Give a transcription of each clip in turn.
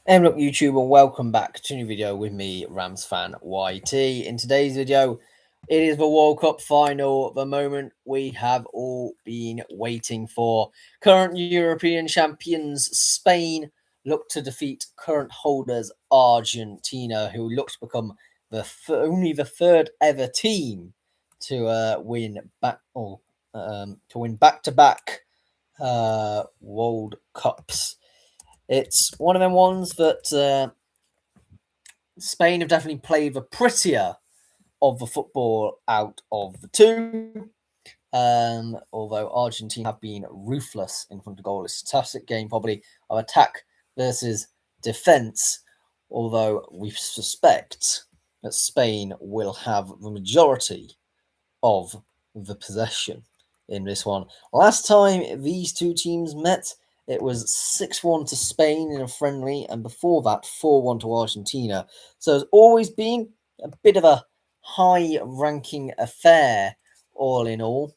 And look, YouTube, and welcome back to a new video with me, Rams fan YT. In today's video, it is the World Cup final, the moment we have all been waiting for. Current European champions Spain look to defeat current holders Argentina, who look to become only the third ever team to win back-to-back World Cups. It's one of them ones that Spain have definitely played the prettier of the football out of the two. Although Argentina have been ruthless in front of goal. It's a classic game, probably, of attack versus defence. Although we suspect that Spain will have the majority of the possession in this one. Last time these two teams met, it was 6-1 to Spain in a friendly, and before that, 4-1 to Argentina. So it's always been a bit of a high-ranking affair, all in all.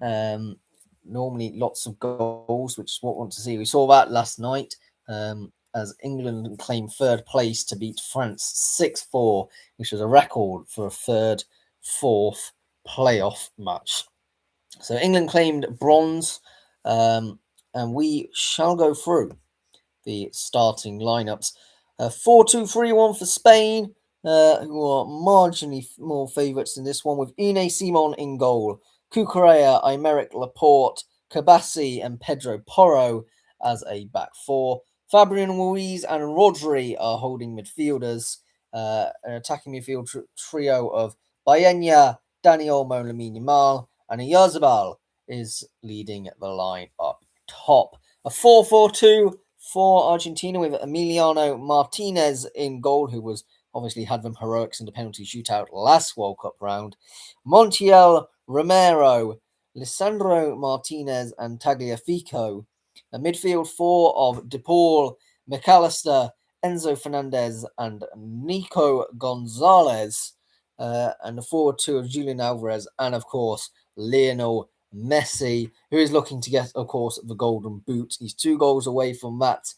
Normally lots of goals, which is what we want to see. We saw that last night as England claimed third place to beat France 6-4, which was a record for a third, fourth playoff match. So England claimed bronze, and we shall go through the starting lineups. 4-2-3-1 for Spain, who are marginally more favourites in this one, with Ine Simon in goal, Cucurella, Aymeric Laporte, Kabassi and Pedro Porro as a back four. Fabian Ruiz and Rodri are holding midfielders. An attacking midfield trio of Baena, Dani Olmo, Lamine Yamal, and Oyarzabal is leading the line up top. A 4-4-2 for Argentina with Emiliano Martinez in goal, who was obviously had them heroics in the penalty shootout last World Cup round. Montiel, Romero, Lisandro Martinez, and Tagliafico. A midfield four of De Paul, McAllister, Enzo Fernandez, and Nico Gonzalez. And the forward two of Julian Alvarez, and of course, Lionel Messi, who is looking to get, of course, the golden boot. He's 2 goals away from that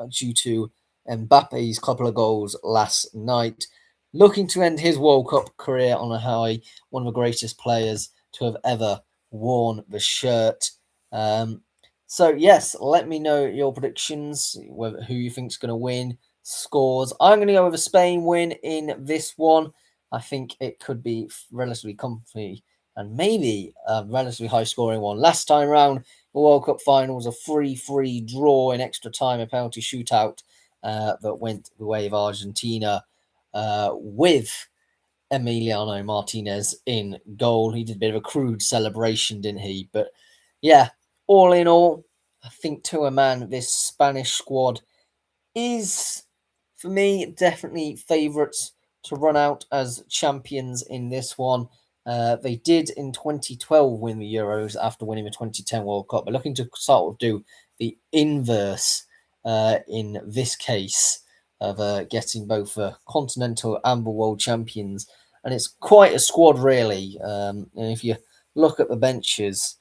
due to Mbappe's couple of goals last night. Looking to end his World Cup career on a high, one of the greatest players to have ever worn the shirt. So, yes, let me know your predictions, who you think is going to win, scores. I'm going to go with a Spain win in this one. I think it could be relatively comfy and maybe a relatively high-scoring one. Last time round, the World Cup final was a 3-3 draw in extra time, a penalty shootout that went the way of Argentina with Emiliano Martinez in goal. He did a bit of a crude celebration, didn't he? But yeah, all in all, I think to a man, this Spanish squad is, for me, definitely favourites to run out as champions in this one. They did in 2012 win the Euros after winning the 2010 World Cup. But looking to sort of do the inverse in this case of getting both continental and the world champions. And it's quite a squad, really. And if you look at the benches,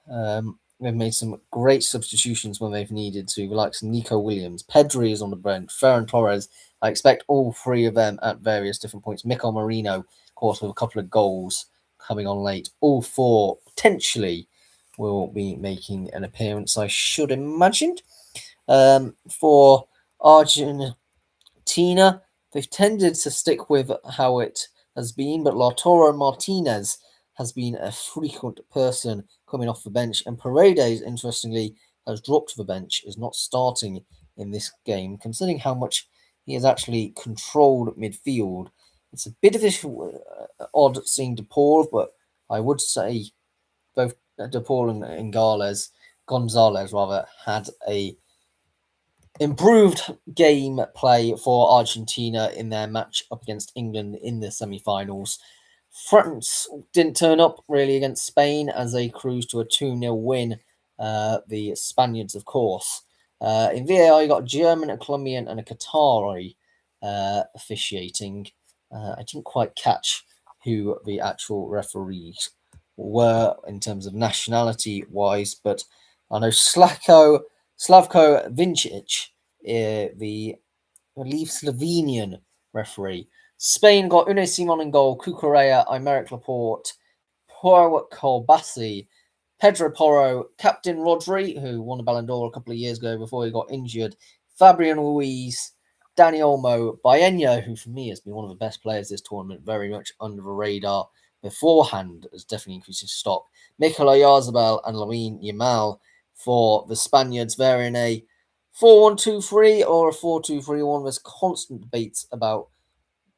they've made some great substitutions when they've needed to, the likes of Nico Williams. Pedri is on the bench, Ferran Torres. I expect all 3 of them at various different points. Mikel Merino, of course, with a couple of goals coming on late. All 4 potentially will be making an appearance, I should imagine. For Argentina, they've tended to stick with how it has been, but Lautaro Martinez has been a frequent person coming off the bench, and Paredes, interestingly, has dropped to the bench, is not starting in this game, considering how much he has actually controlled midfield. It's a bit of an odd seeing De Paul, but I would say both De Paul and Gonzalez had a improved game play for Argentina in their match up against England in the semi-finals. France didn't turn up really against Spain as they cruised to a 2-0 win. The Spaniards, of course. In VAR, you got a German, a Colombian, and a Qatari officiating. I didn't quite catch who the actual referees were in terms of nationality-wise, but I know Slavko Vincic the, I believe, Slovenian referee. Spain got Unai Simon in goal, Cucurella, Aymeric Laporte, Pau Colbasi, Pedro Porro, Captain Rodri, who won the Ballon d'Or a couple of years ago before he got injured, Fabian Ruiz, Dani Olmo, Baena, who for me has been one of the best players this tournament, very much under the radar beforehand, has definitely increased his stock, Mikel Oyarzabal and Lamine Yamal for the Spaniards. They're in a 4-1-2-3 or a 4-2-3-1. There's constant debates about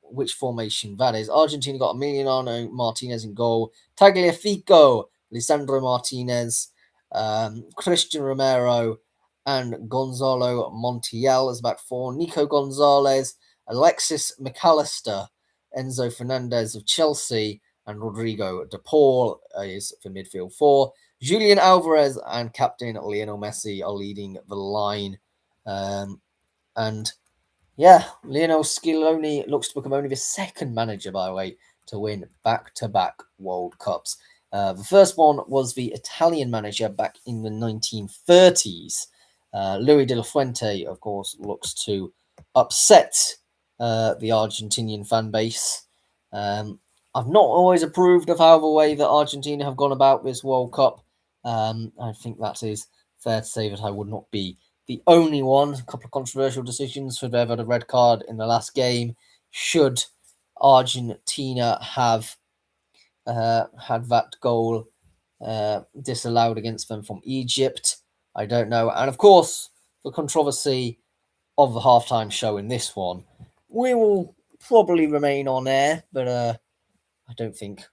which formation that is. Argentina got Emiliano Martinez in goal, Tagliafico, Lisandro Martinez, Christian Romero, and Gonzalo Montiel as back four. Nico Gonzalez, Alexis McAllister, Enzo Fernandez of Chelsea, and Rodrigo De Paul is for midfield four. Julian Alvarez and captain Lionel Messi are leading the line. And yeah, Lionel Scaloni looks to become only the second manager, by the way, to win back-to-back World Cups. The first one was the Italian manager back in the 1930s. Luis de la Fuente, of course, looks to upset the Argentinian fan base. I've not always approved of how the way that Argentina have gone about this World Cup. I think that is fair to say that I would not be the only one. A couple of controversial decisions. Should they have had a red card in the last game? Should Argentina have had that goal disallowed against them from Egypt? I don't know. And of course, the controversy of the halftime show in this one. We will probably remain on air, but I don't think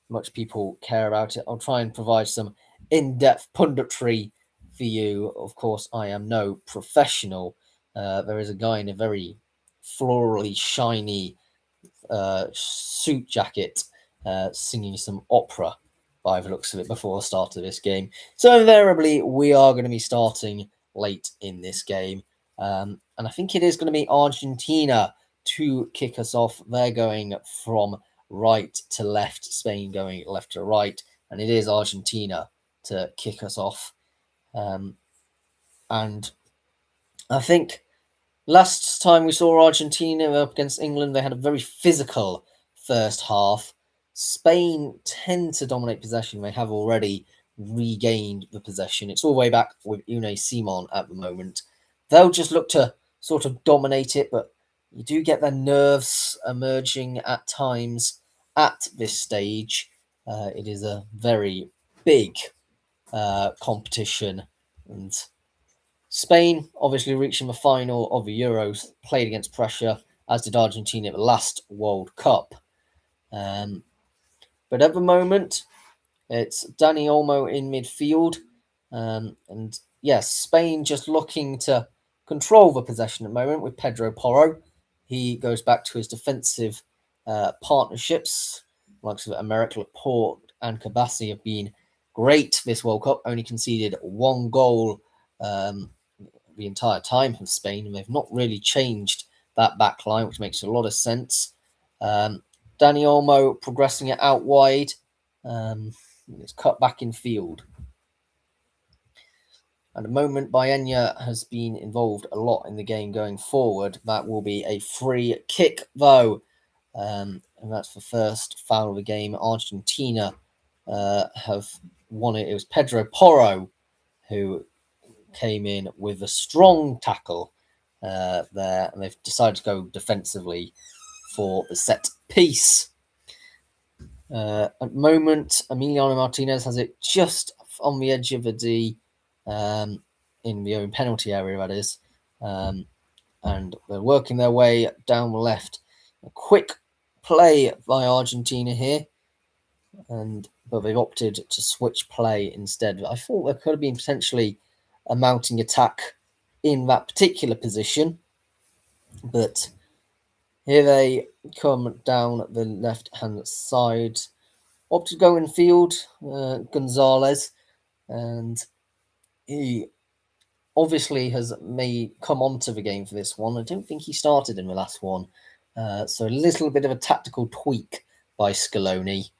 much people care about it. I'll try and provide some in-depth punditry for you. Of course, I am no professional. There is a guy in a very florally shiny suit jacket singing some opera by the looks of it before the start of this game. So invariably, we are going to be starting late in this game. And I think it is going to be Argentina to kick us off. They're going from right to left, Spain going left to right, and it is Argentina to kick us off. And I think last time we saw Argentina up against England, they had a very physical first half. Spain tend to dominate possession. They have already regained the possession. It's all the way back with Unai Simon at the moment. They'll just look to sort of dominate it, but you do get their nerves emerging at times at this stage. It is a very big competition, and Spain obviously reaching the final of the Euros, played against pressure, as did Argentina at the last World Cup. But at the moment, it's Dani Olmo in midfield. And yes, Spain just looking to control the possession at the moment with Pedro Porro. He goes back to his defensive partnerships. Like Aymeric Laporte and Kabassi have been great this World Cup, only conceded one goal the entire time from Spain, and they've not really changed that back line, which makes a lot of sense. Dani Olmo progressing it out wide. It's cut back in field. At the moment, Baena has been involved a lot in the game going forward. That will be a free kick, though. And that's the first foul of the game. Argentina have won it. It was Pedro Porro who came in with a strong tackle there, and they've decided to go defensively for the set piece. At the moment, Emiliano Martinez has it just on the edge of the D, in the own penalty area, that is. And they're working their way down the left. A quick play by Argentina here, but they've opted to switch play instead. I thought there could have been potentially a mounting attack in that particular position, but here they come down the left-hand side. Opted to go in field, Gonzalez, and he obviously has come onto the game for this one. I don't think he started in the last one, so a little bit of a tactical tweak by Scaloni.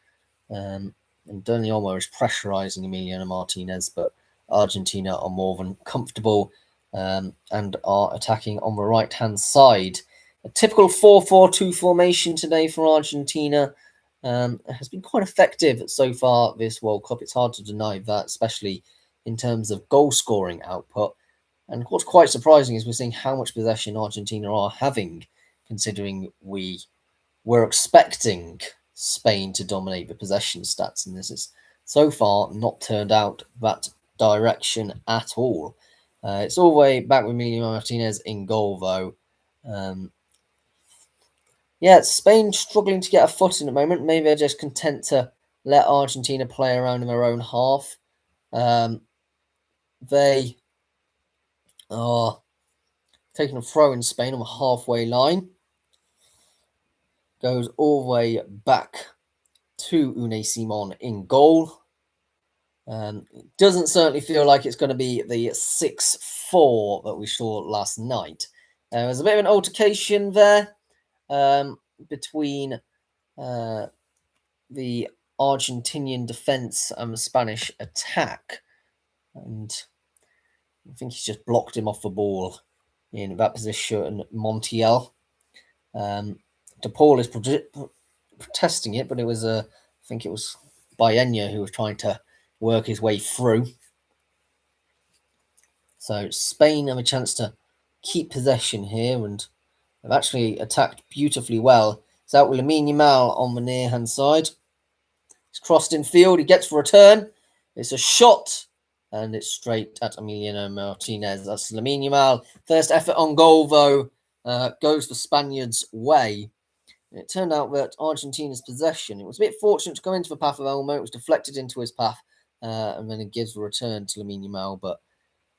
And Dani Olmo is pressurising Emiliano Martinez, but Argentina are more than comfortable and are attacking on the right-hand side. A typical 4-4-2 formation today for Argentina has been quite effective so far this World Cup. It's hard to deny that, especially in terms of goal-scoring output. And what's quite surprising is we're seeing how much possession Argentina are having, considering we were expecting Spain to dominate the possession stats, and this is so far not turned out that direction at all. It's all the way back with Emilio Martinez in goal, though. Yeah, Spain struggling to get a foot in at the moment. Maybe they're just content to let Argentina play around in their own half. They are taking a throw in Spain on the halfway line. Goes all the way back to Unai Simon in goal. It doesn't certainly feel like it's going to be the 6-4 that we saw last night. There was a bit of an altercation there between the Argentinian defence and the Spanish attack. And I think he's just blocked him off the ball in that position, Montiel. De Paul is protesting it, but it was I think it was Baena who was trying to work his way through. So Spain have a chance to keep possession here, and they've actually attacked beautifully well. It's out with Lamine Yamal on the near-hand side. He's crossed in field. He gets the return. It's a shot, and it's straight at Emiliano Martinez. That's Lamine Yamal. First effort on goal, though, goes the Spaniards' way. And it turned out that Argentina's possession, it was a bit fortunate to come into the path of Elmo. It was deflected into his path, and then it gives the return to Lamine Yamal. But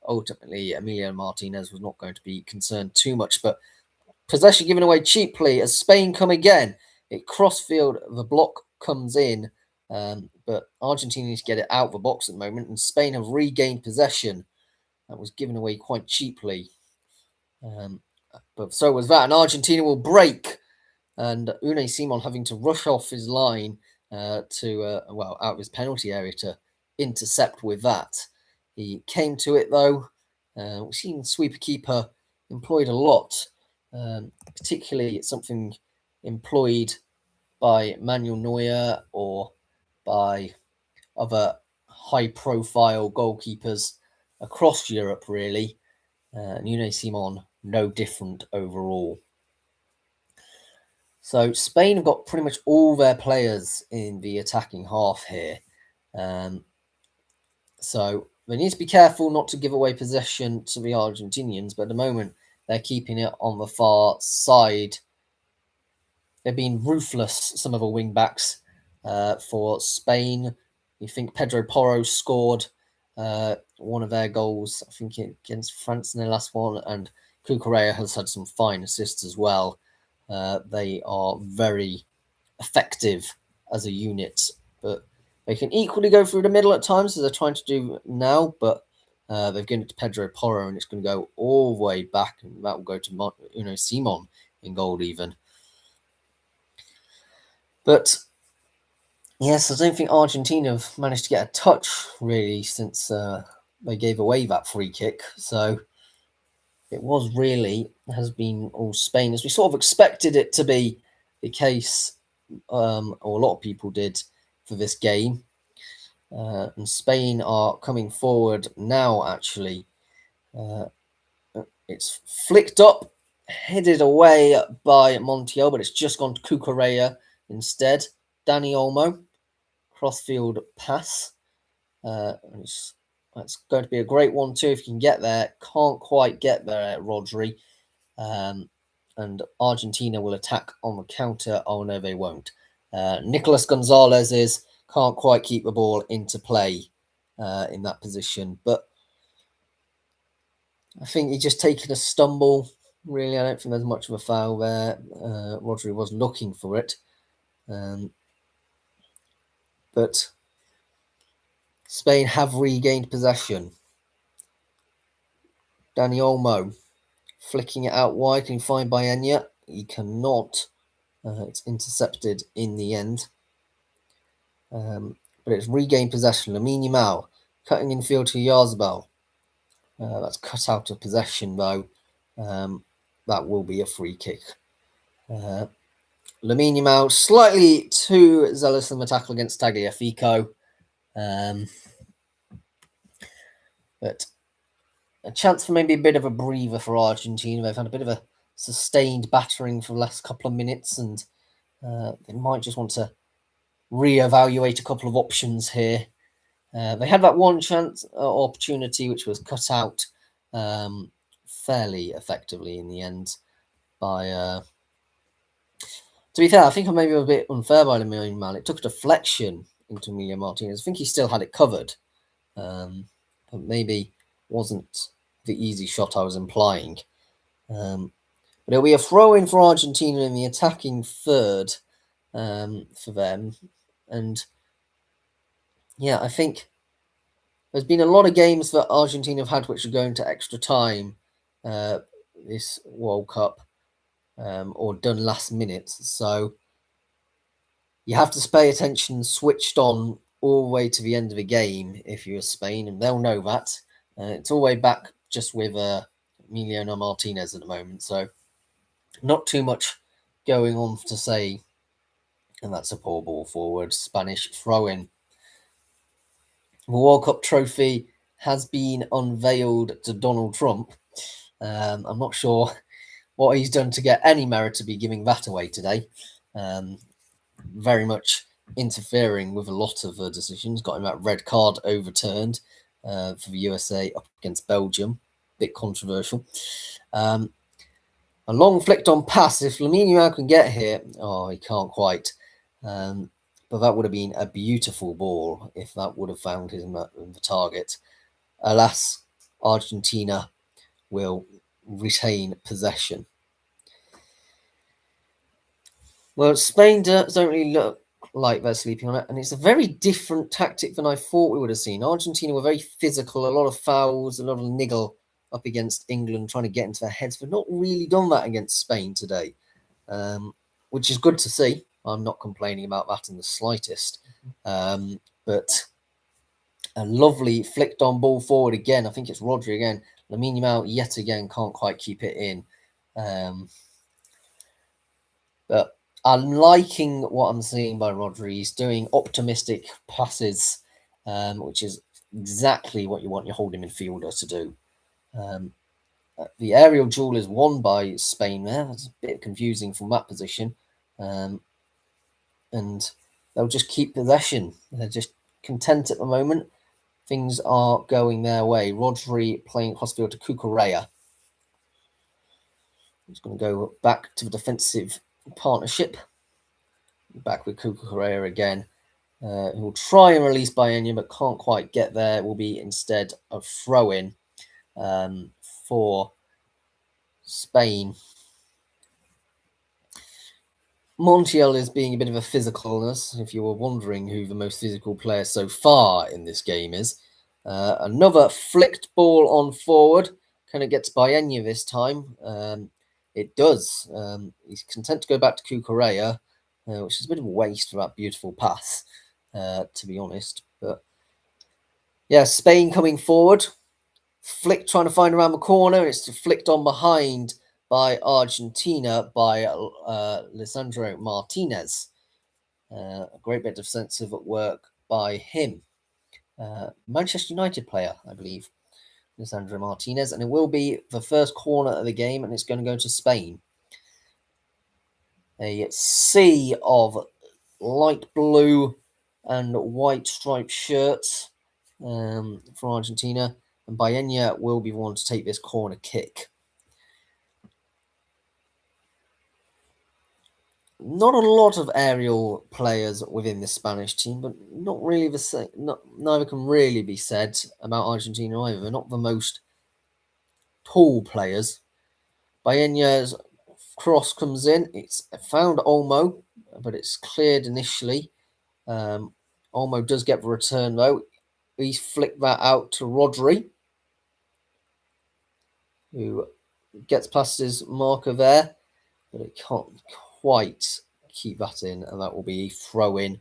ultimately, Emiliano Martinez was not going to be concerned too much. But possession given away cheaply as Spain come again. It cross-field, the block comes in. But Argentina needs to get it out of the box at the moment, and Spain have regained possession. That was given away quite cheaply. But so was that, and Argentina will break. And Unai Simon having to rush off his line out of his penalty area to intercept with that. He came to it, though. We've seen sweeper keeper employed a lot, particularly it's something employed by Manuel Neuer or by other high-profile goalkeepers across Europe, really. And Unai Simon, no different overall. So Spain have got pretty much all their players in the attacking half here. So they need to be careful not to give away possession to the Argentinians, but at the moment they're keeping it on the far side. They're being ruthless, some of the wing-backs for Spain. You think Pedro Porro scored one of their goals, I think against France in their last one, and Cucurella has had some fine assists as well. They are very effective as a unit, but they can equally go through the middle at times, as they're trying to do now, but they've given it to Pedro Porro, and it's going to go all the way back, and that will go to Unai Simon in goal even. But yes, I don't think Argentina have managed to get a touch, really, since they gave away that free kick. So it has been all Spain, as we sort of expected it to be the case, or a lot of people did for this game. And Spain are coming forward now, actually. It's flicked up, headed away by Montiel, but it's just gone to Cucurella instead. Dani Olmo, crossfield pass. That's going to be a great one too if you can get there. Can't quite get there, Rodri. And Argentina will attack on the counter. Oh, no, they won't. Nicolas Gonzalez can't quite keep the ball into play in that position. But I think he's just taken a stumble. Really, I don't think there's much of a foul there. Rodri was looking for it. But Spain have regained possession. Dani Olmo flicking it out wide. Can he find Baena? He cannot. It's intercepted in the end. But it's regained possession. Lamine Yamal cutting in field to Yarzabal. That's cut out of possession, though. That will be a free kick. Lamine Yamal slightly too zealous in the tackle against Tagliafico. But a chance for maybe a bit of a breather for Argentina. They've had a bit of a sustained battering for the last couple of minutes, and they might just want to reevaluate a couple of options here. They had that one chance opportunity, which was cut out fairly effectively in the end by. To be fair, I think I maybe a bit unfair by Lamine Yamal. It took a deflection into Emilio Martinez. I think he still had it covered, but maybe wasn't the easy shot I was implying. But it'll be a throw in for Argentina in the attacking third for them. And yeah, I think there's been a lot of games that Argentina have had which are going to extra time this World Cup or done last minute. So you have to pay attention, switched on all the way to the end of the game if you're Spain, and they'll know that. It's all the way back just with Emiliano Martinez at the moment. So not too much going on to say. And that's a poor ball forward. Spanish throw-in. The World Cup trophy has been unveiled to Donald Trump. I'm not sure what he's done to get any merit to be giving that away today. Very much interfering with a lot of decisions. Got him that red card overturned for the USA up against Belgium. Bit controversial. A long flicked on pass. If Lamine Yamal can get here, he can't quite. But that would have been a beautiful ball if that would have found him in the target. Alas, Argentina will retain possession. Well, Spain don't really look like they're sleeping on it, and it's a very different tactic than I thought we would have seen. Argentina were very physical, a lot of fouls, a lot of niggle up against England, trying to get into their heads. They've not really done that against Spain today, which is good to see. I'm not complaining about that in the slightest. But a lovely flicked on ball forward again. I think it's Rodri again. Lamine Yamal yet again can't quite keep it in. But I'm liking what I'm seeing by Rodri. He's doing optimistic passes, which is exactly what you want your holding midfielder to do. The aerial duel is won by Spain there. It's a bit confusing from that position. And they'll just keep possession. They're just content at the moment. Things are going their way. Rodri playing across field to Cucurella. He's going to go back to the defensive partnership. Back with Cucurella again. Who'll try and release Baena, but can't quite get there. It will be instead a throw-in for Spain. Montiel is being a bit of a physicalness, if you were wondering who the most physical player so far in this game is. Another flicked ball on forward. Kind of gets Baena this time. It does. He's content to go back to Cucurella, which is a bit of a waste for that beautiful pass, to be honest. But yeah, Spain coming forward. Flick trying to find around the corner. It's flicked on behind by Argentina by Lisandro Martinez. A great bit of defensive work by him. Manchester United player, I believe, Lisandro Martinez. And it will be the first corner of the game, and it's going to go to Spain. A sea of light blue and white striped shirts for Argentina. And Baena will be the one to take this corner kick. Not a lot of aerial players within the Spanish team, but not really the same. Neither can really be said about Argentina either. They're not the most tall players. Baena's cross comes in. It's found Olmo, but it's cleared initially. Olmo does get the return though. He's flicked that out to Rodri, who gets past his marker there, but it can't quite keep that in, and that will be a throw-in.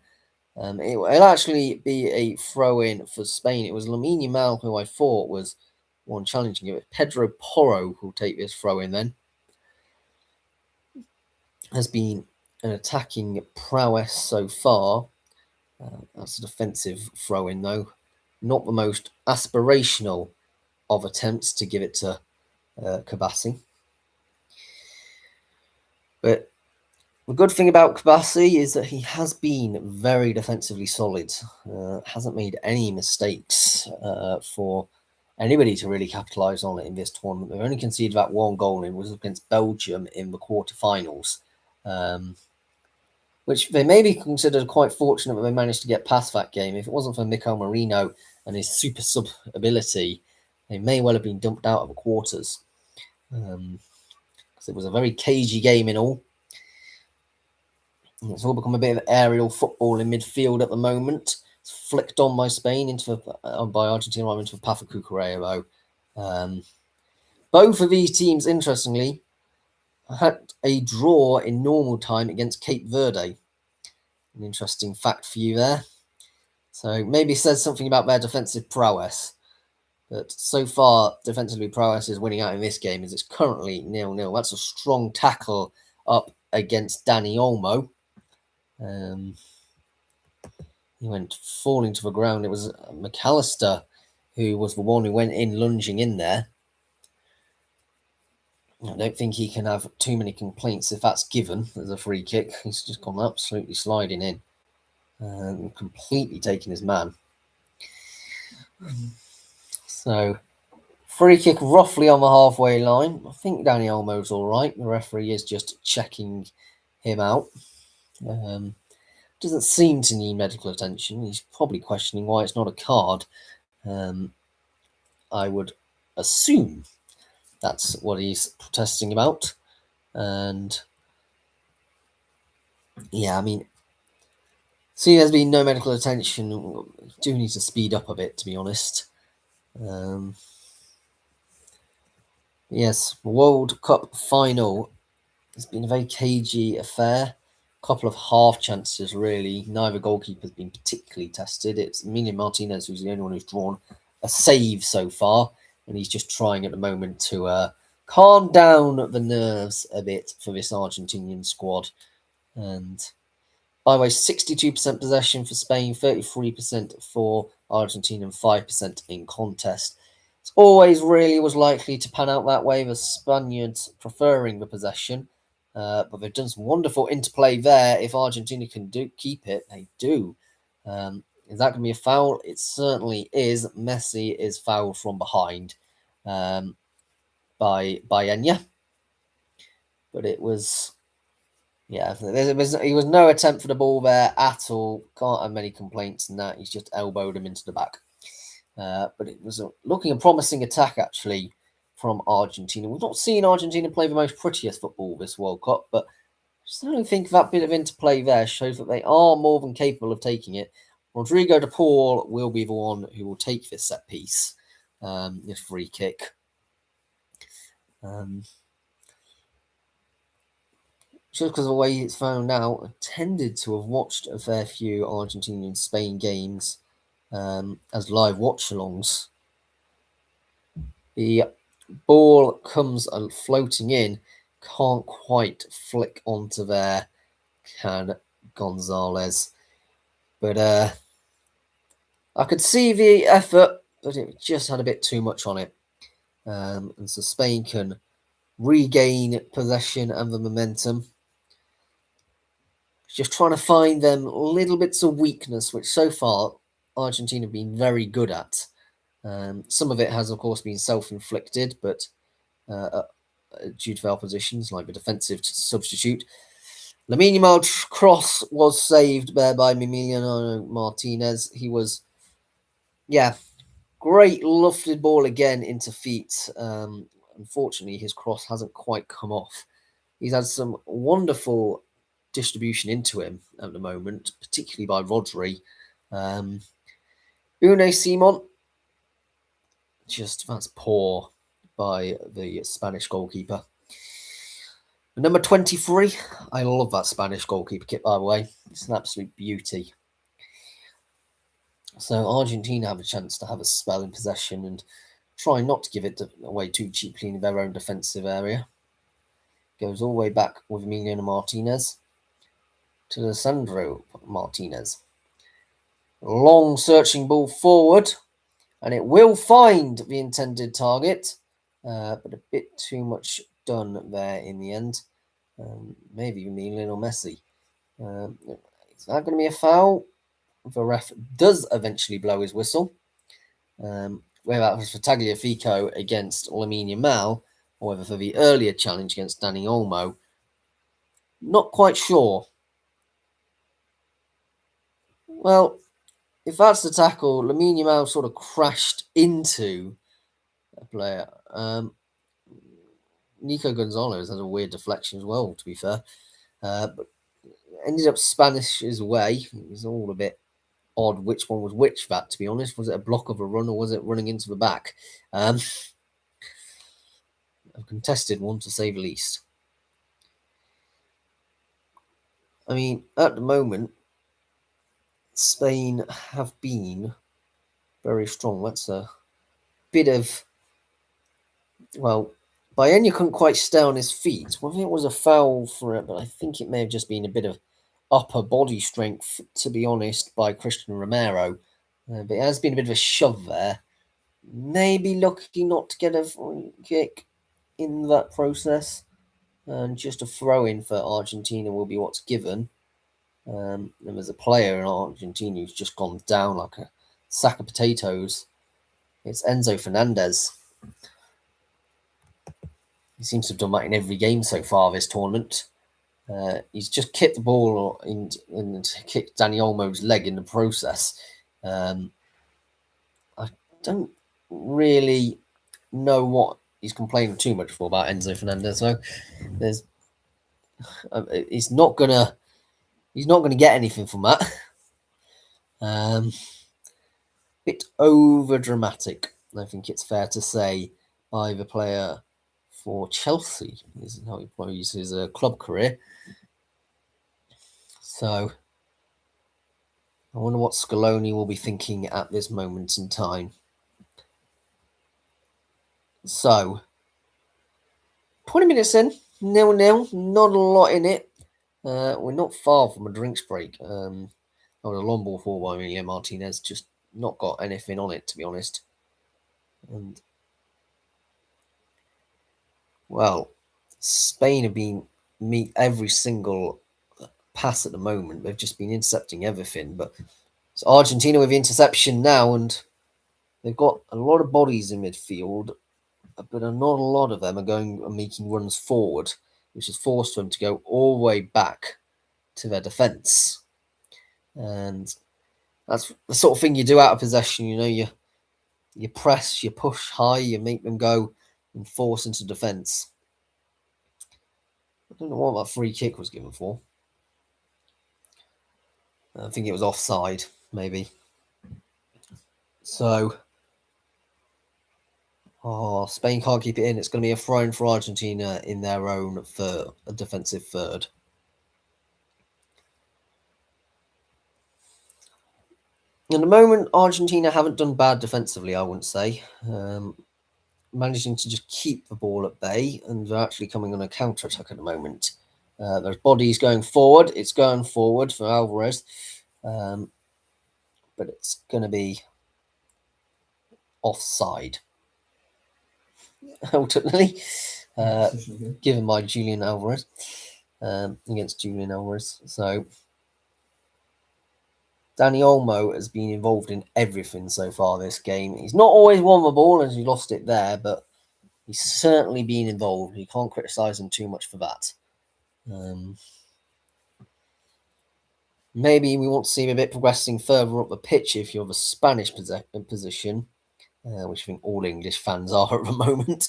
It'll actually be a throw-in for Spain. It was Lamine Yamal who I thought was one challenging it. Pedro Porro, who'll take this throw in then, has been an attacking prowess so far. That's a defensive throw in, though. Not the most aspirational of attempts to give it to Kabassi. But the good thing about Kabassi is that he has been very defensively solid. Hasn't made any mistakes for anybody to really capitalise on it in this tournament. They've only conceded that one goal, and it was against Belgium in the quarterfinals, which they may be considered quite fortunate that they managed to get past that game. If it wasn't for Mikel Merino and his super sub ability, they may well have been dumped out of the quarters. Because it was a very cagey game in all. It's all become a bit of aerial football in midfield at the moment. It's flicked on by Spain by Argentina into the path of Cucurella. Both of these teams, interestingly, had a draw in normal time against Cape Verde. An interesting fact for you there. So maybe says something about their defensive prowess. But so far, defensively, prowess is winning out in this game as it's currently 0-0. That's a strong tackle up against Dani Olmo. He went falling to the ground. It was McAllister who was the one who went in lunging in there. I don't think he can have too many complaints if that's given as a free kick. He's just gone absolutely sliding in and completely taking his man. So, free kick roughly on the halfway line. I think Dani Olmo's all right. The referee is just checking him out. Doesn't seem to need medical attention. He's probably questioning why it's not a card. I would assume that's what he's protesting about. And yeah, I mean, see, there's been no medical attention. You do need to speed up a bit, to be honest. Yes, World Cup final. It's been a very cagey affair. A couple of half chances, really. Neither goalkeeper's been particularly tested. It's Emiliano Martinez who's the only one who's drawn a save so far, and he's just trying at the moment to calm down the nerves a bit for this Argentinian squad. And by the way, 62% possession for Spain, 33% for Argentina, and 5% in contest. It's always really was likely to pan out that way, the Spaniards preferring the possession. But they've done some wonderful interplay there. If Argentina can keep it, they do. Is that going to be a foul? It certainly is. Messi is fouled from behind by Enya. But it was, yeah, there was no attempt for the ball there at all. Can't have many complaints in that. He's just elbowed him into the back. But it was looking a promising attack, actually, from Argentina. We've not seen Argentina play the most prettiest football this World Cup, but I certainly think that bit of interplay there shows that they are more than capable of taking it. Rodrigo de Paul will be the one who will take this set piece, this free kick. Just because of the way it's found out, I tended to have watched a fair few Argentina and Spain games as live watch-alongs. The ball comes floating in, can't quite flick onto there, can Gonzalez. But I could see the effort, but it just had a bit too much on it. And so Spain can regain possession and the momentum. Just trying to find them little bits of weakness, which so far Argentina have been very good at. Some of it has, of course, been self-inflicted, but due to their positions, like the defensive substitute. Lamine Yamal's cross was saved there by Emiliano Martinez. He was, great lofted ball again into feet. Unfortunately, his cross hasn't quite come off. He's had some wonderful distribution into him at the moment, particularly by Rodri. Unai Simon, that's poor by the Spanish goalkeeper. Number 23, I love that Spanish goalkeeper kit, by the way. It's an absolute beauty. So Argentina have a chance to have a spell in possession and trying not to give it away too cheaply in their own defensive area. Goes all the way back with Emiliano Martinez to Alessandro Martinez. Long searching ball forward, and it will find the intended target, but a bit too much done there in the end. Maybe even Lionel Messi. Is that going to be a foul? The ref does eventually blow his whistle. Whether that was for Tagliafico against Lamine Yamal, or whether for the earlier challenge against Dani Olmo, not quite sure. Well, if that's the tackle, Lamine Yamal sort of crashed into a player. Nico Gonzalez has a weird deflection as well, to be fair. But ended up Spanish's way. It was all a bit odd which one was which, that, to be honest. Was it a block of a run or was it running into the back? A contested one, to say the least. I mean, at the moment, Spain have been very strong. That's a bit of, well, Bayenya couldn't quite stay on his feet. Well, I think it was a foul for it, but I think it may have just been a bit of upper body strength, to be honest, by Christian Romero. But it has been a bit of a shove there. Maybe lucky not to get a free kick in that process. And just a throw in for Argentina will be what's given. And there's a player in Argentina who's just gone down like a sack of potatoes. It's Enzo Fernandez. He seems to have done that in every game so far this tournament. He's just kicked the ball and kicked Dani Olmo's leg in the process. I don't really know what he's complaining too much for about Enzo Fernandez. So he's not gonna get anything from that. Bit over dramatic, I think it's fair to say, by the player for Chelsea. This is how he plays his club career. So I wonder what Scaloni will be thinking at this moment in time. So 20 minutes in, 0-0, not a lot in it. We're not far from a drinks break. A long ball forward by Emiliano Martinez, just not got anything on it, to be honest. And well, Spain have been meet every single pass at the moment. They've just been intercepting everything. But it's Argentina with the interception now, and they've got a lot of bodies in midfield, but not a lot of them are going and making runs forward, which has forced them to go all the way back to their defence. And that's the sort of thing you do out of possession. You know, you press, you push high, you make them go and force into defence. I don't know what that free kick was given for. I think it was offside, maybe. So, Spain can't keep it in. It's going to be a throw for Argentina in their own for a defensive third. At the moment, Argentina haven't done bad defensively, I wouldn't say. Managing to just keep the ball at bay, and they're actually coming on a counter-attack at the moment. There's bodies going forward. It's going forward for Alvarez. But it's going to be offside, ultimately, given by Julian Alvarez, against Julian Alvarez. So Dani Olmo has been involved in everything so far this game. He's not always won the ball as he lost it there, but he's certainly been involved. You can't criticise him too much for that. Maybe we want to see him a bit progressing further up the pitch if you're the Spanish position, which I think all English fans are at the moment,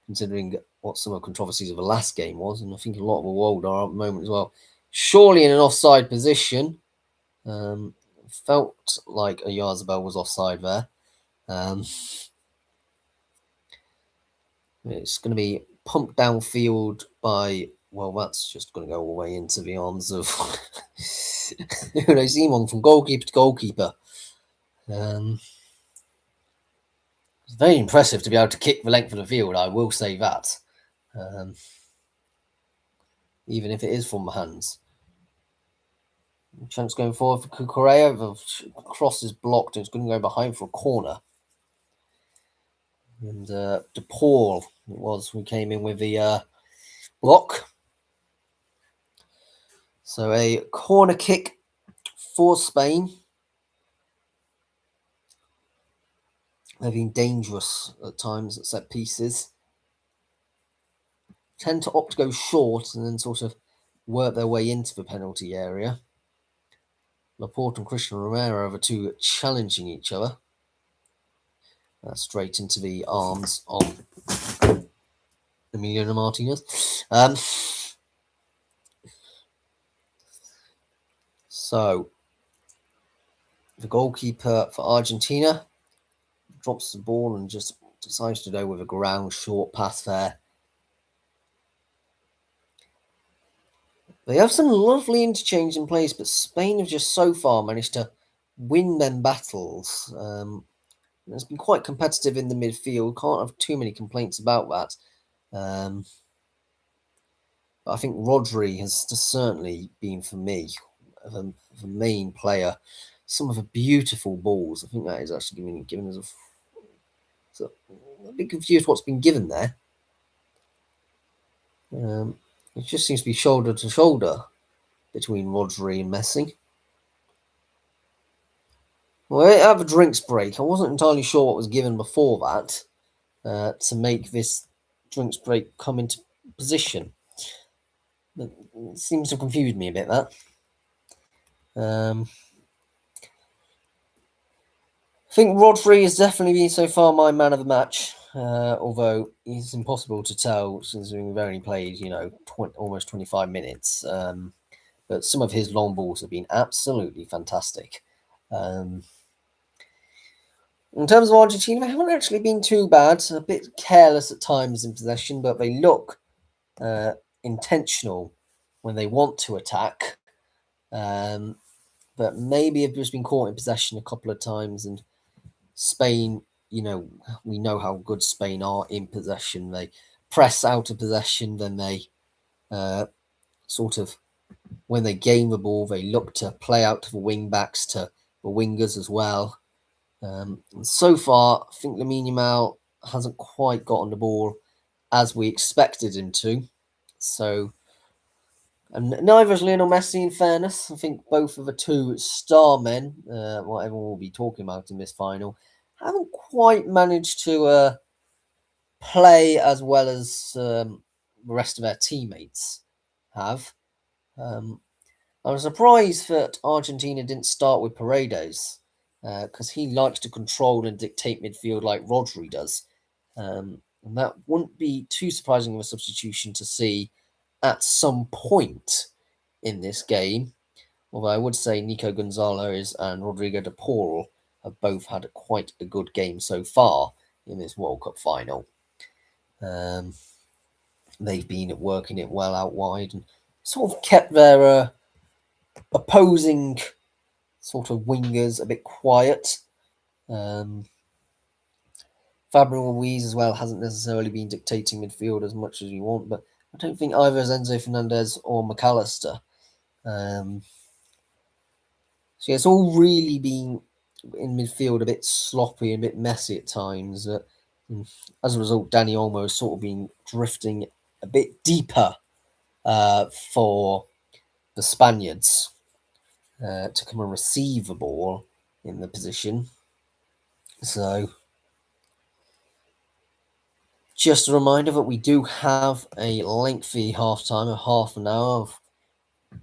considering what some of the controversies of the last game was, and I think a lot of the world are at the moment as well. Surely in an offside position. Felt like Oyarzabal was offside there. It's going to be pumped downfield by, well, that's just going to go all the way into the arms of Simon from goalkeeper to goalkeeper. It's very impressive to be able to kick the length of the field, I will say that. Um, even if it is from the hands. Chance going forward for Correa. The cross is blocked and it's going to go behind for a corner. And DePaul, it was, who came in with the block. So a corner kick for Spain. They've been dangerous at times at set pieces. Tend to opt to go short and then sort of work their way into the penalty area. Laporte and Christian Romero are the two challenging each other. Straight into the arms of Emiliano Martinez. So the goalkeeper for Argentina drops the ball and just decides to go with a ground short pass there. They have some lovely interchange in place, but Spain have just so far managed to win them battles. It's been quite competitive in the midfield. Can't have too many complaints about that. But I think Rodri has certainly been, for me, the main player. Some of the beautiful balls. I think that is actually given as a bit confused what's been given there. It just seems to be shoulder to shoulder between Rodri and Messi. Well, at the drinks break, I wasn't entirely sure what was given before that to make this drinks break come into position. It seems to confuse me a bit, that. I think Rodri has definitely been so far my man of the match, although it's impossible to tell since we've only played, almost 25 minutes. But some of his long balls have been absolutely fantastic. In terms of Argentina, they haven't actually been too bad. A bit careless at times in possession, but they look intentional when they want to attack. But maybe have just been caught in possession a couple of times. And Spain, we know how good Spain are in possession. They press out of possession, then they sort of, when they gain the ball, they look to play out to the wing backs, to the wingers as well. So far, I think Lamine Yamal hasn't quite gotten the ball as we expected him to. So, and neither is Lionel Messi, in fairness. I think both of the two star men, what everyone will be talking about in this final, haven't quite managed to play as well as the rest of their teammates have. I was surprised that Argentina didn't start with Paredes because he likes to control and dictate midfield like Rodri does. And that wouldn't be too surprising of a substitution to see at some point in this game. Although I would say Nico Gonzalez and Rodrigo de Paul have both had quite a good game so far in this World Cup final. They've been working it well out wide and sort of kept their opposing sort of wingers a bit quiet. Fabio Ruiz as well hasn't necessarily been dictating midfield as much as you want, but I don't think either Enzo Fernandez or McAllister. So yeah, it's all really been in midfield a bit sloppy, a bit messy at times. As a result, Dani Olmo has sort of been drifting a bit deeper for the Spaniards to come and receive the ball in the position. So just a reminder that we do have a lengthy halftime, a half an hour of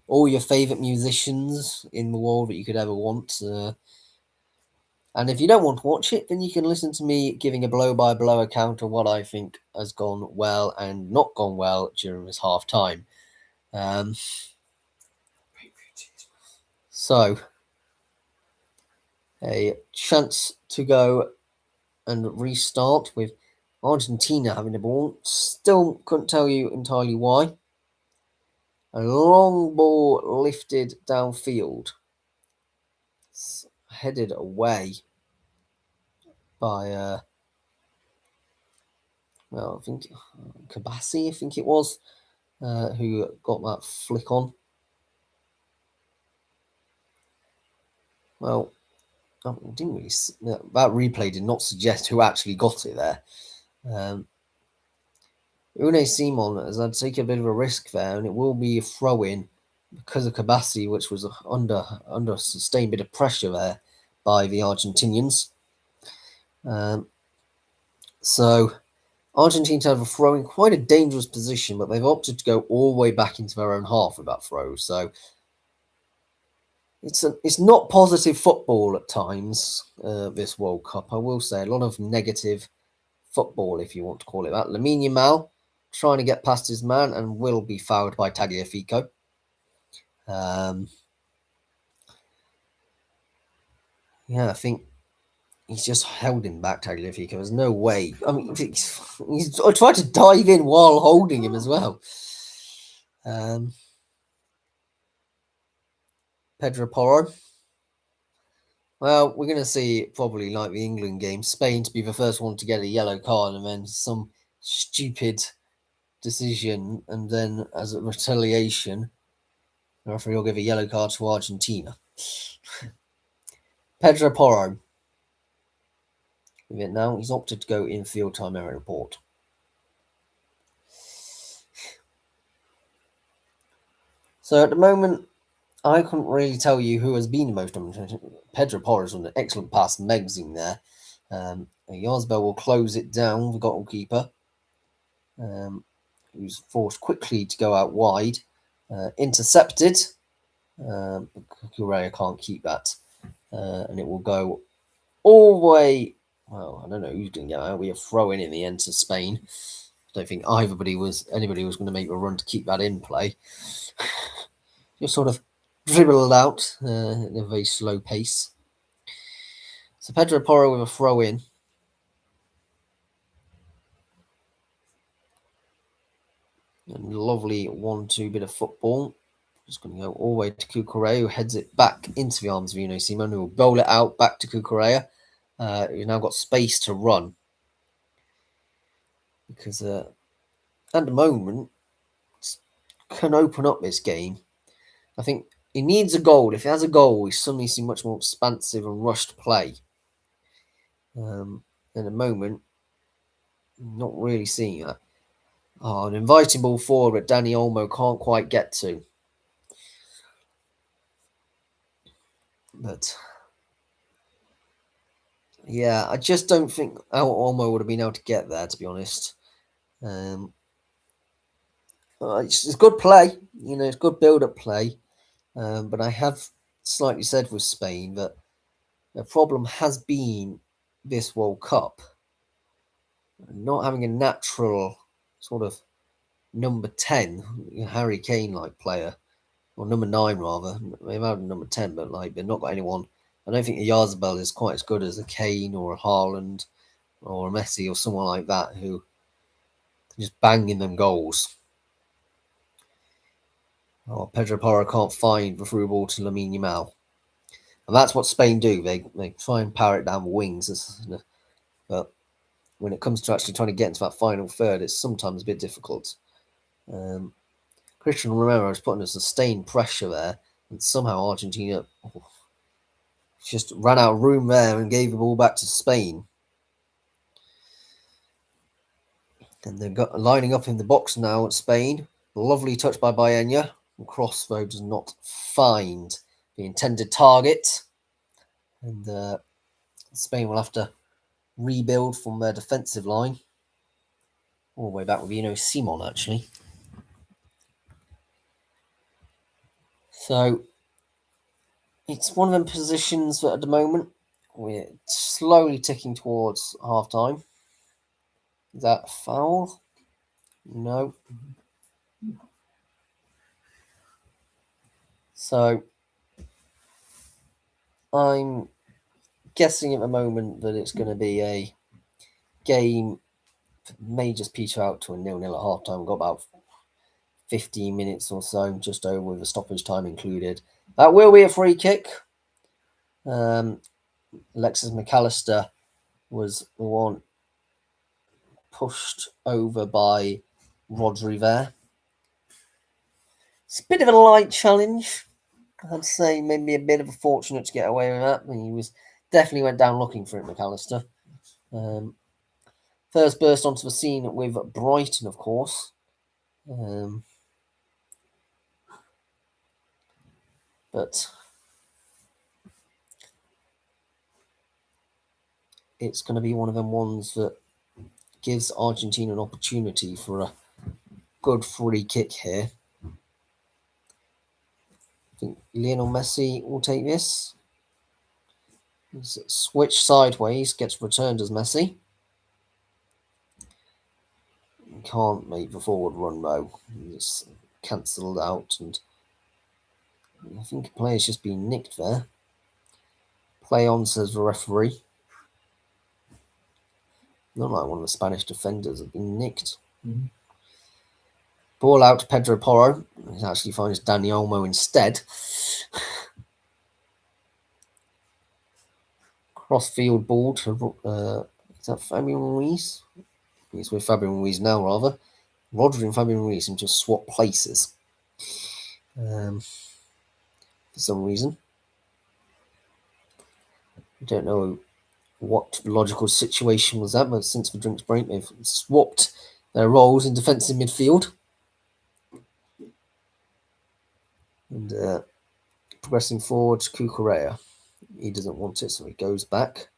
all your favourite musicians in the world that you could ever want. And if you don't want to watch it, then you can listen to me giving a blow-by-blow account of what I think has gone well and not gone well during this half-time. So, a chance to go and restart with Argentina having the ball. Still couldn't tell you entirely why. A long ball lifted downfield. It's headed away by well, I think Kabassi, I think it was, who got that flick on. Well, I didn't really. That replay did not suggest who actually got it there. Unai Simon has had to take a bit of a risk there, and it will be a throw in because of Kabassi, which was under a sustained bit of pressure there by the Argentinians. So Argentina have a throw in quite a dangerous position, but they've opted to go all the way back into their own half with that throw. So it's not positive football at times. This World Cup, I will say, a lot of negative football, if you want to call it that. Lamine Yamal trying to get past his man and will be fouled by Tagliafico. Yeah, I think he's just held him back, Tagliafico. There's no way. I mean, he's tried to dive in while holding him as well. Pedro Porro. Well, we're going to see probably like the England game, Spain to be the first one to get a yellow card, and then some stupid decision, and then as a retaliation, the referee will give a yellow card to Argentina. Pedro Porro. With it now, he's opted to go in field time error report. So at the moment, I couldn't really tell you who has been the most dominant. Pedro Porro's on an excellent pass, Megsing there. Yazbel will close it down, the goalkeeper, who's forced quickly to go out wide. Intercepted. Correa can't keep that. And it will go all the way. Well, I don't know who's going to get out. We are throwing in the end to Spain. I don't think anybody was going to make a run to keep that in play. Just sort of dribbled out at a very slow pace. So Pedro Porro with a throw in. And lovely 1-2 bit of football. Just going to go all the way to Cucurella, who heads it back into the arms of Unai Simon, who will bowl it out back to Cucurella, who's now got space to run. Because at the moment, can open up this game. I think he needs a goal. If he has a goal, we suddenly see much more expansive and rushed play. At the moment, not really seeing that. Oh, an inviting ball forward, but Danny Olmo can't quite get to. But yeah, I just don't think Olmo would have been able to get there, to be honest. It's good play, it's good build-up play. But I have slightly said with Spain that the problem has been this World Cup not having a natural sort of number 10, Harry Kane-like player, or number 9 rather. They've had number 10, but they've not got anyone. I don't think Yazbel is quite as good as a Kane or a Haaland or a Messi or someone like that who can just bang in them goals. Oh, Pedro Porro can't find the through ball to Lamine Yamal. And that's what Spain do. They try and power it down the wings. But when it comes to actually trying to get into that final third, it's sometimes a bit difficult. Christian Romero is putting a sustained pressure there. And somehow Argentina just ran out of room there and gave the ball back to Spain. And they're lining up in the box now at Spain. Lovely touch by Baena. Cross, though, does not find the intended target. And Spain will have to rebuild from their defensive line. All the way back with Simon, actually. So it's one of them positions that at the moment we're slowly ticking towards half time. Is that a foul? No. So I'm guessing at the moment that it's going to be a game may just peter out to a 0-0 at half time. We've got about 15 minutes or so, just over with the stoppage time included. That will be a free kick. Alexis McAllister was the one pushed over by Rodri there. It's a bit of a light challenge. I'd say maybe a bit of a fortunate to get away with that. He was definitely went down looking for it, McAllister. First burst onto the scene with Brighton, of course. But it's going to be one of them ones that gives Argentina an opportunity for a good free kick here. I think Lionel Messi will take this. He's switched sideways, gets returned as Messi. Can't make the forward run though. It's cancelled out, and I think a player's just been nicked there. Play on, says the referee. Not like one of the Spanish defenders have been nicked. Mm-hmm. Ball out to Pedro Porro. He actually finds Dani Olmo instead. Cross-field ball to is that Fabian Ruiz? He's with Fabian Ruiz now, rather. Rodri and Fabian Ruiz seem to swap places for some reason. I don't know what logical situation was that, but since the drinks break, they've swapped their roles in defensive midfield. And progressing forward to Cucurella. He doesn't want it, so he goes back.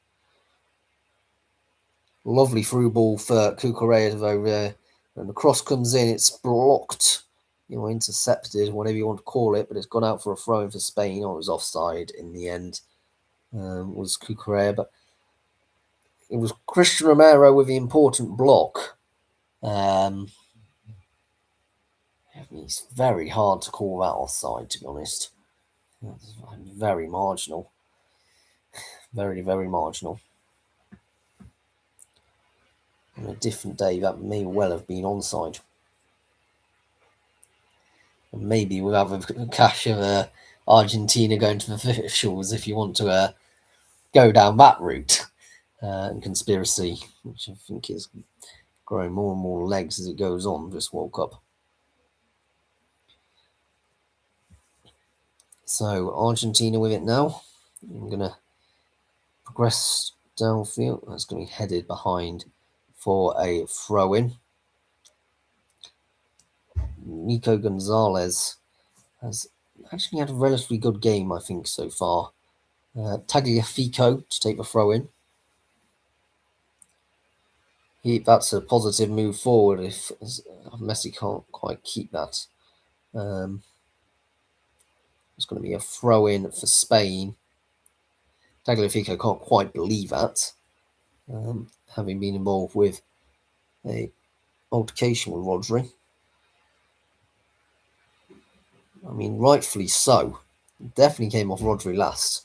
Lovely through ball for Cucurella over there. And the cross comes in, it's blocked, intercepted, whatever you want to call it, but it's gone out for a throw in for Spain. Or it was offside in the end. Was Cucurella, but it was Christian Romero with the important block. It's very hard to call that offside, to be honest. It's very marginal. Very, very marginal. On a different day, that may well have been onside. And maybe we'll have a cache of Argentina going to the officials if you want to go down that route. And conspiracy, which I think is growing more and more legs as it goes on, this World Cup. So Argentina with it now. I'm going to progress downfield. That's going to be headed behind for a throw-in. Nico Gonzalez has actually had a relatively good game, I think, so far. Tagliafico to take the throw-in. That's a positive move forward if Messi can't quite keep that. It's going to be a throw-in for Spain. Tagliafico can't quite believe that, having been involved with a altercation with Rodri. I mean, rightfully so. Definitely came off Rodri last.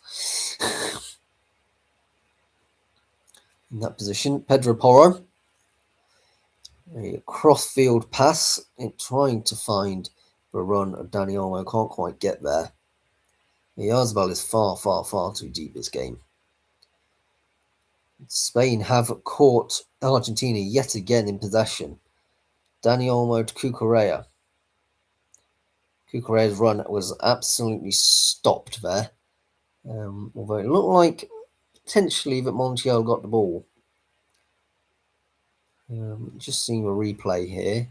In that position, Pedro Porro. A cross-field pass, trying to find the run of Dani Olmo. Can't quite get there. Oyarzabal is far, far, far too deep this game. Spain have caught Argentina yet again in possession. Dani Olmo to Cucurella. Cucurella's run was absolutely stopped there. Although it looked like potentially that Montiel got the ball. Just seeing a replay here.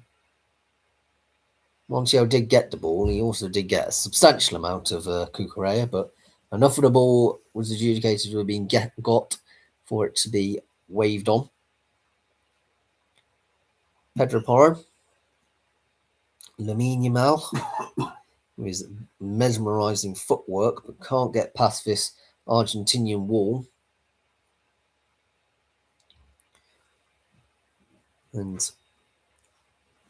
Montiel did get the ball. He also did get a substantial amount of Cucurella, but enough of the ball was adjudicated to have been got for it to be waved on. Pedro Porro. Lamine Yamal, with his mesmerising footwork, but can't get past this Argentinian wall. And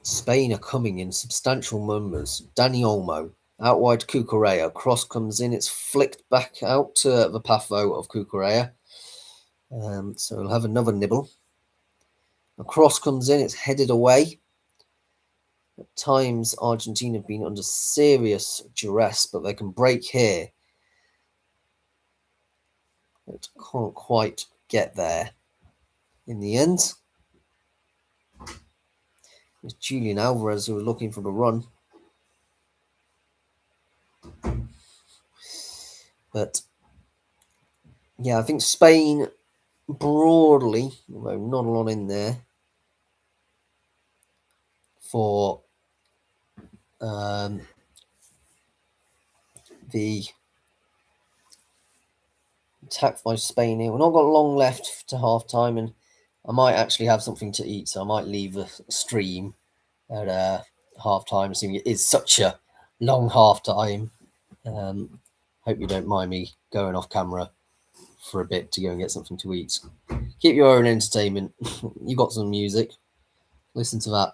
Spain are coming in substantial numbers. Dani Olmo, out wide Cucurella. Cross comes in. It's flicked back out to the pathway of Cucurella. So we'll have another nibble. A cross comes in. It's headed away. At times, Argentina have been under serious duress, but they can break here. It can't quite get there in the end. It's Julian Alvarez who was looking for the run. But yeah, I think Spain broadly, although not a lot in there, for the attack by Spain here. We've not got long left to half time, and I might actually have something to eat, so I might leave the stream at half time, assuming it is such a long half time. Hope you don't mind me going off camera for a bit to go and get something to eat. Keep your own entertainment. You got some music. Listen to that.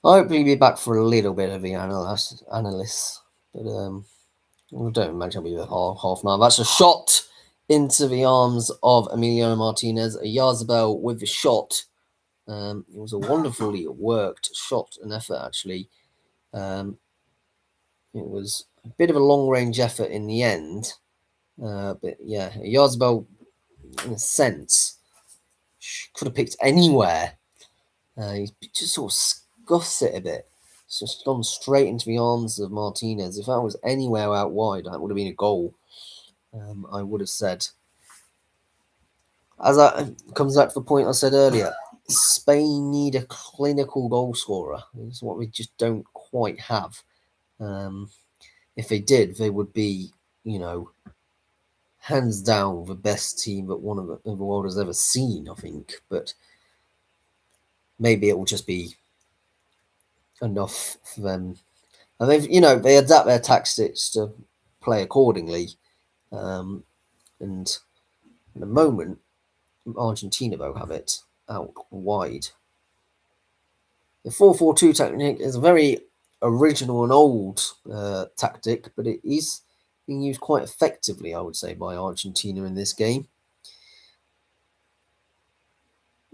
I'll hopefully be back for a little bit of the analysts, but I don't imagine I'll be there half an hour. That's a shot into the arms of Emiliano Martinez. Yazabel with the shot. It was a wonderfully worked shot and effort, actually. It was a bit of a long-range effort in the end. But yeah, Yazabel, in a sense, could have picked anywhere. He just sort of scuffs it a bit. It's just gone straight into the arms of Martinez. If that was anywhere out wide, that would have been a goal. I would have said. As that comes back to the point I said earlier, Spain need a clinical goal scorer. It's what we just don't quite have. If they did, they would be, hands down the best team that one of the world has ever seen, I think. But maybe it will just be enough for them. And they adapt their tactics to play accordingly. And at the moment, Argentina, though, have it out wide. The 4-4-2 technique is a very original and old tactic, but it is being used quite effectively, I would say, by Argentina in this game.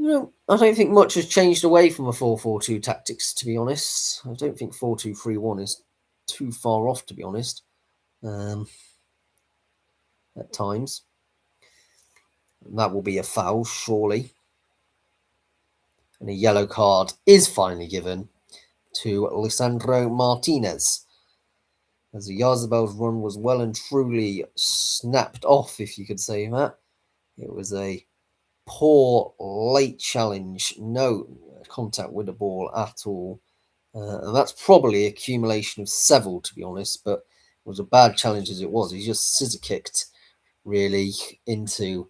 I don't think much has changed away from the 4-4-2 tactics, to be honest. I don't think 4-2-3-1 is too far off, to be honest, at times. That will be a foul, surely. And a yellow card is finally given to Lisandro Martinez, as the Yazabel's run was well and truly snapped off, if you could say that. It was a poor late challenge, no contact with the ball at all. And that's probably accumulation of several, to be honest, but it was a bad challenge as it was. He just scissor kicked really into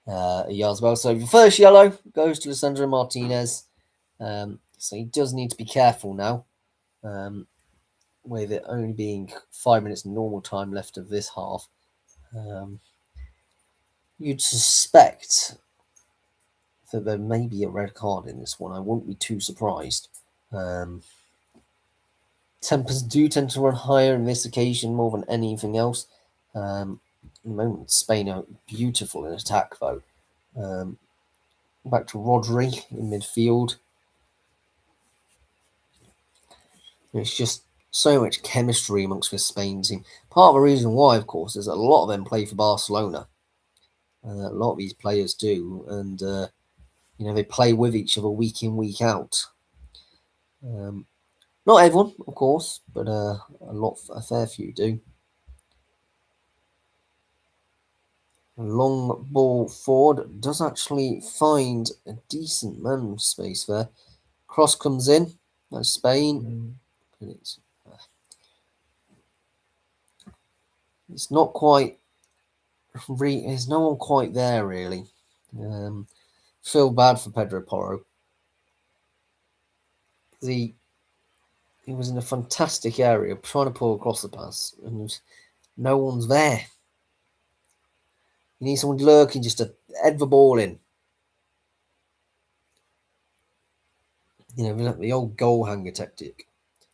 Yazbel. So the first yellow goes to Lisandro Martinez. So he does need to be careful now, with it only being 5 minutes normal time left of this half. You'd suspect that there may be a red card in this one. I wouldn't be too surprised. Tempers do tend to run higher in this occasion more than anything else. At the moment, Spain are beautiful in attack, though. Back to Rodri in midfield. It's just so much chemistry amongst the Spain team. Part of the reason why, of course, is that a lot of them play for Barcelona. A lot of these players do, and they play with each other week in, week out. Not everyone, of course, but a fair few do. A long ball forward does actually find a decent man space there. Cross comes in. That's Spain. It's not quite. There's no one quite there really. Feel bad for Pedro Porro. He was in a fantastic area trying to pull across the pass, and no one's there. You need someone lurking just to head the ball in. The old goal hanger tactic.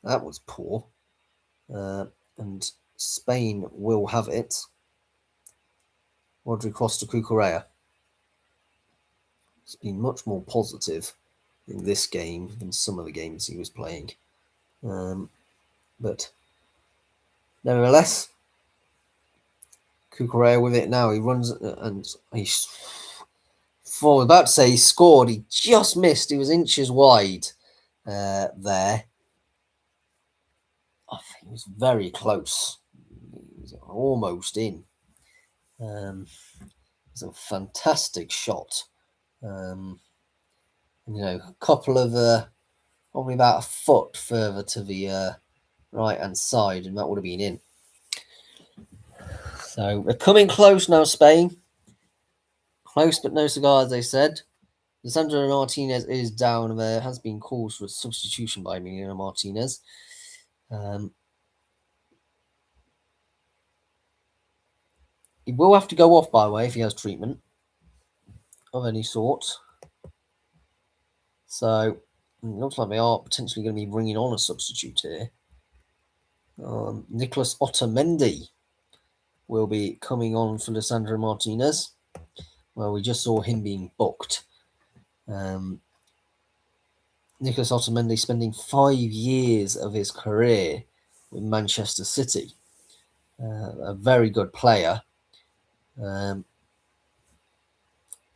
That was poor. And Spain will have it. Rodri cross to Cucurella. It's been much more positive in this game than some of the games he was playing. But nevertheless, Cucurella with it now. He runs and he I was about to say he scored. He just missed. He was inches wide there. I think it was very close. He was almost in. It was a fantastic shot. A couple of probably about a foot further to the right hand side, and that would have been in. So we're coming close now, Spain. Close but no cigar, as they said. Lisandro Martinez is down. There has been calls for a substitution by Emiliano Martinez. He will have to go off, by the way, if he has treatment of any sort. So it looks like they are potentially going to be bringing on a substitute here. Nicholas Otamendi will be coming on for Lisandro Martinez. Well, we just saw him being booked. Nicholas Otamendi spending 5 years of his career with Manchester City. A very good player.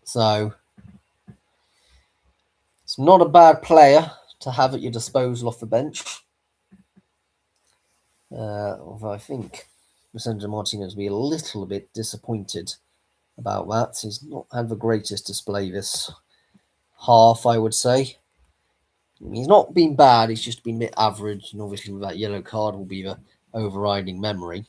So it's not a bad player to have at your disposal off the bench. Although I think Lisandro Martinez will be a little bit disappointed about that. He's not had the greatest display this half, I would say. He's not been bad, he's just been a bit average, and obviously that yellow card will be the overriding memory.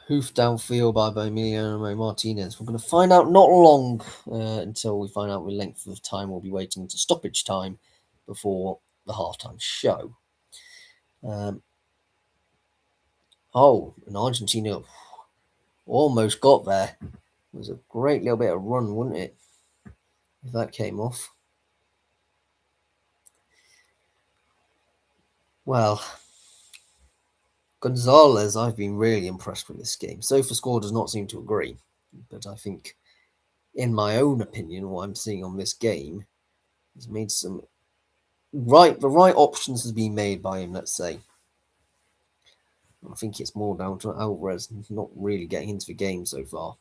Hoof downfield by Emiliano Martinez. We're going to find out not long until we find out the length of time we'll be waiting to stoppage time before the halftime show. And Argentina almost got there. It was a great little bit of run, wouldn't it? If that came off. Well, Gonzalez, I've been really impressed with this game. SofaScore does not seem to agree, but I think, in my own opinion, what I'm seeing on this game, he's made the right options has been made by him, let's say. I think it's more down to Alvarez not really getting into the game so far.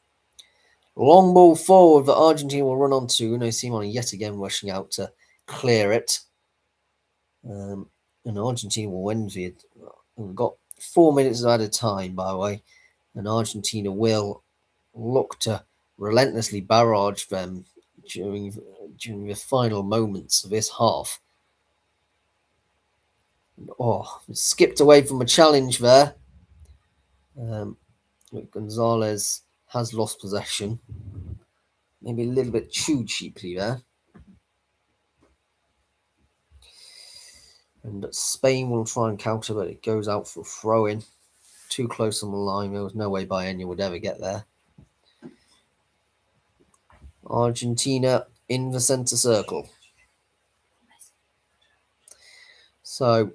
Long ball forward that Argentina will run onto. Unai Simon yet again rushing out to clear it. And Argentina will win the. We've got 4 minutes at a time, by the way. And Argentina will look to relentlessly barrage them during the final moments of this half. Skipped away from a challenge there. Gonzalez has lost possession. Maybe a little bit too cheaply there. And Spain will try and counter, but it goes out for a throw-in. Too close on the line. There was no way Bayern would ever get there. Argentina in the centre circle. So,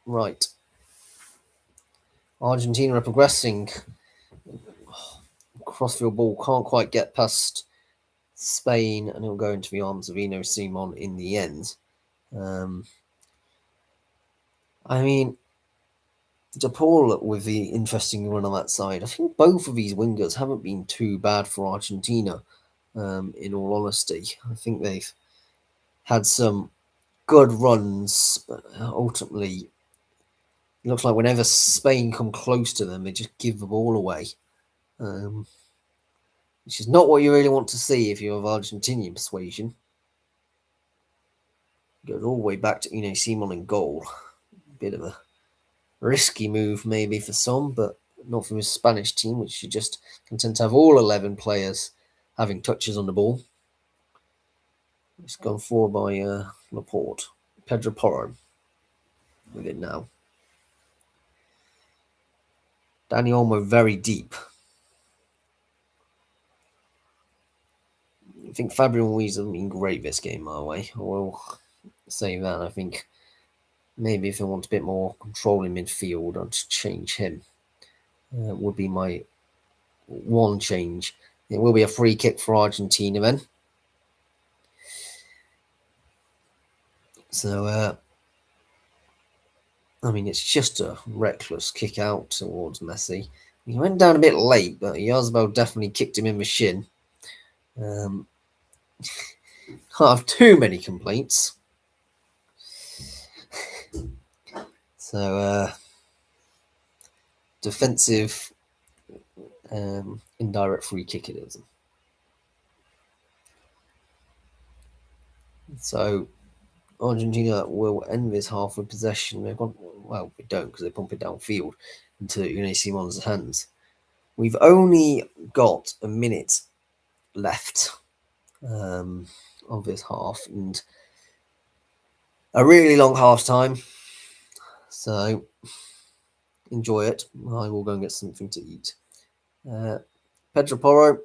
right. Argentina are progressing. Crossfield ball can't quite get past Spain, and it'll go into the arms of Unai Simon in the end. I mean, De Paul with the interesting run on that side. I think both of these wingers haven't been too bad for Argentina, in all honesty. I think they've had some good runs, but ultimately, it looks like whenever Spain come close to them, they just give the ball away. Which is not what you really want to see if you're of Argentinian persuasion. Goes all the way back to Unai Simon in goal. Bit of a risky move maybe for some, but not from his Spanish team, which is just content to have all 11 players having touches on the ball. It's gone forward by Laporte. Pedro Porro with it now. Dani Olmo very deep. I think Fabian Ruiz has been great this game, by the way. I will say that. I think maybe if I want a bit more control in midfield, I'd change him. Would be my one change. It will be a free kick for Argentina then. So, I mean, it's just a reckless kick out towards Messi. He went down a bit late, but Yazbel definitely kicked him in the shin. Can't have too many complaints. So, defensive indirect free kick it is. So, Argentina will end this half with possession. They've got, well, we don't because they pump it downfield into Unai Simon's hands. We've only got a minute left of this half and a really long half time. So enjoy it. I will go and get something to eat. Pedro Porro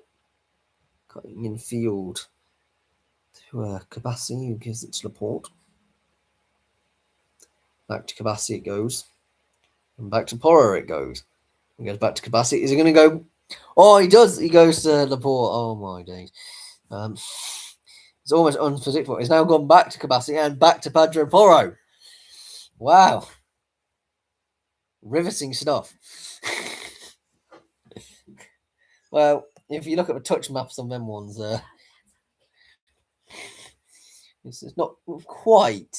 cutting in field to Kabassi, who gives it to Laporte. Back to Kabassi it goes. And back to Porro it goes. He goes back to Kabassi. Is he going to go? Oh, he does. He goes to Laporte. Oh, my days. It's almost unpredictable. He's now gone back to Kabassi and back to Pedro Porro. Wow. Riveting stuff. Well, if you look at the touch maps on them ones, it's not quite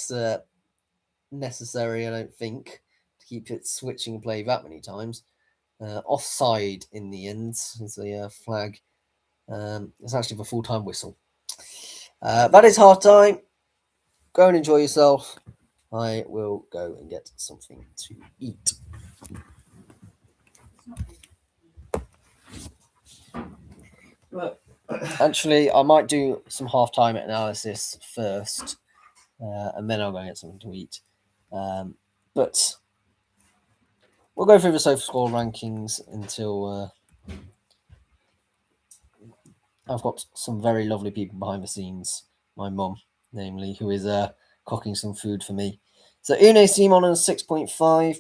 necessary, I don't think, to keep it switching play that many times. Offside in the end is the flag. It's actually the full-time whistle. That is half time. Go and enjoy yourself. I will go and get something to eat. Actually, I might do some half-time analysis first, and then I'll go and get something to eat. But we'll go through the SofaScore rankings until I've got some very lovely people behind the scenes. My mum, namely, who is cooking some food for me. So Unai Simon on 6.5.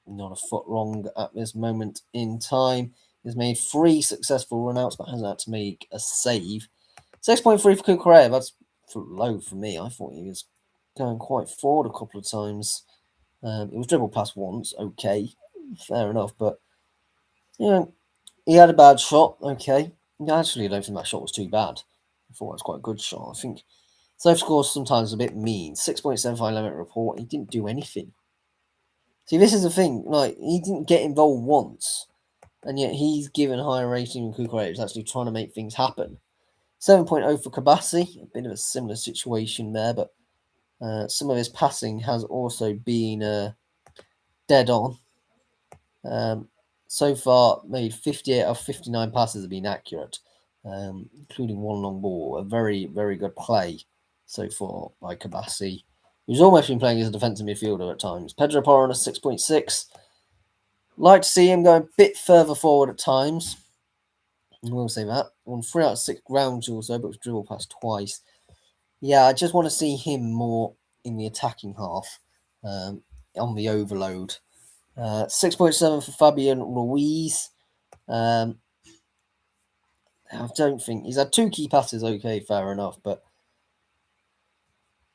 Not a foot wrong at this moment in time. He's made 3 successful run-outs, but hasn't had to make a save. 6.3 for Cucurella. That's low for me. I thought he was going quite forward a couple of times. It was dribbled past once. Okay, fair enough. But, you know, he had a bad shot. Okay. Actually, I don't think that shot was too bad. I thought it was quite a good shot. I think SofaScore sometimes a bit mean. 6.75 limit report. He didn't do anything. See, this is the thing. Like, he didn't get involved once, and yet he's given higher rating than Cucurella, who's actually trying to make things happen. 7.0 for Kabassi. A bit of a similar situation there, but some of his passing has also been dead on. So far, made 58 of 59 passes have been accurate, including one long ball. A very, very good play so far by Kabassi, who's almost been playing as a defensive midfielder at times. Pedro Porro on a 6.6. Like to see him go a bit further forward at times. I will say that. Won 3 out of 6 ground also, but was dribbled past twice. Yeah, I just want to see him more in the attacking half, on the overload. 6.7 for Fabian Ruiz. I don't think he's had 2 key passes. Okay, fair enough, but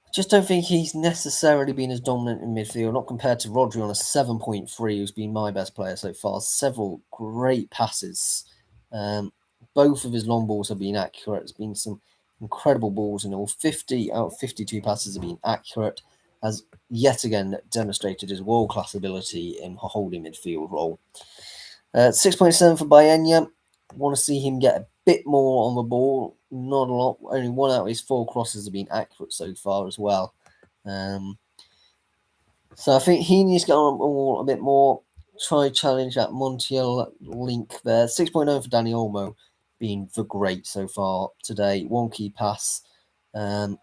I just don't think he's necessarily been as dominant in midfield. Not compared to Rodri on a 7.3, who's been my best player so far. Several great passes. Both of his long balls have been accurate. There's been some incredible balls in all. 50 out of 52 passes have been accurate. Has yet again demonstrated his world-class ability in a holding midfield role. 6.7 for Baena. Want to see him get a bit more on the ball. Not a lot. Only 1 out of his 4 crosses have been accurate so far as well. So I think he needs to get on the ball a bit more. Try challenge that Montiel link there. 6.0 for Dani Olmo. Been for great so far today. 1 key pass. I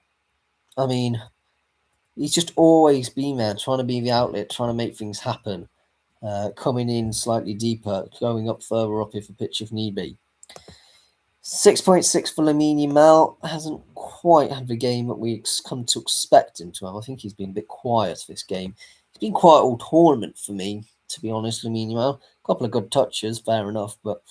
mean, he's just always been there, trying to be the outlet, trying to make things happen. Coming in slightly deeper, going up further up if the pitch if need be. 6.6 for Lamine Yamal. Hasn't quite had the game that we come to expect him to have. I think he's been a bit quiet this game. He's been quiet all tournament for me, to be honest, Lamine Yamal. A couple of good touches, fair enough, but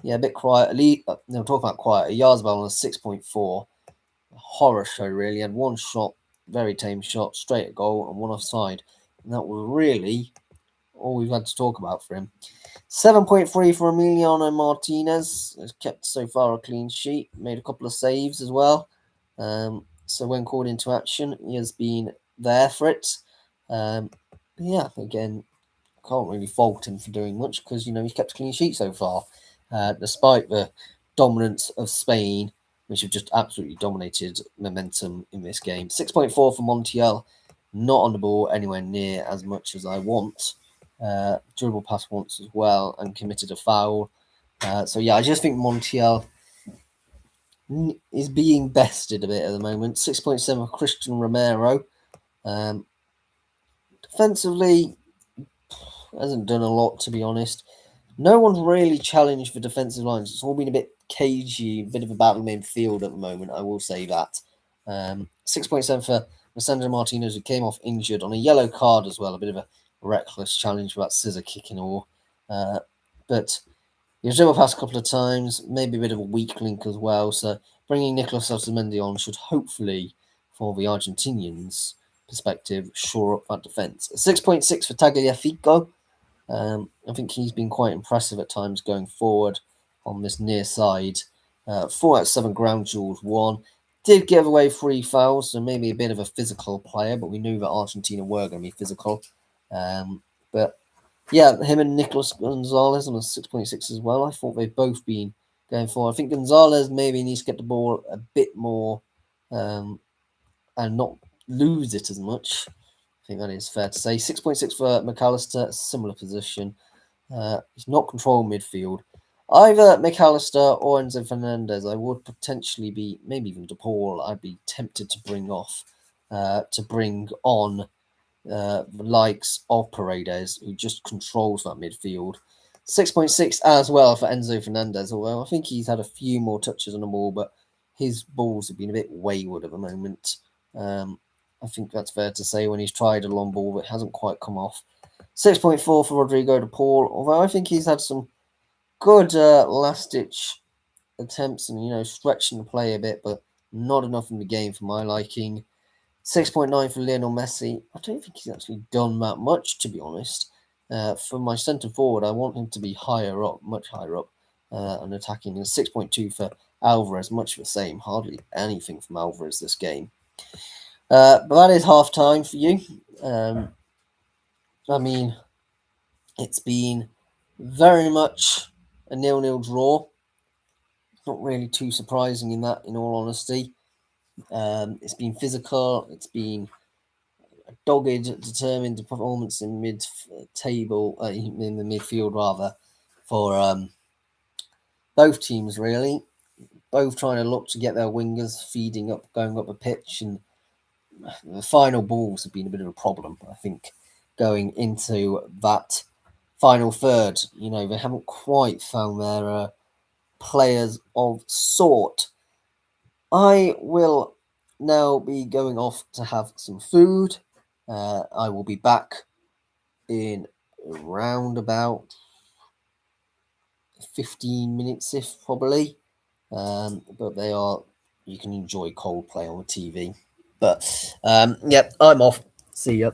yeah, a bit quiet. Talk about quiet. Yazbel on a 6.4. A horror show, really. Had 1 shot, very tame shot, straight at goal, and 1 offside. And that was really all we've had to talk about for him. 7.3 for Emiliano Martinez. Has kept so far a clean sheet. Made a couple of saves as well. So when called into action, he has been there for it. Yeah, again, can't really fault him for doing much because he's kept a clean sheet so far, despite the dominance of Spain, which have just absolutely dominated momentum in this game. 6.4 for Montiel, not on the ball anywhere near as much as I want. Dribble pass once as well and committed a foul. So yeah, I just think Montiel is being bested a bit at the moment. 6.7 for Christian Romero. Defensively, hasn't done a lot, to be honest. No one's really challenged for defensive lines. It's all been a bit cagey, a bit of a battle midfield at the moment, I will say that. 6.7 for Lisandro Martinez, who came off injured on a yellow card as well. A bit of a reckless challenge for that scissor kick and all. But he was dribble past a couple of times, maybe a bit of a weak link as well. So bringing Nicolas Otamendi on should hopefully, for the Argentinians' perspective, shore up that defence. 6.6 for Tagliafico. I think he's been quite impressive at times going forward on this near side. 4 out of 7 ground duels won. Did give away 3 fouls, so maybe a bit of a physical player, but we knew that Argentina were going to be physical. But yeah, him and Nicolas Gonzalez on a 6.6 as well. I thought they've both been going forward. I think Gonzalez maybe needs to get the ball a bit more and not lose it as much. I think that is fair to say. 6.6 for McAllister, similar position. He's not controlling midfield. Either McAllister or Enzo Fernandez, I would potentially be, maybe even DePaul, I'd be tempted to bring on the likes of Paredes, who just controls that midfield. 6.6 as well for Enzo Fernandez, although I think he's had a few more touches on the ball, but his balls have been a bit wayward at the moment. I think that's fair to say. When he's tried a long ball, it hasn't quite come off. 6.4 for Rodrigo de Paul, although I think he's had some good last-ditch attempts and, stretching the play a bit, but not enough in the game for my liking. 6.9 for Lionel Messi. I don't think he's actually done that much, to be honest. For my centre forward, I want him to be higher up, much higher up, and attacking. And 6.2 for Alvarez, much the same. Hardly anything from Alvarez this game. But that is half time for you. I mean, it's been very much a 0-0 draw. Not really too surprising in that, in all honesty. It's been physical. It's been a dogged, determined performance in mid-table, in the midfield rather, for both teams really. Both trying to look to get their wingers feeding up, going up a pitch, and the final balls have been a bit of a problem, I think, going into that final third. They haven't quite found their players of sort. I will now be going off to have some food. I will be back in around about 15 minutes, if probably. But you can enjoy Coldplay on the TV. But yep, I'm off. See ya.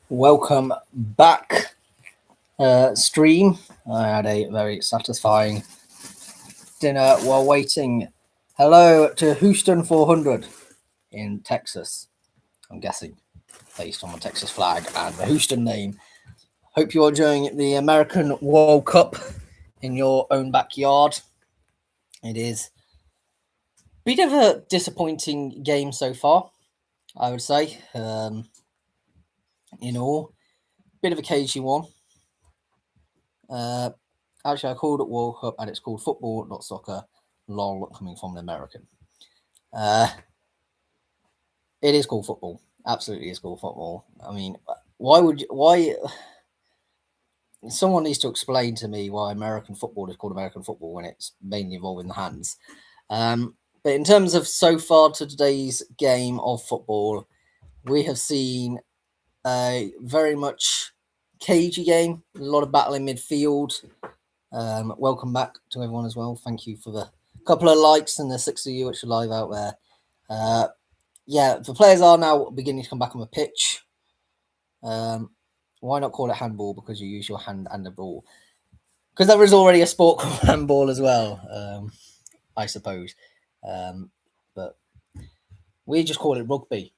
Welcome back, stream. I had a very satisfying dinner while waiting. Hello to Houston 400 in Texas, I'm guessing, based on the Texas flag and the Houston name. Hope you're enjoying the American World Cup in your own backyard. It is a bit of a disappointing game so far, I would say. In all, bit of a cagey one. Actually, I called it World Cup and it's called football, not soccer. Lol, coming from an American. It is called football. Absolutely is called football. I mean, why someone needs to explain to me why American football is called American football when it's mainly involving the hands. But in terms of so far to today's game of football, we have seen a very much cagey game, a lot of battle in midfield. Welcome back to everyone as well. Thank you for the couple of likes and the 6 of you which are live out there. Yeah, the players are now beginning to come back on the pitch. Why not call it handball? Because you use your hand and the ball. Because there is already a sport called handball as well, I suppose. But we just call it rugby.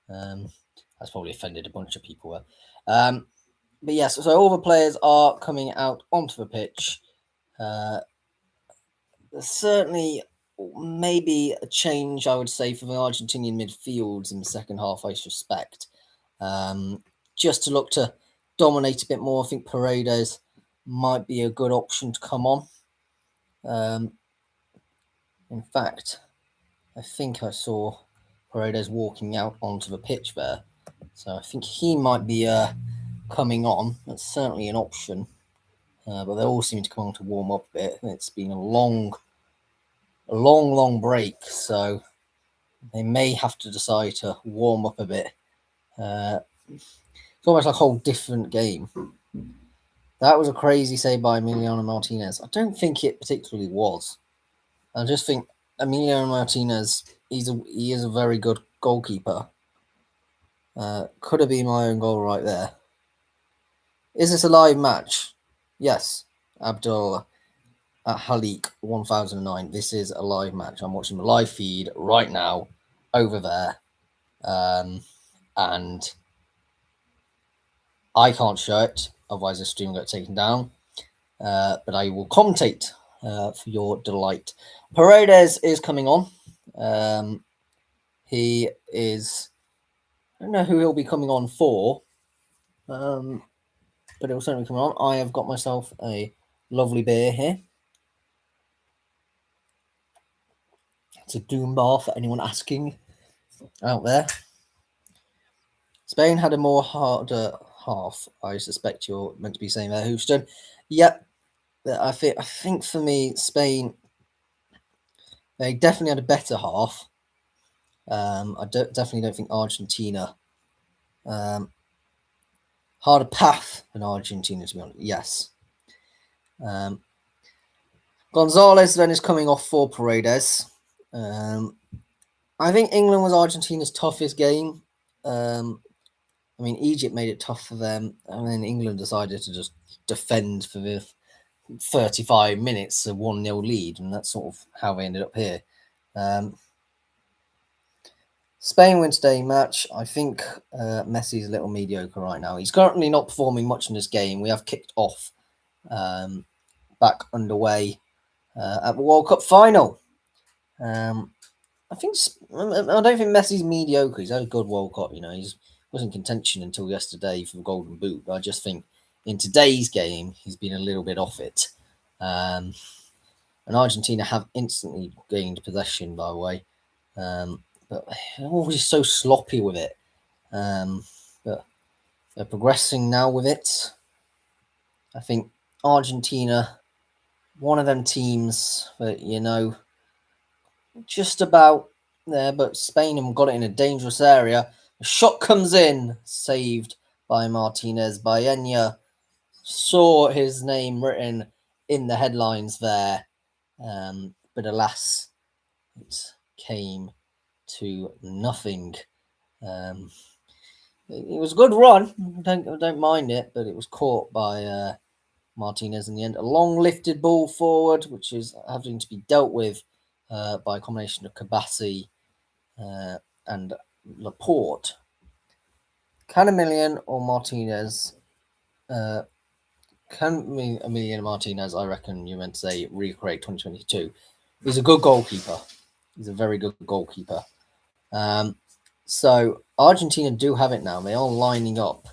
That's probably offended a bunch of people. But yes, so all the players are coming out onto the pitch. Certainly, maybe a change, I would say, for the Argentinian midfields in the second half, I suspect. Just to look to dominate a bit more. I think Paredes might be a good option to come on. In fact, I think I saw Paredes walking out onto the pitch there. So I think he might be coming on. That's certainly an option. But they all seem to come on to warm up a bit. It's been a long break. So they may have to decide to warm up a bit. It's almost like a whole different game. That was a crazy save by Emiliano Martinez. I don't think it particularly was. I just think Emiliano Martinez, he is a very good goalkeeper. Could have been my own goal right there. Is this a live match? Yes, Abdul at Halik 1009. This is a live match. I'm watching the live feed right now over there. And I can't show it, otherwise the stream will get taken down. But I will commentate for your delight. Paredes is coming on. He is, I don't know who he'll be coming on for, but it will certainly come on. I have got myself a lovely beer here. It's a Doom bar for anyone asking out there. Spain had a more harder half. I suspect you're meant to be saying there, Houston. Yep. I think for me, Spain, they definitely had a better half. I definitely don't think Argentina harder path than Argentina, to be honest. Yes. Gonzalez then is coming off for Paredes. I think England was Argentina's toughest game. I mean, Egypt made it tough for them, and then England decided to just defend for the 35 minutes, a 1-0 lead, and that's sort of how they ended up here. Spain win today match. I think Messi's a little mediocre right now. He's currently not performing much in this game. We have kicked off back underway at the World Cup final. I don't think Messi's mediocre. He's had a good World Cup. You know, he was in contention until yesterday for the Golden Boot. But I just think in today's game, he's been a little bit off it. And Argentina have instantly gained possession, by the way. But they're always so sloppy with it. But they're progressing now with it. I think Argentina, one of them teams that, you know, just about there, but Spain have got it in a dangerous area. A shot comes in, saved by Martinez. Baena Saw his name written in the headlines there, but alas, it came to nothing. It was a good run. Don't mind it, but it was caught by Martinez in the end. A long lifted ball forward, which is having to be dealt with by a combination of Kabassi and Laporte. Can Emilian or Martinez? Can Emilian Martinez, I reckon you meant to say, recreate 2022? He's a good goalkeeper. He's a very good goalkeeper. So Argentina do have it now. They are lining up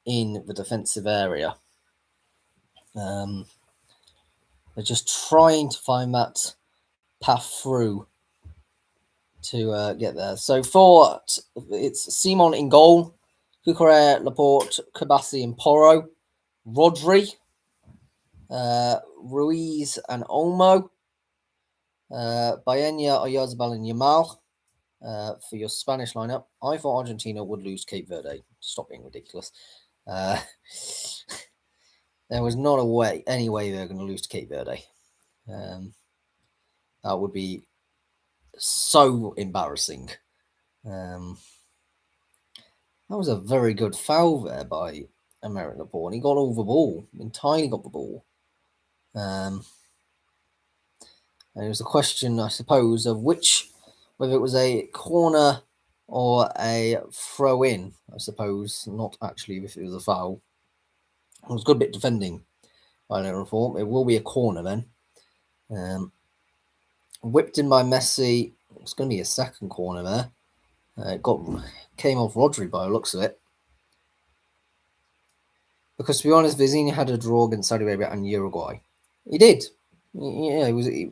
in the defensive area. They're just trying to find that path through to get there. So for it's Simon in goal, Cucurella, Laporte, Kabassi, and Porro, Rodri, Ruiz, and Olmo, Baena, Oyarzabal, and Yamal for your Spanish lineup. I thought Argentina would lose Cape Verde. Stop being ridiculous. There was not any way they were going to lose to Cape Verde. That would be so embarrassing. That was a very good foul there by American Laporte. He got all the ball, entirely got the ball. And it was a question, I suppose, of whether it was a corner or a throw in, I suppose, not actually if it was a foul. It was a good bit defending by American Laporte. It will be a corner then. Whipped in by Messi. It's going to be a second corner there. It came off Rodri by the looks of it. Because to be honest, Vizini had a draw against Saudi Arabia and Uruguay. He did. Yeah,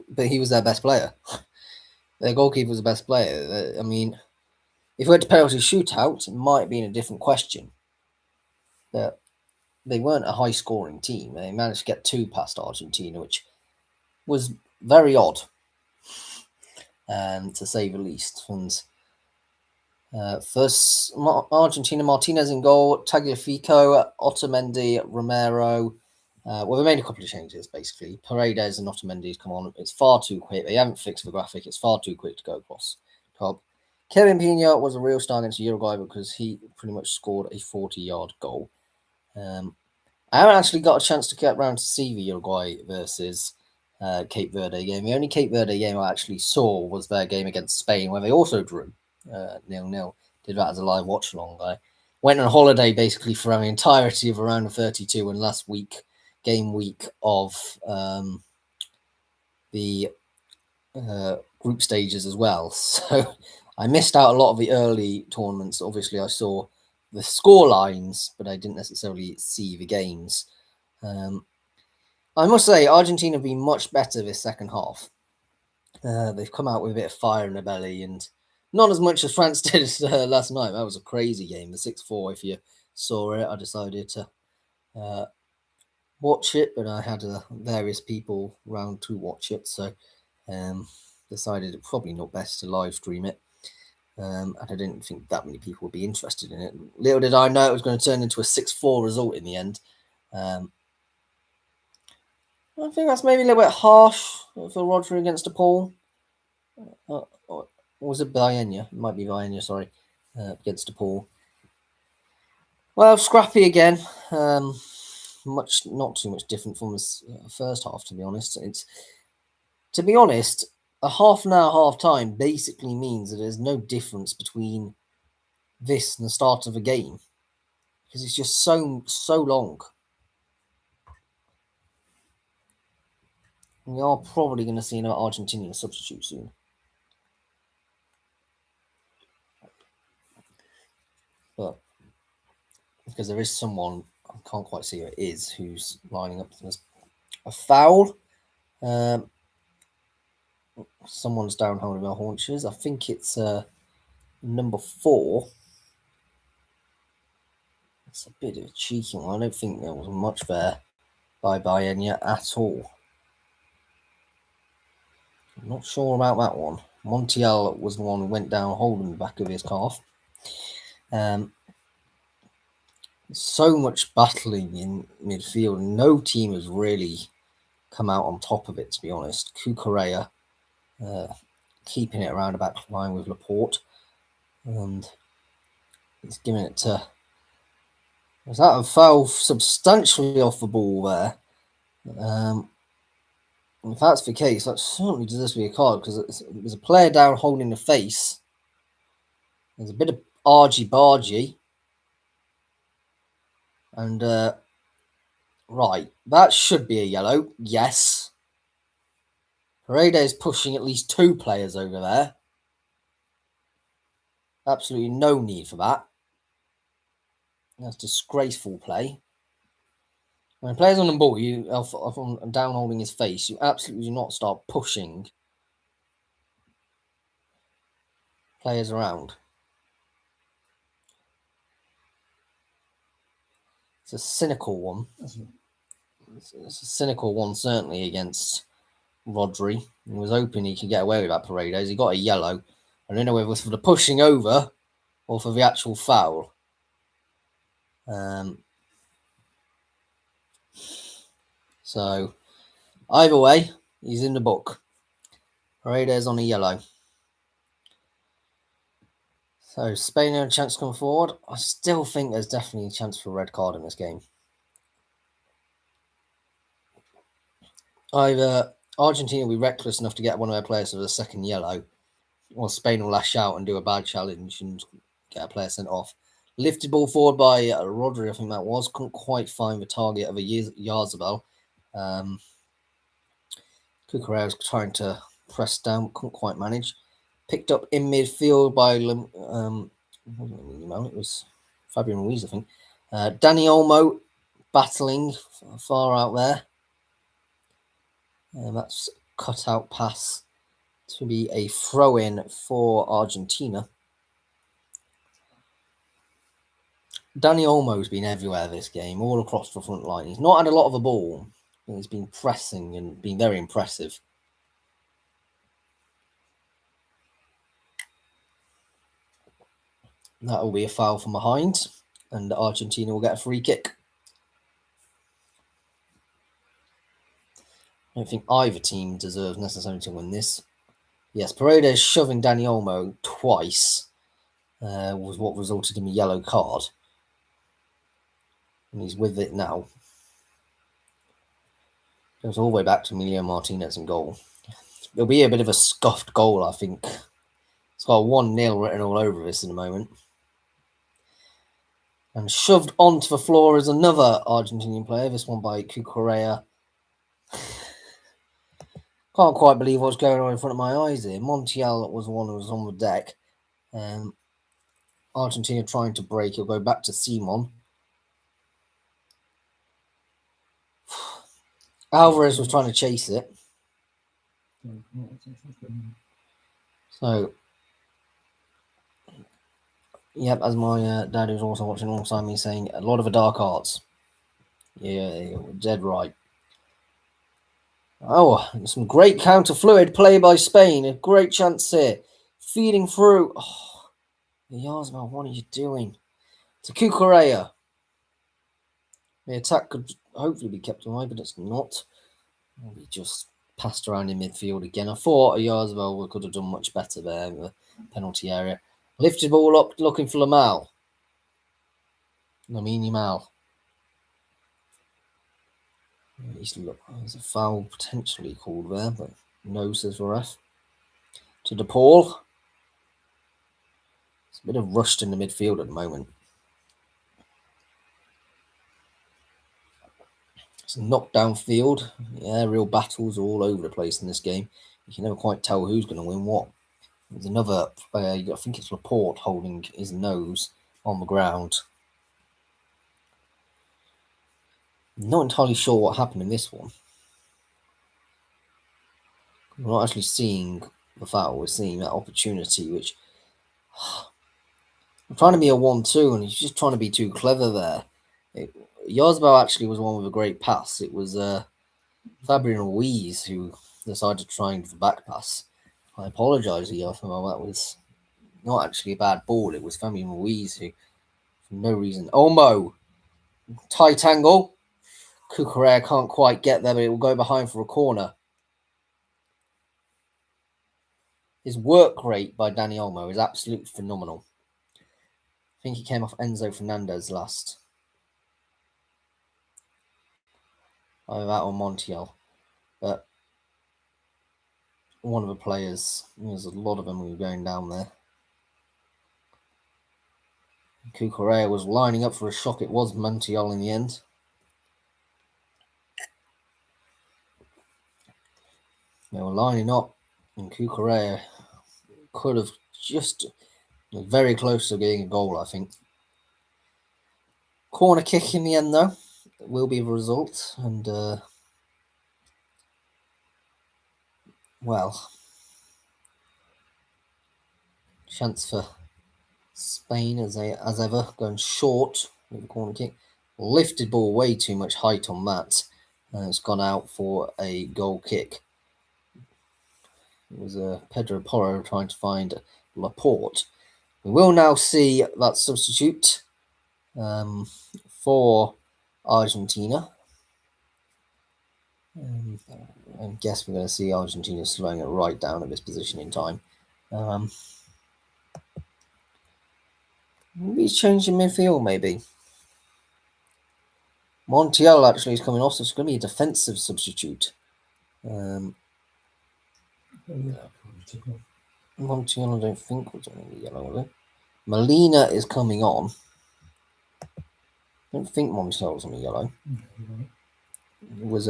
but he was their best player. Their goalkeeper was the best player. I mean, if it went to penalty shootout, it might have been a different question. But they weren't a high-scoring team. They managed to get 2 past Argentina, which was very odd, to say the least. And first, Argentina, Martinez in goal, Tagliafico, Otamendi, Romero. Well, they made a couple of changes, basically. Paredes and Otamendi come on. It's far too quick. They haven't fixed the graphic. It's far too quick to go across top. Kevin Pena was a real star against Uruguay because he pretty much scored a 40-yard goal. I haven't actually got a chance to get around to see the Uruguay versus Cape Verde game. The only Cape Verde game I actually saw was their game against Spain, where they also drew 0-0. Did that as a live watch along. I went on holiday basically for the entirety of around 32 and last week, game week of the group stages as well. So I missed out a lot of the early tournaments. Obviously, I saw the score lines, but I didn't necessarily see the games. I must say, Argentina have been much better this second half. They've come out with a bit of fire in their belly, and not as much as France did last night. That was a crazy game, the 6-4. If you saw it, I decided to watch it, but I had various people around to watch it, so decided it probably not best to live stream it. And I didn't think that many people would be interested in it. Little did I know it was going to turn into a 6-4 result in the end. I think that's maybe a little bit harsh for Rodri against DePaul. Or was it Baena? It might be Baena, sorry, against DePaul. Well, scrappy again. Not too much different from the first half, to be honest. To be honest, a half an hour half time basically means that there's no difference between this and the start of a game because it's just so long. We are probably going to see another Argentinian substitute soon. But because there is someone, I can't quite see who it is, who's lining up as a foul. Someone's down holding their haunches. I think it's number 4. It's a bit of a cheeky one. I don't think there was much there by Baena at all. I'm not sure about that one. Montiel was the one who went down holding the back of his calf. So much battling in midfield. No team has really come out on top of it, to be honest. Cucurella keeping it around about line with Laporte, and he's giving it to. Was that a foul substantially off the ball there? If that's the case, that certainly deserves to be a card because there's a player down holding the face. There's a bit of argy-bargy. And, right, that should be a yellow. Yes. Paredes pushing at least 2 players over there. Absolutely no need for that. That's disgraceful play. When a player's on the ball, you down holding his face, you absolutely do not start pushing players around. It's a cynical one. It's a cynical one, certainly, against Rodri. He was hoping he could get away with that Paredes. He got a yellow. I don't know whether it was for the pushing over or for the actual foul. So, either way, he's in the book. Paredes on a yellow. So, Spain have a chance to come forward. I still think there's definitely a chance for a red card in this game. Either Argentina will be reckless enough to get one of their players with a second yellow, or Spain will lash out and do a bad challenge and get a player sent off. Lifted ball forward by Rodri, I think that was. Couldn't quite find the target of a Yarzabal. Cucurella was trying to press down, couldn't quite manage. Picked up in midfield by it was Fabian Ruiz, I think. Dani Olmo battling far out there. And that's cut out pass to be a throw-in for Argentina. Dani Olmo's been everywhere this game, all across the front line. He's not had a lot of the ball. He's been pressing and been very impressive. That will be a foul from behind, and Argentina will get a free kick. I don't think either team deserves necessarily to win this. Yes, Paredes shoving Dani Olmo twice was what resulted in a yellow card. And he's with it now. Goes all the way back to Emilio Martinez in goal. It'll be a bit of a scuffed goal, I think. It's got 1-0 written all over this in a moment. And shoved onto the floor is another Argentinian player, this one by Cucurella. Can't quite believe what's going on in front of my eyes here. Montiel was the one who was on the deck. Argentina trying to break. He'll go back to Simon. Alvarez was trying to chase it. So, yep, as my dad who's also watching alongside me saying, a lot of the dark arts. Yeah, dead right. Oh, some great counter-fluid play by Spain. A great chance here. Feeding through. Oh, Yarzman, what are you doing? To Cucurella. The attack could hopefully be kept alive, but it's not. We just passed around in midfield again. I thought Yarzman could have done much better there in the penalty area. Lifted ball up, looking for Lamine Yamal. There's a foul potentially called there, but no, says the ref. To DePaul. It's a bit of rushed in the midfield at the moment. It's a knockdown field. Yeah, real battles all over the place in this game. You can never quite tell who's going to win what. There's another player, I think it's Laporte, holding his nose on the ground. Not entirely sure what happened in this one. We're not actually seeing the foul, we're seeing that opportunity, which I'm trying to be a 1-2, and he's just trying to be too clever there. Yarzabal actually was one with a great pass. It was Fabian Ruiz who decided to try the back pass. I apologise to Yarzabal, that was not actually a bad ball. It was Fabian Ruiz who, for no reason. Olmo Tight angle. Cucurella can't quite get there, but it will go behind for a corner. His work rate by Dani Olmo is absolutely phenomenal. I think he came off Enzo Fernandez last. Either that or Montiel. But one of the players, there's a lot of them who were going down there. Cucurella was lining up for a shock. It was Montiel in the end. They were lining up, and Cucurella could have just very close to getting a goal, I think. Corner kick in the end, though, will be the result. And, well, chance for Spain as ever, going short with the corner kick. Lifted ball, way too much height on that. And it's gone out for a goal kick. It was Pedro Porro trying to find Laporte. We will now see that substitute for Argentina. I guess we're going to see Argentina slowing it right down at this position in time. He's changing midfield, maybe. Montiel actually is coming off, so it's going to be a defensive substitute. Montiel, I don't think was on the yellow, was it? Molina is coming on. I don't think Montiel was on the yellow. It was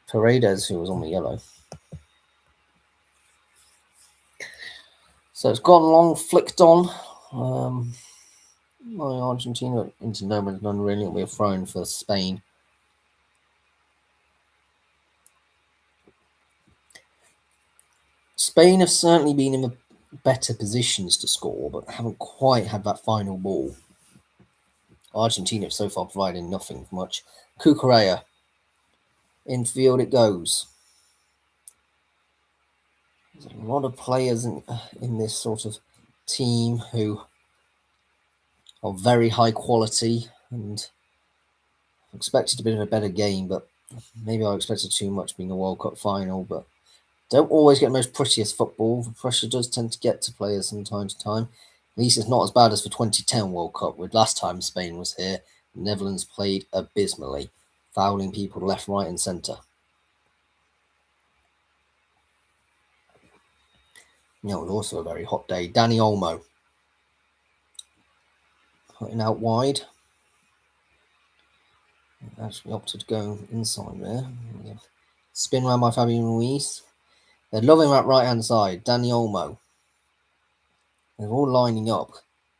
Paredes who was on the yellow. So it's gone long, flicked on. Argentina into no man's none, really. We're thrown for Spain. Spain have certainly been in the better positions to score, but haven't quite had that final ball. Argentina have so far provided nothing much. Cucurella. Infield it goes. There's a lot of players in this sort of team who are very high quality, and I expected a bit of a better game, but maybe I expected too much being a World Cup final, but don't always get the most prettiest football. The pressure does tend to get to players from time to time. At least it's not as bad as the 2010 World Cup, with last time Spain was here. The Netherlands played abysmally, fouling people left, right and centre. It was also a very hot day. Dani Olmo putting out wide. Actually opted to go inside there. Spin round by Fabian Ruiz. They're loving that right-hand side. Dani Olmo. They're all lining up.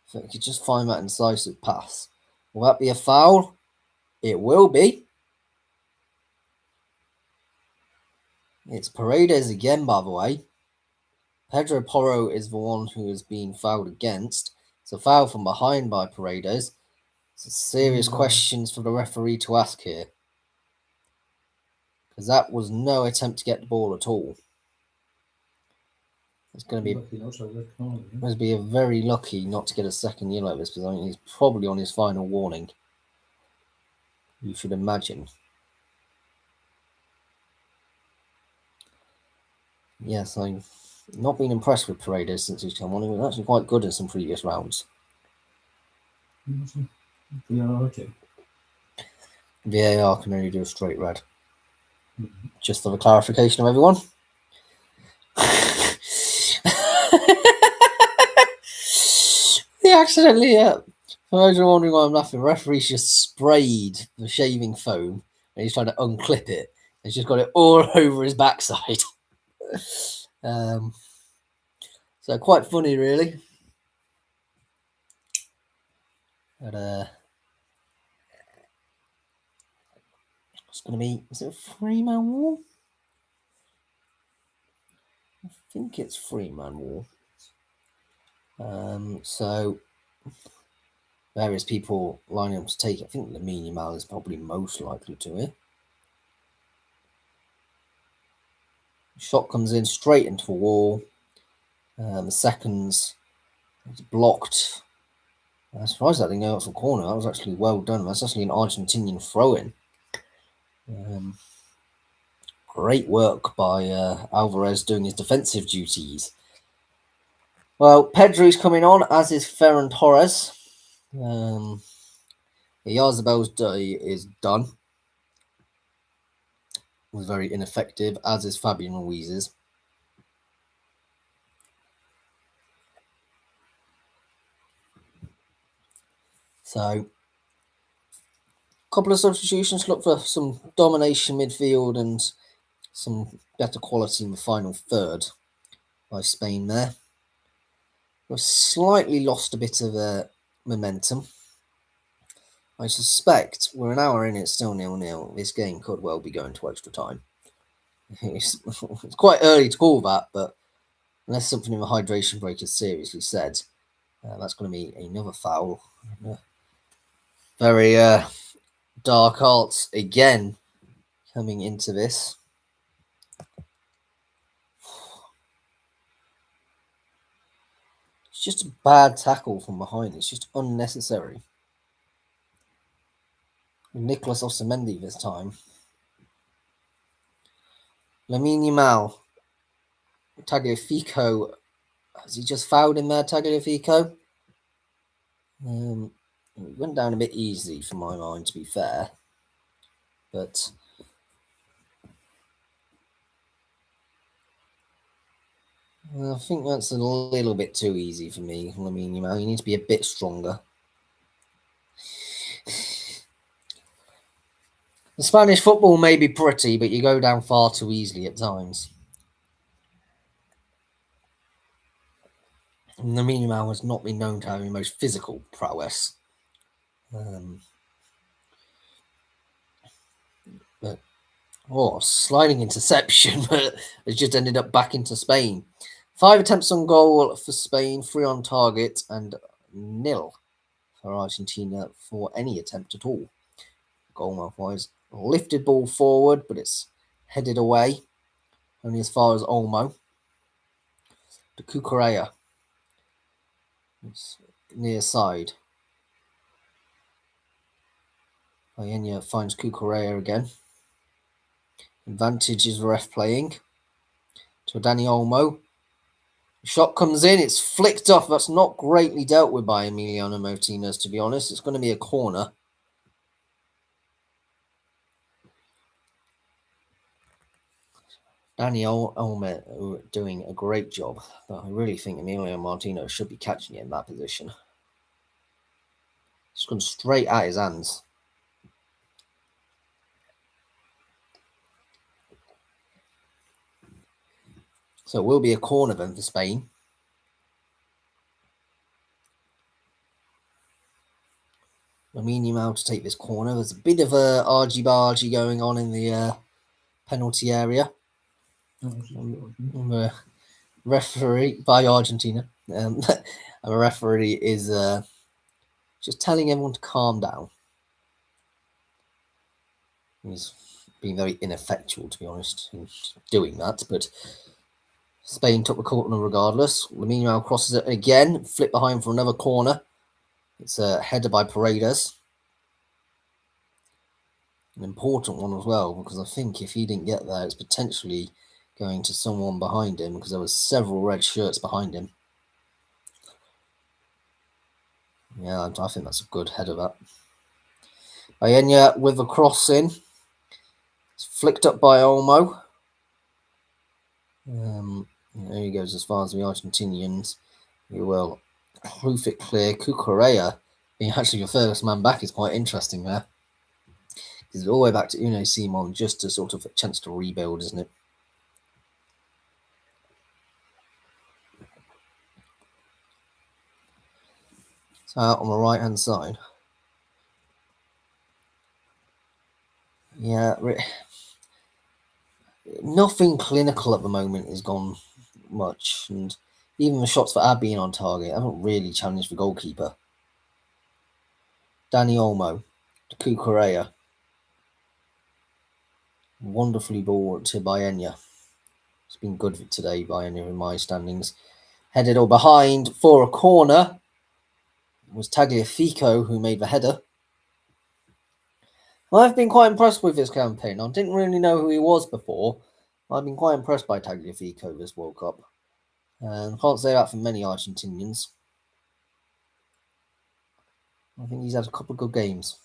If they could just find that incisive pass. Will that be a foul? It will be. It's Paredes again, by the way. Pedro Porro is the one who is being fouled against. It's a foul from behind by Paredes. It's serious questions for the referee to ask here. Because that was no attempt to get the ball at all. It's going to be a very lucky not to get a second yellow at this, because I think he's probably on his final warning. You should imagine. Yes, I've not been impressed with Paredes since he's come on. He was actually quite good in some previous rounds. VAR can only do a straight red. Just for the clarification of everyone. He accidentally, for those who are wondering why I'm laughing, the referee's just sprayed the shaving foam and he's trying to unclip it. He's just got it all over his backside. So quite funny, really. But it's going to be, is it a 3-man wall? I think it's 3-man wall. So various people lining up to take it. I think Lamine Yamal is probably most likely to it. Shot comes in straight into the wall. The seconds, it's blocked I'm surprised that didn't go out for corner. That was actually well done. That's actually an Argentinian throw-in. Great work by Alvarez doing his defensive duties. Well, Pedri's coming on, as is Ferran Torres. Yarzabel's day is done. Was very ineffective, as is Fabian Ruiz's. So, a couple of substitutions. Look for some domination midfield and some better quality in the final third by Spain there. We've slightly lost a bit of momentum. I suspect we're an hour in, it's still 0-0. This game could well be going to extra time. It's quite early to call that, but unless something in the hydration break is seriously said, that's going to be another foul. Very dark arts again coming into this. It's just a bad tackle from behind. It's just unnecessary. Nicolas Otamendi this time. Lamine Yamal. Tagliafico. Has he just fouled in there, Tagliafico? It went down a bit easy for my mind, to be fair. But I think that's a little bit too easy for me, Lamine Yamal. You need to be a bit stronger. The Spanish football may be pretty, but you go down far too easily at times. And Lamine Yamal has not been known to have the most physical prowess. Sliding interception, but it's just ended up back into Spain. 5 attempts on goal for Spain, 3 on target, and 0 for Argentina for any attempt at all. Goalmouth-wise, lifted ball forward, but it's headed away, only as far as Olmo. To Cucurella. It's near side. Paella finds Cucurella again. Advantage is ref playing. To Dani Olmo. Shot comes in, it's flicked off. That's not greatly dealt with by Emiliano Martinez, to be honest. It's going to be a corner. Dani Olmo doing a great job. But I really think Emiliano Martinez should be catching it in that position. It's gone straight at his hands. So it will be a corner then for Spain. Lamine Yamal to take this corner. There's a bit of a argy-bargy going on in the penalty area. The referee by Argentina. The referee is just telling everyone to calm down. He's being very ineffectual, to be honest, in doing that. But Spain took the corner regardless. Lamine Yamal crosses it again, flip behind for another corner. It's a header by Paredes. An important one as well, because I think if he didn't get there, it's potentially going to someone behind him, because there were several red shirts behind him. Yeah, I think that's a good header, that. Paella with a cross in. It's flicked up by Olmo. There he goes as far as the Argentinians. He will proof it clear. Cucurella being actually the first man back is quite interesting there. It's all the way back to Unai Simon, just to sort of a chance to rebuild, isn't it? So out on the right hand side. Yeah, nothing clinical at the moment has gone much, and even the shots that have been on target haven't really challenged the goalkeeper. Dani Olmo to Cucurella. Wonderfully ball to Paella. It's been good today, Paella, in my standings. Headed all behind for a corner. was Tagliafico, who made the header. I've been quite impressed with his campaign. I didn't really know who he was before. I've been quite impressed by Tagliafico this World Cup. And I can't say that for many Argentinians. I think he's had a couple of good games.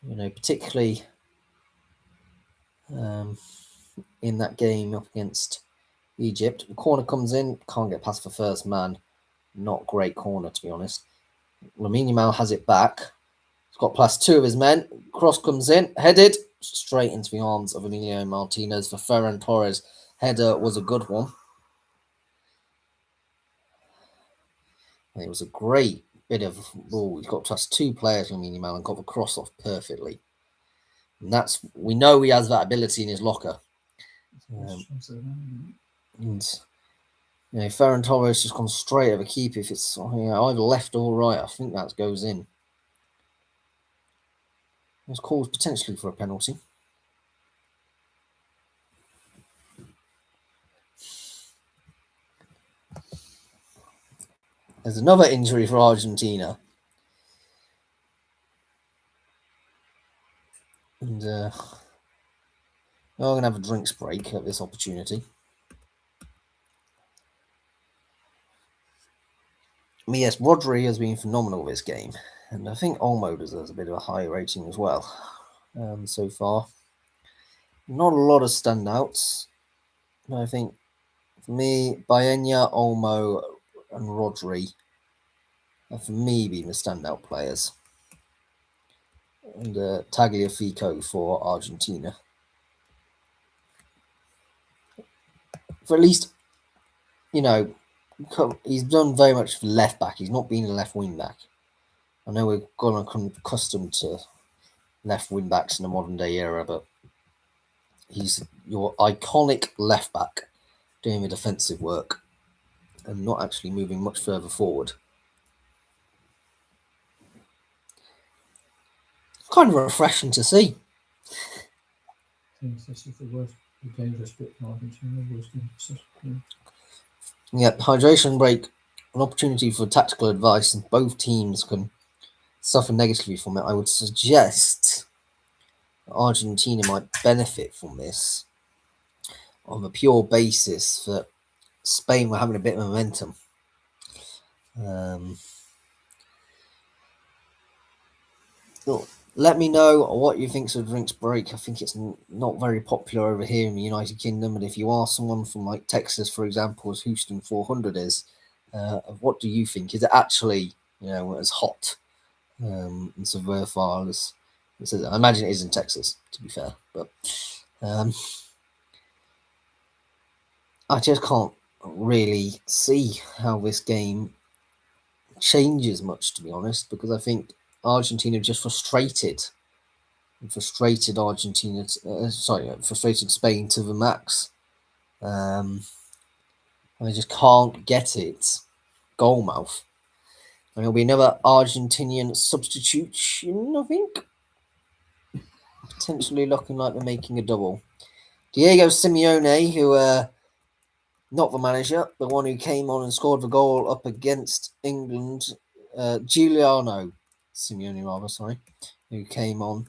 Particularly in that game up against Egypt. The corner comes in, can't get past the first man. Not great corner, to be honest. Lamine Yamal has it back. He's got past two of his men. Cross comes in, headed straight into the arms of Emilio Martinez for Ferran Torres. Header was a good one. And it was a great bit of ball. He's got past two players, Lamine Yamal, and got the cross off perfectly. And we know he has that ability in his locker. Ferran Torres just comes straight at the keeper. If it's either left or right, I think that goes in. It's called potentially for a penalty. There's another injury for Argentina. And we're going to have a drinks break at this opportunity. But yes, Rodri has been phenomenal this game. And I think Olmo deserves a bit of a higher rating as well so far. Not a lot of standouts. I think for me, Baena, Olmo, and Rodri have for me been the standout players. And Tagliafico for Argentina. For at least, he's done very much for left back. He's not been a left wing back. I know we've gone accustomed to left wing backs in the modern day era, but he's your iconic left back doing the defensive work and not actually moving much further forward. Kind of refreshing to see. This is the worst, the dangerous bit for Argentina. Yeah, hydration break, an opportunity for tactical advice, and both teams can suffer negatively from it. I would suggest Argentina might benefit from this on a pure basis that Spain were having a bit of momentum. Let me know what you think of drinks break. I think it's not very popular over here in the United Kingdom, but if you are someone from like Texas, for example, as Houston 400 is, what do you think? Is it actually as hot and so versatile as it says? I imagine it is in Texas, to be fair, but I just can't really see how this game changes much, to be honest, because I think Argentina just frustrated Argentina. Frustrated Spain to the max. I just can't get it. Goal mouth. And it'll be another Argentinian substitution, I think. Potentially looking like they're making a double. Diego Simeone, who not the manager, the one who came on and scored the goal up against England, Giuliano Simeone, rather, sorry, who came on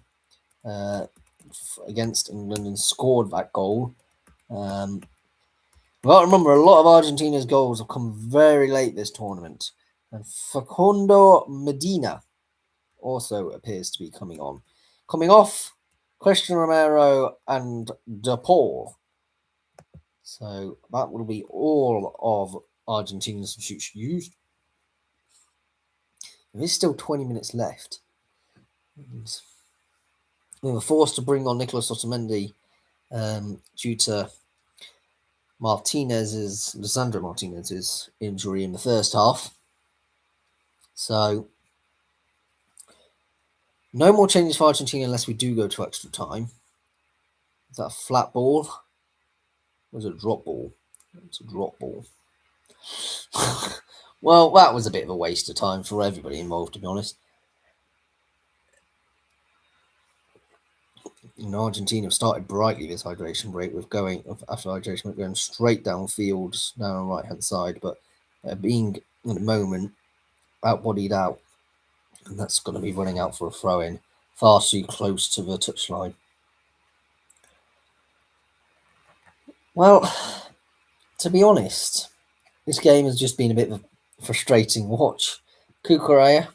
against England and scored that goal. Remember, a lot of Argentina's goals have come very late this tournament. And Facundo Medina also appears to be coming on. Coming off, Christian Romero and De Paul. So that will be all of Argentina's substitutes used. There's still 20 minutes left. We were forced to bring on Nicolas Otamendi due to Lisandro Martinez's injury in the first half. So no more changes for Argentina unless we do go to extra time. Is that a flat ball? Or is it a drop ball? It's a drop ball. Well, that was a bit of a waste of time for everybody involved, to be honest. Argentina have started brightly this hydration break with going straight downfield, down on the right hand side, but being at the moment outbodied out, and that's going to be running out for a throw in, far too close to the touchline. Well, to be honest, this game has just been a bit of a frustrating watch. Kukurea,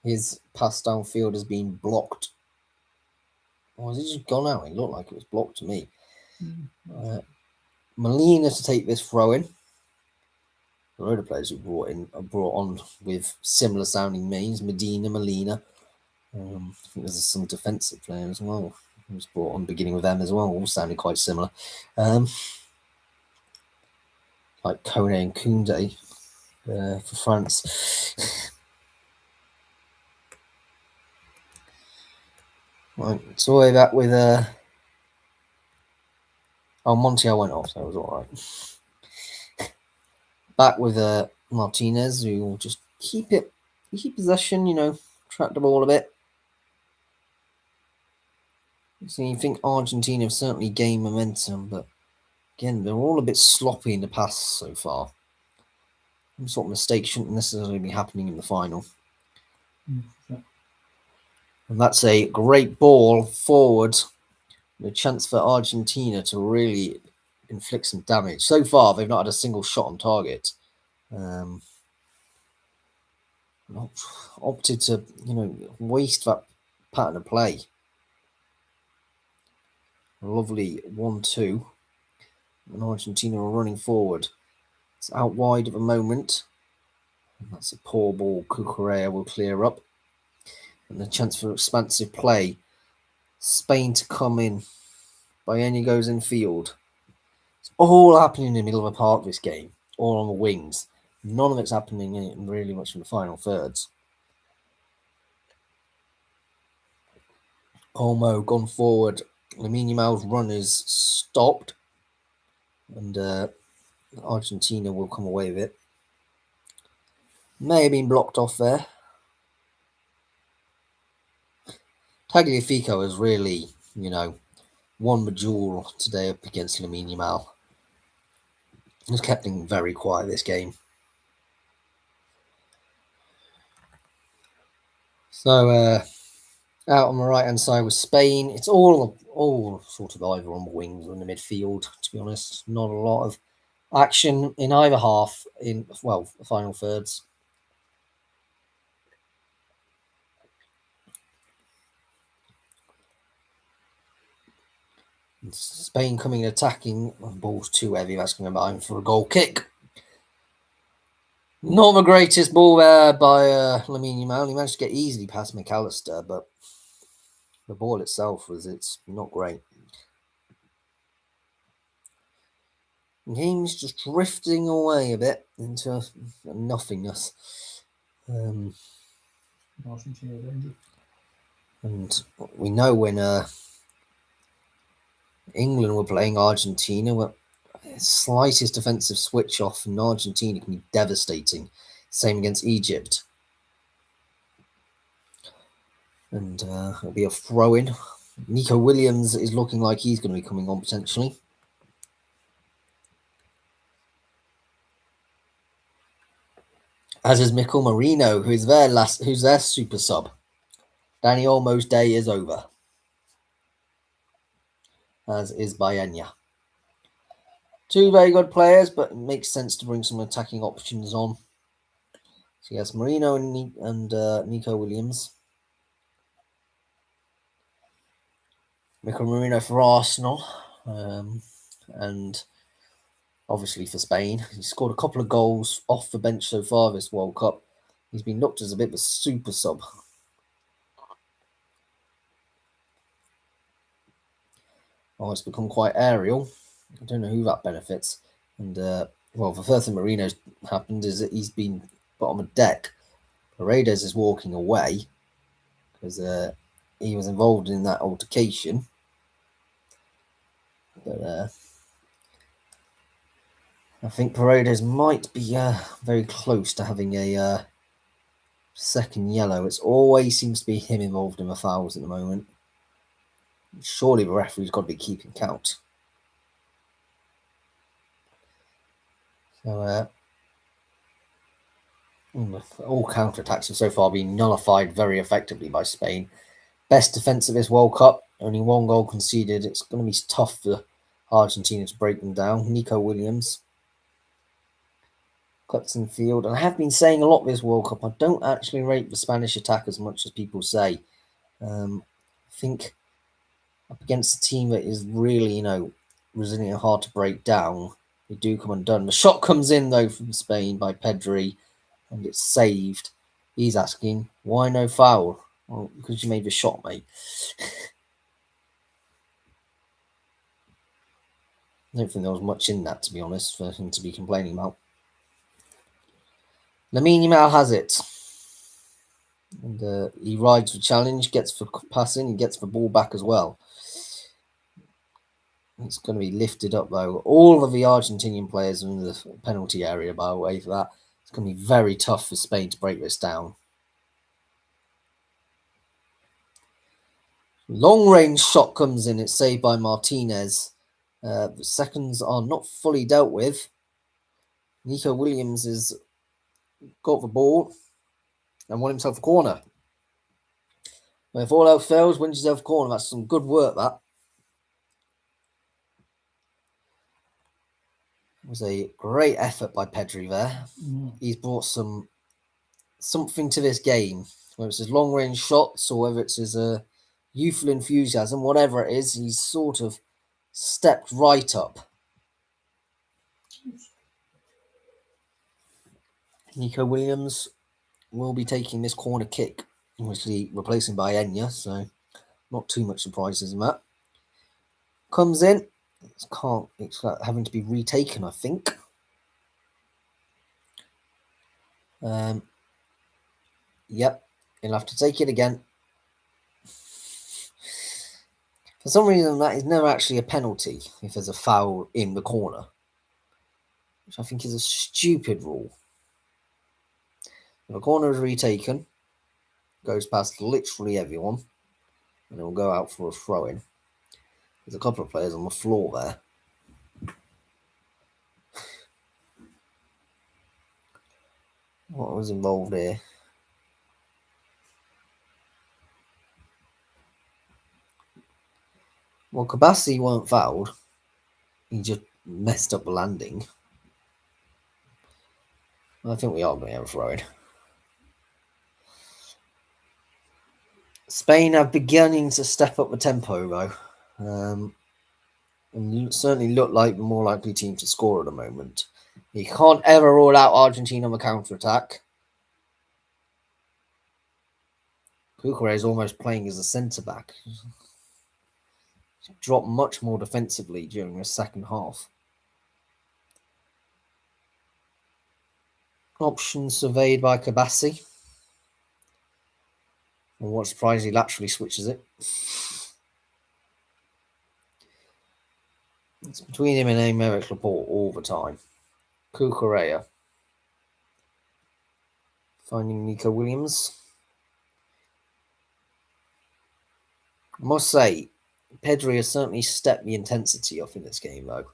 his pass downfield has been blocked. Or has it just gone out? It looked like it was blocked to me. Molina to take this throw in. The other players who brought on with similar sounding names: Medina, Molina. I think there's some defensive players as well who was brought on beginning with them as well, all sounding quite similar. Like Kone and Koundé for France. Right, so way back with Montiel went off, so it was all right. Back with Martinez, who will just keep possession, track the ball a bit. So you think Argentina have certainly gained momentum, but again, they're all a bit sloppy in the pass so far. Some sort of mistake shouldn't necessarily be happening in the final. And that's a great ball forward. A chance for Argentina to really inflict some damage. So far, they've not had a single shot on target. Opted to, waste that pattern of play. A lovely 1-2. And Argentina are running forward. It's out wide at the moment. And that's a poor ball. Cucurella will clear up. And the chance for expansive play. Spain to come in. Baena goes in field. It's all happening in the middle of a park this game. All on the wings. None of it's happening in really much in the final thirds. Olmo gone forward. Lamine Yamal's run is stopped. And Argentina will come away with it. May have been blocked off there. Tagliafico has really, won the duel today up against Lamine Yamal. He's kept him very quiet this game. So out on the right hand side with Spain, it's all sort of either on the wings or in the midfield. To be honest, not a lot of action in either half. In the final thirds. Spain coming attacking. The ball's too heavy. That's going to be in for a goal kick. Not the greatest ball there by Lamine Yamal. He managed to get easily past McAllister, but the ball itself it's not great. The game's just drifting away a bit into nothingness. And we know when England were playing Argentina, slightest defensive switch off in Argentina can be devastating. Same against Egypt. And it'll be a throw-in. Nico Williams is looking like he's going to be coming on potentially. As is Mikel Merino, who's their super sub. Dani Olmo's day is over. As is Baena. Two very good players, but it makes sense to bring some attacking options on. So yes, Merino and Nico Williams. Mikel Merino for Arsenal, and obviously for Spain. He's scored a couple of goals off the bench so far this World Cup. He's been looked as a bit of a super sub. Oh, it's become quite aerial. I don't know who that benefits. And, the first thing Marino's happened is that he's been put on the deck. Paredes is walking away because he was involved in that altercation. But I think Paredes might be very close to having a second yellow. It always seems to be him involved in the fouls at the moment. Surely the referee's got to be keeping count. So All counter-attacks have so far been nullified very effectively by Spain. Best defence of this World Cup, only 1 goal conceded. It's going to be tough for Argentina to break them down. Nico Williams cuts in field. And I have been saying a lot this World Cup, I don't actually rate the Spanish attack as much as people say. I think up against a team that is really, resilient and hard to break down, they do come undone. The shot comes in, though, from Spain by Pedri, and it's saved. He's asking, why no foul? Well, because you made the shot, mate. I don't think there was much in that, to be honest, for him to be complaining about. Lamine Yamal has it. And he rides the challenge, gets for passing, and gets the ball back as well. It's going to be lifted up, though. All of the Argentinian players are in the penalty area, by the way, for that. It's going to be very tough for Spain to break this down. Long-range shot comes in. It's saved by Martinez. The seconds are not fully dealt with. Nico Williams has got the ball and won himself a corner. But if all else fails, wins himself a corner. That's some good work, that. It was a great effort by Pedri there. He's brought something to this game, whether it's his long-range shots or whether it's his youthful enthusiasm, whatever it is, he's sort of stepped right up. Nico Williams will be taking this corner kick, obviously replacing by Enya, so not too much surprises in that. Comes in, it's having to be retaken, I think. Yep, he'll have to take it again. For some reason, that is never actually a penalty if there's a foul in the corner, which I think is a stupid rule. If a corner is retaken, goes past literally everyone, and it will go out for a throw-in. There's a couple of players on the floor there. What was involved here? Well, Kabassi weren't fouled. He just messed up the landing. I think we are going to have a throw-in. Spain are beginning to step up the tempo, though. And certainly look like the more likely team to score at the moment. You can't ever rule out Argentina on the counter-attack. Cucurella is almost playing as a centre-back. Dropped much more defensively during the second half. Option surveyed by Kabassi. And what surprise, he laterally switches it. It's between him and Aymeric Laporte all the time. Cucurella. Finding Nico Williams. I must say, Pedri has certainly stepped the intensity up in this game, though.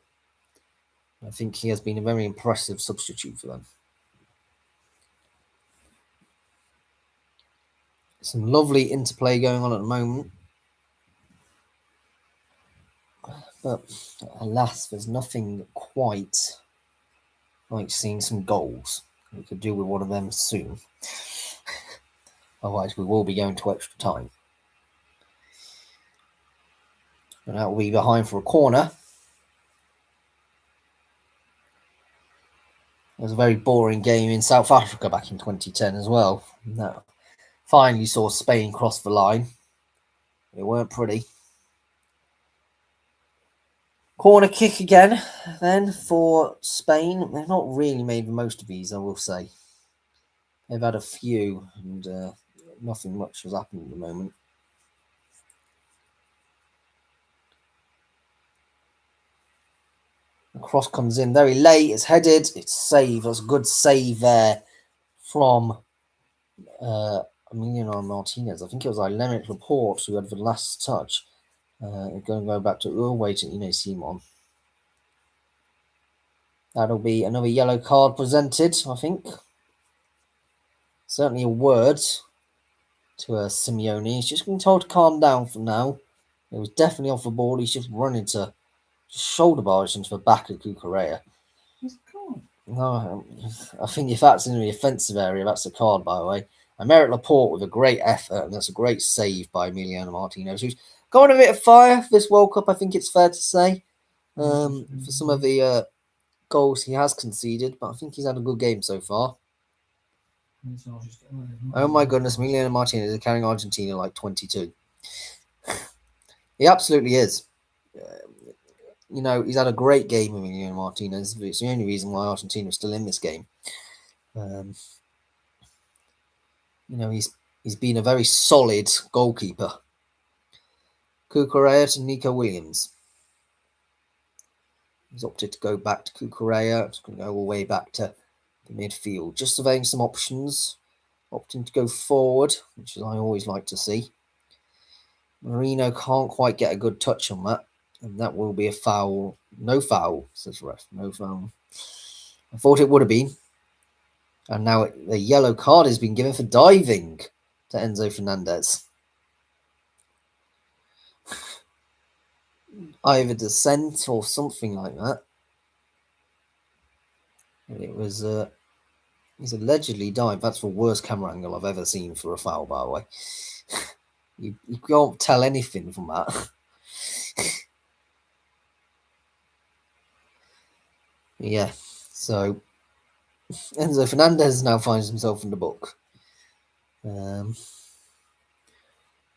I think he has been a very impressive substitute for them. Some lovely interplay going on at the moment. But alas, there's nothing quite like seeing some goals. We could do with one of them soon. Otherwise, we will be going to extra time. And that will be behind for a corner. It was a very boring game in South Africa back in 2010 as well. That finally saw Spain cross the line. They weren't pretty. Corner kick again, then, for Spain. They've not really made the most of these, I will say. They've had a few, and nothing much has happened at the moment. The cross comes in very late. It's headed. It's saved. That's a good save there from Emiliano Martinez. I think it was Aymeric Laporte who had the last touch. Going to go back to waiting, Simon. That'll be another yellow card presented, I think. certainly a word to Simeone. He's just been told to calm down for now. He was definitely off the ball. He's just running to shoulder barge into the back of Cucurella. No, I think if that's in the offensive area, that's a card, by the way. Aymeric Laporte with a great effort, and that's a great save by Emiliano Martinez, who's got a bit of fire for this World Cup, I think it's fair to say, for some of the goals he has conceded, but I think he's had a good game so far. Oh my goodness, Emiliano Martinez is carrying Argentina like 22. He absolutely is. He's had a great game, Emiliano Martinez. It's the only reason why Argentina is still in this game. He's been a very solid goalkeeper. Cucurella to Nico Williams. He's opted to go back to Cucurella. It's going to go all the way back to the midfield. Just surveying some options. Opting to go forward, which is I always like to see. Marino can't quite get a good touch on that. And that will be a foul. No foul, says the ref. No foul. I thought it would have been. And now the yellow card has been given for diving to Enzo Fernandez. Either descent or something like that. And it was he's allegedly dived. That's the worst camera angle I've ever seen for a foul, by the way. You can't tell anything from that. Yeah, so Enzo Fernandez now finds himself in the book.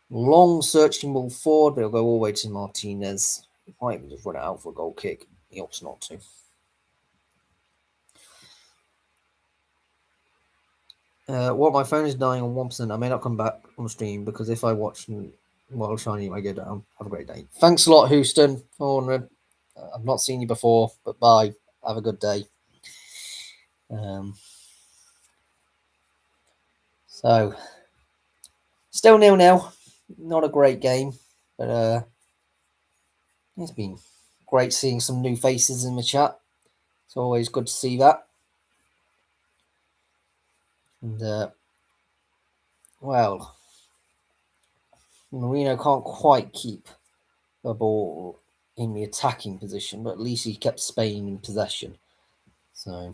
Long searching ball forward, but it'll go all the way to Martinez. He might even just run it out for a goal kick. He opts not to. My phone is dying on 1%. I may not come back on the stream because if I watch while shining, I go down. Have a great day. Thanks a lot, Houston. 400. I've not seen you before, but bye. Have a good day. So, still 0-0. Not a great game, but it's been great seeing some new faces in the chat. It's always good to see that. And, well, Marino can't quite keep the ball in the attacking position, but at least he kept Spain in possession. So,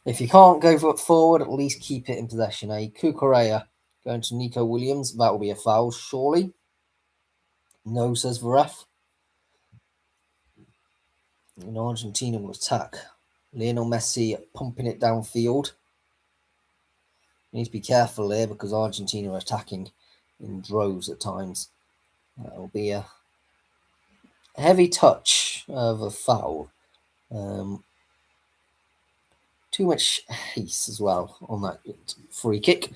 if you can't go forward, at least keep it in possession. Cucurella going to Nico Williams. That will be a foul, surely. No, says the ref. And Argentina will attack. Lionel Messi pumping it downfield. You need to be careful there because Argentina are attacking in droves at times. That will be a heavy touch of a foul. Too much haste as well on that free kick.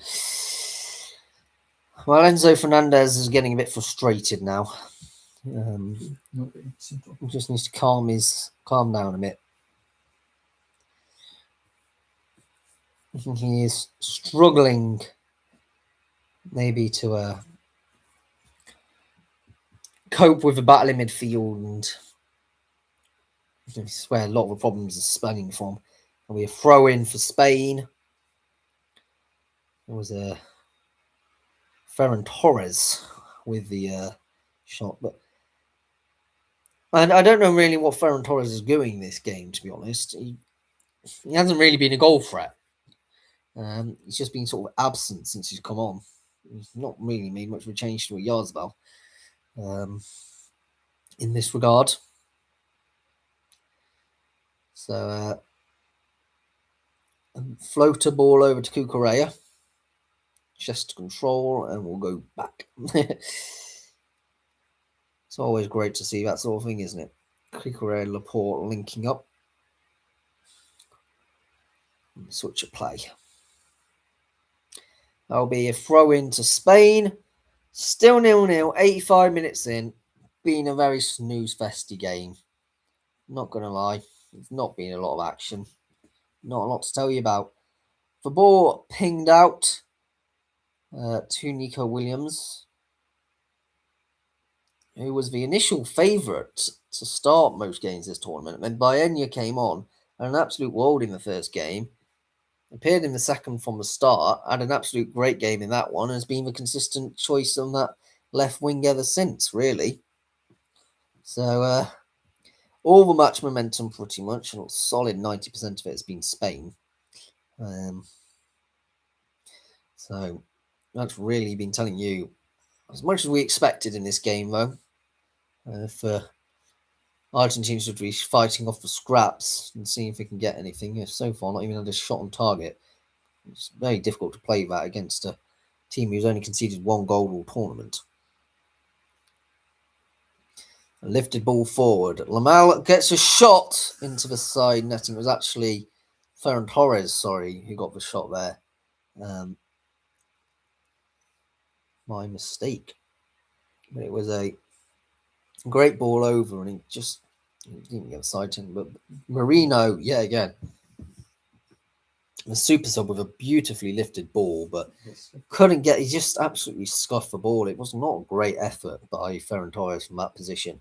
Well, Enzo Fernandez is getting a bit frustrated now. He just needs to calm down a bit. I think he is struggling maybe to cope with the battle in midfield, and this is where a lot of the problems are spanning from. And we throw in for Spain. There was a Ferran Torres with the shot, but I don't know really what Ferran Torres is doing this game, to be honest. He hasn't really been a goal threat. He's just been sort of absent since he's come on. He's not really made much of a change to a Yarzbal in this regard. So, floater ball over to Cucurella. Chest control, and we'll go back. It's always great to see that sort of thing, isn't it? Cucurella, Laporte linking up. Switch of play. That'll be a throw in to Spain. Still 0-0, 85 minutes in. Been a very snooze-festy game. Not going to lie. It's not been a lot of action. Not a lot to tell you about. The ball pinged out to Nico Williams, who was the initial favourite to start most games this tournament. And Baena came on, an absolute world in the first game. Appeared in the second from the start, had an absolute great game in that one, and has been the consistent choice on that left wing ever since, really. So all the match momentum pretty much, a solid 90% of it has been Spain. So that's really been telling you as much as we expected in this game, though, for Argentina should be fighting off the scraps and seeing if they can get anything. So far, not even had a shot on target. It's very difficult to play that against a team who's only conceded one goal all tournament. A lifted ball forward. Lamal gets a shot into the side netting. It was actually Ferran Torres, who got the shot there. My mistake. But it was a great ball over, and he didn't get a side to him. But Marino, again, the super sub with a beautifully lifted ball, but couldn't get. He just absolutely scuffed the ball. It was not a great effort by Ferran Torres from that position.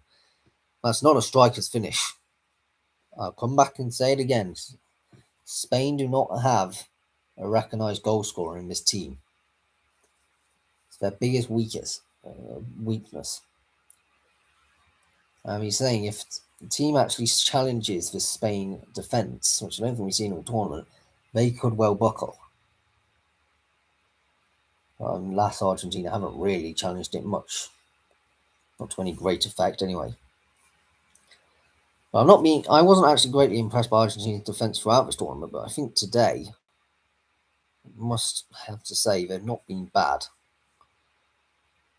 That's not a striker's finish. I'll come back and say it again. Spain do not have a recognised goal scorer in this team. It's their biggest weakness. He's saying if the team actually challenges the Spain defence, which I don't think we've seen all tournament, they could well buckle. Last Argentina haven't really challenged it much. Not to any great effect, anyway. But I wasn't actually greatly impressed by Argentina's defence throughout this tournament, but I think today, I must have to say, they've not been bad.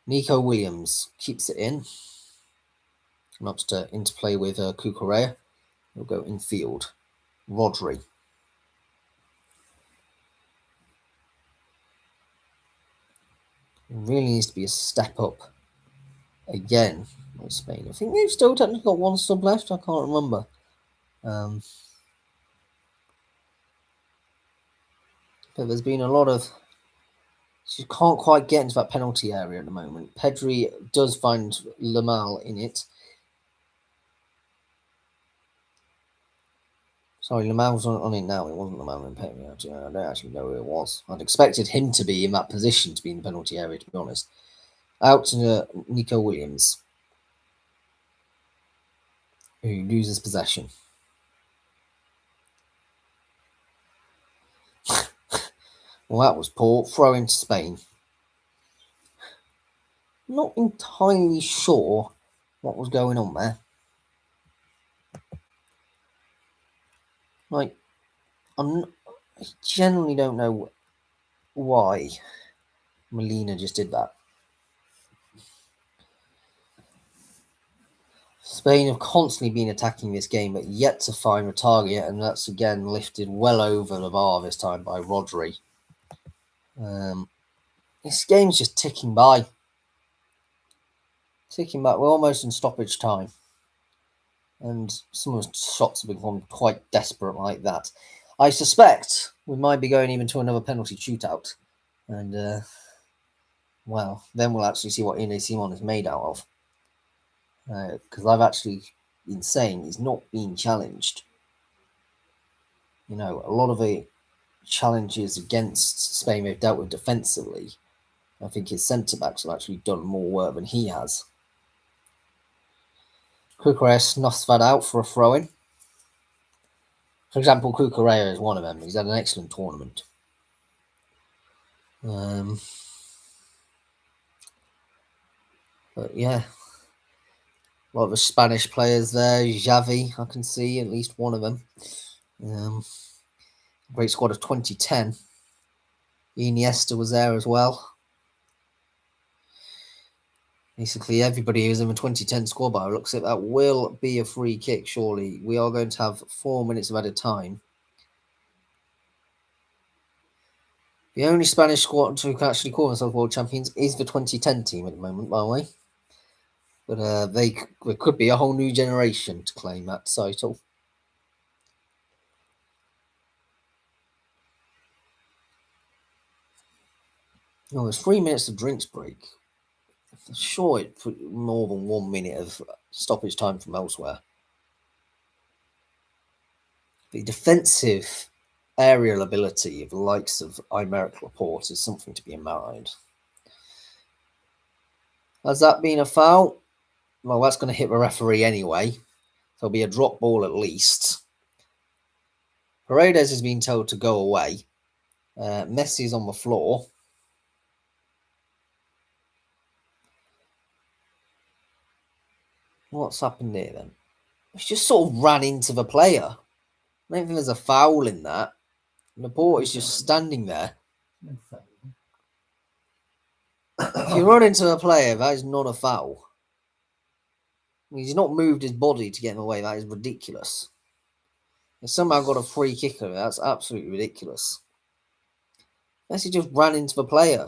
Nico Williams keeps it in. Not to interplay with Cucurella. He'll go in field. Rodri. It really needs to be a step up again with Spain. I think they've still technically got one sub left. I can't remember. But there's been a lot of... She can't quite get into that penalty area at the moment. Pedri does find Lamal in it. Sorry, Lamal's on it now. It wasn't Lamal and Pedri. I don't actually know who it was. I'd expected him to be in that position to be in the penalty area, to be honest. Out to Nico Williams, who loses possession. Well, that was poor. Throw into Spain. Not entirely sure what was going on there. I generally don't know why Molina just did that. Spain have constantly been attacking this game, but yet to find a target, and that's again lifted well over the bar this time by Rodri. This game's just ticking by. We're almost in stoppage time. And some of the shots have become quite desperate like that. I suspect we might be going even to another penalty shootout. And, then we'll actually see what Ine Simon is made out of. Because I've actually been saying he's not being challenged. A lot of the challenges against Spain they've dealt with defensively, I think his centre-backs have actually done more work than he has. Cucurella snuffs that out for a throw-in. For example, Cucurella is one of them. He's had an excellent tournament. But yeah, a lot of the Spanish players there. Xavi, I can see at least one of them. Great squad of 2010. Iniesta was there as well. Basically, everybody who's in the 2010 squad by looks like that will be a free kick, surely. We are going to have 4 minutes of added time. The only Spanish squad who can actually call themselves world champions is the 2010 team at the moment, by the way. But there could be a whole new generation to claim that title. Oh, there's 3 minutes of drinks break. I'm sure it put more than 1 minute of stoppage time from elsewhere. The defensive aerial ability of the likes of Aymeric Laporte is something to be admired. Has that been a foul? Well, that's going to hit the referee anyway. There'll be a drop ball at least. Paredes has been told to go away. Messi is on the floor. What's happened here then? It's just sort of ran into the player. I don't think there's a foul in that. Laporte is just standing there. No foul. If you run into a player, that is not a foul. He's not moved his body to get him away. That is ridiculous. He's somehow got a free kick of it. That's absolutely ridiculous. Messi just ran into the player.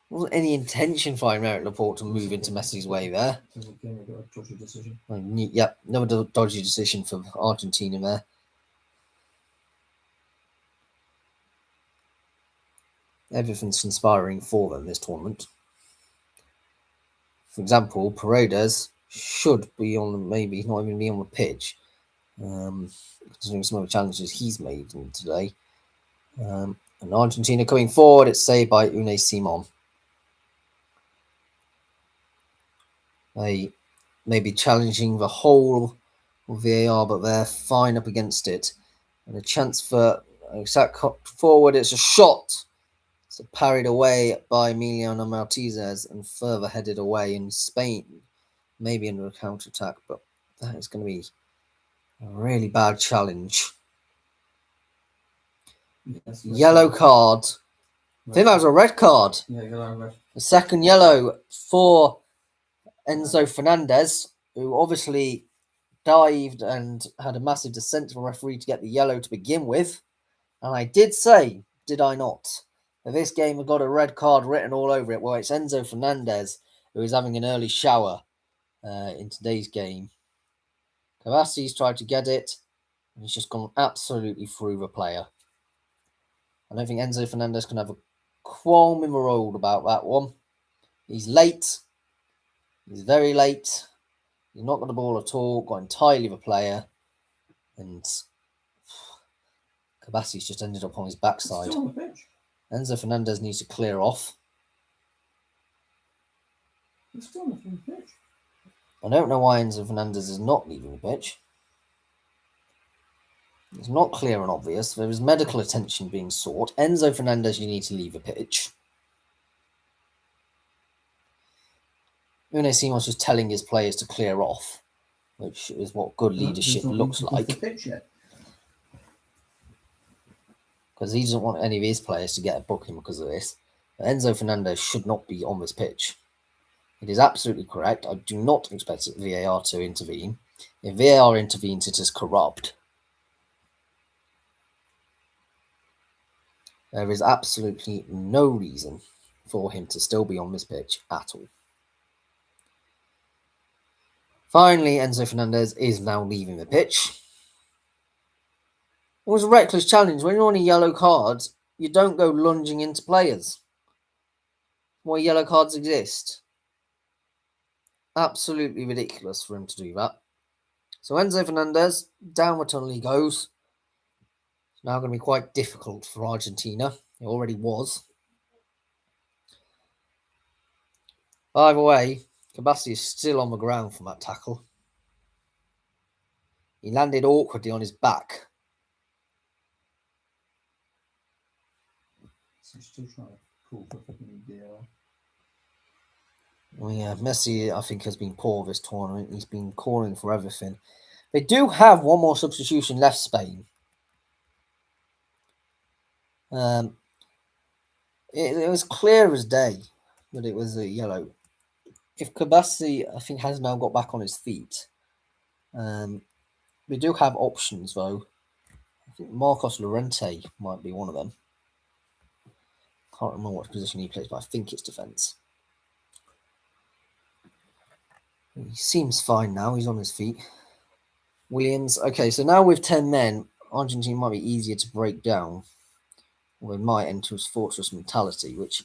There wasn't any intention for Aymeric Laporte to move into Messi's way there. Dodgy decision. Yep, another dodgy decision for Argentina there. Everything's conspiring for them this tournament. For example, Paredes should be on, maybe not even be on the pitch, considering some of the challenges he's made today. And Argentina coming forward, it's saved by Unai Simon. They may be challenging the whole of VAR, but they're fine up against it. And a chance for exact forward, it's a shot. It's parried away by Emiliano Martinez and further headed away in Spain. Maybe under a counter-attack, but that is going to be a really bad challenge. Yes, Yellow card. I think that was a red card. Yeah, yellow red. The second yellow for Enzo Fernandez, who obviously dived and had a massive descent from the referee to get the yellow to begin with. And I did say, did I not, that this game has got a red card written all over it. Well, it's Enzo Fernandez who is having an early shower in today's game. Cavassi's tried to get it, and he's just gone absolutely through the player. I don't think Enzo Fernandez can have a qualm in the road about that one. He's late. He's very late. He's not got the ball at all, got entirely the player. And Cabassi's just ended up on his backside. Still on the pitch. Enzo Fernandez needs to clear off. He's still on the pitch. I don't know why Enzo Fernandez is not leaving the pitch. It's not clear and obvious. There is medical attention being sought. Enzo Fernandez, you need to leave the pitch. Unai Simon's just telling his players to clear off, which is what good leadership looks like. Because he doesn't want any of his players to get a booking because of this. But Enzo Fernandez should not be on this pitch. It is absolutely correct. I do not expect VAR to intervene. If VAR intervenes, it is corrupt. There is absolutely no reason for him to still be on this pitch at all. Finally, Enzo Fernandez is now leaving the pitch. It was a reckless challenge. When you're on a yellow card, you don't go lunging into players. Why yellow cards exist. Absolutely ridiculous for him to do that. So Enzo Fernandez, down the tunnel he goes. It's now going to be quite difficult for Argentina. It already was. By the way, Cabassi is still on the ground from that tackle. He landed awkwardly on his back. So still trying to call for fucking VAR. Well, yeah, Messi, I think, has been poor this tournament. He's been calling for everything. They do have one more substitution left, Spain. It was clear as day that it was a yellow. If Cabassi, I think, has now got back on his feet, we do have options, though. I think Marcos Llorente might be one of them. Can't remember what position he plays, but I think it's defence. He seems fine now. He's on his feet. Williams. Okay, so now with 10 men, Argentina might be easier to break down. Or they might enter his fortress mentality, which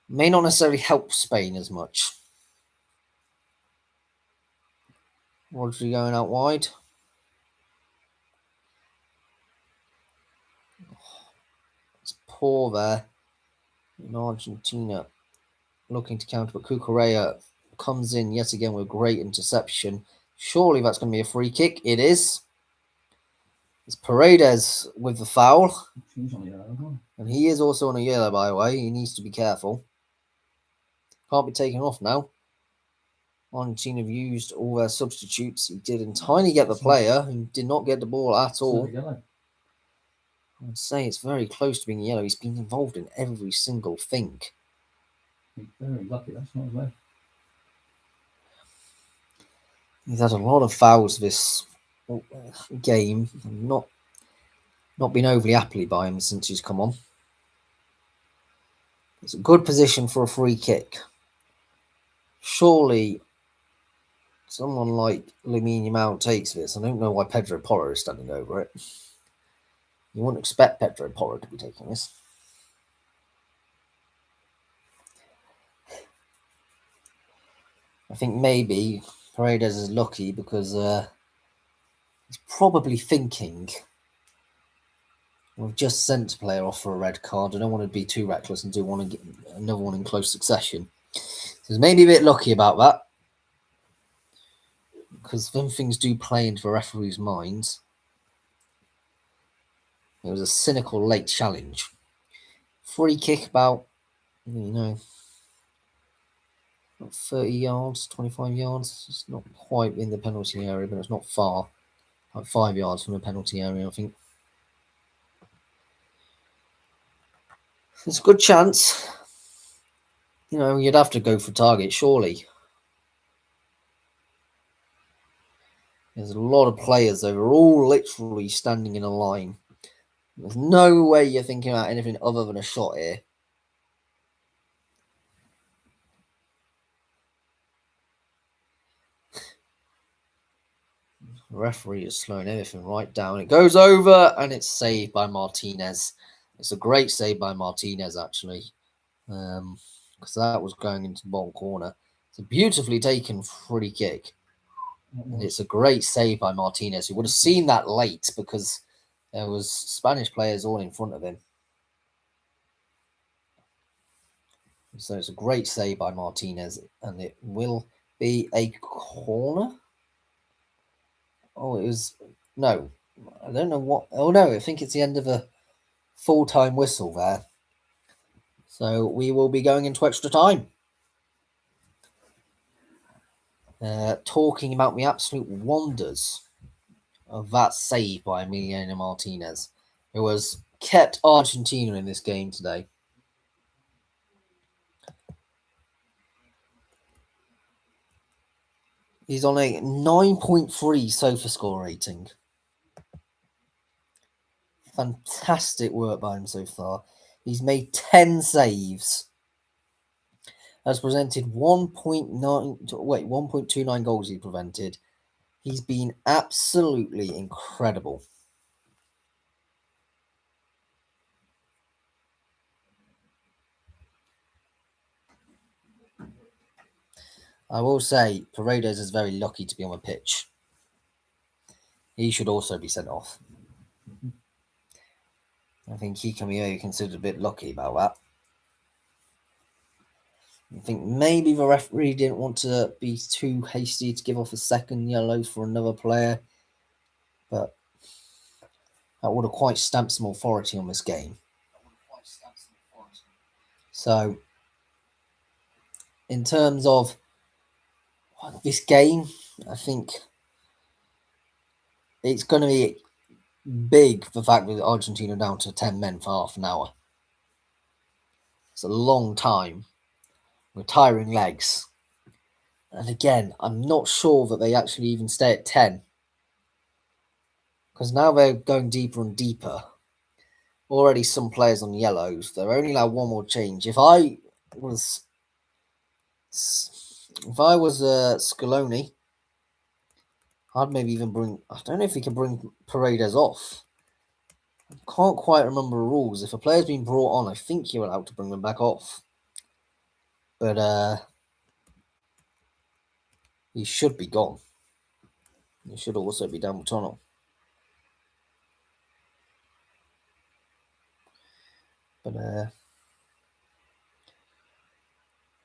may not necessarily help Spain as much. Rodri going out wide. poor there in Argentina, looking to counter, but Cucurella comes in yet again with great interception. Surely that's going to be a free kick. It is. It's Paredes with the foul. He's on the yellow one. And he is also on a yellow, by the way. He needs to be careful. Can't be taken off now. Argentina have used all their substitutes. He did entirely get the player who did not get the ball at all. Yellow. I'd say it's very close to being yellow. He's been involved in every single thing. He's very lucky. That's not red. He's had a lot of fouls this game. Not been overly happy by him since he's come on. It's a good position for a free kick. Surely someone like Lamine Yamal takes this. I don't know why Pedro Porro is standing over it. You wouldn't expect Pedro Porro to be taking this. I think maybe Paredes is lucky because he's probably thinking, we've just sent a player off for a red card. I don't want to be too reckless and do want to get another one in close succession. So he's maybe a bit lucky about that, because them things do play into the referee's minds. It was a cynical late challenge. Free kick about, 30 yards, 25 yards. It's not quite in the penalty area, but it's not far. Like 5 yards from the penalty area, I think. It's a good chance. You'd have to go for target, surely. There's a lot of players. They were all literally standing in a line. There's no way you're thinking about anything other than a shot here. The referee is slowing everything right down. It goes over and it's saved by Martinez. It's a great save by Martinez, actually, because that was going into the bottom corner. It's a beautifully taken free kick. And it's a great save by Martinez. You would have seen that late because there was Spanish players all in front of him. So it's a great save by Martinez, and it will be a corner. Oh, it was... No. I don't know what... Oh, no, I think it's the end of a full-time whistle there. So we will be going into extra time. Talking about the absolute wonders of that save by Emiliano Martinez, who has kept Argentina in this game today. He's on a 9.3 SOFA score rating. Fantastic work by him so far. He's made 10 saves. Has presented 1.29 goals he prevented. He's been absolutely incredible. I will say, Paredes is very lucky to be on the pitch. He should also be sent off. I think he can be considered a bit lucky about that. I think maybe the referee didn't want to be too hasty to give off a second yellow for another player, but that would have quite stamped some authority on this game. So, in terms of this game, I think it's going to be big, the fact that Argentina are down to 10 men for half an hour. It's a long time with tiring legs. And again, I'm not sure that they actually even stay at 10. Because now they're going deeper and deeper. Already some players on yellows. They're only allowed one more change. If I was Scaloni, I'd maybe even bring... I don't know if he can bring Paredes off. I can't quite remember the rules. If a player's been brought on, I think you're allowed to bring them back off. But he should be gone. He should also be down with tunnel. But But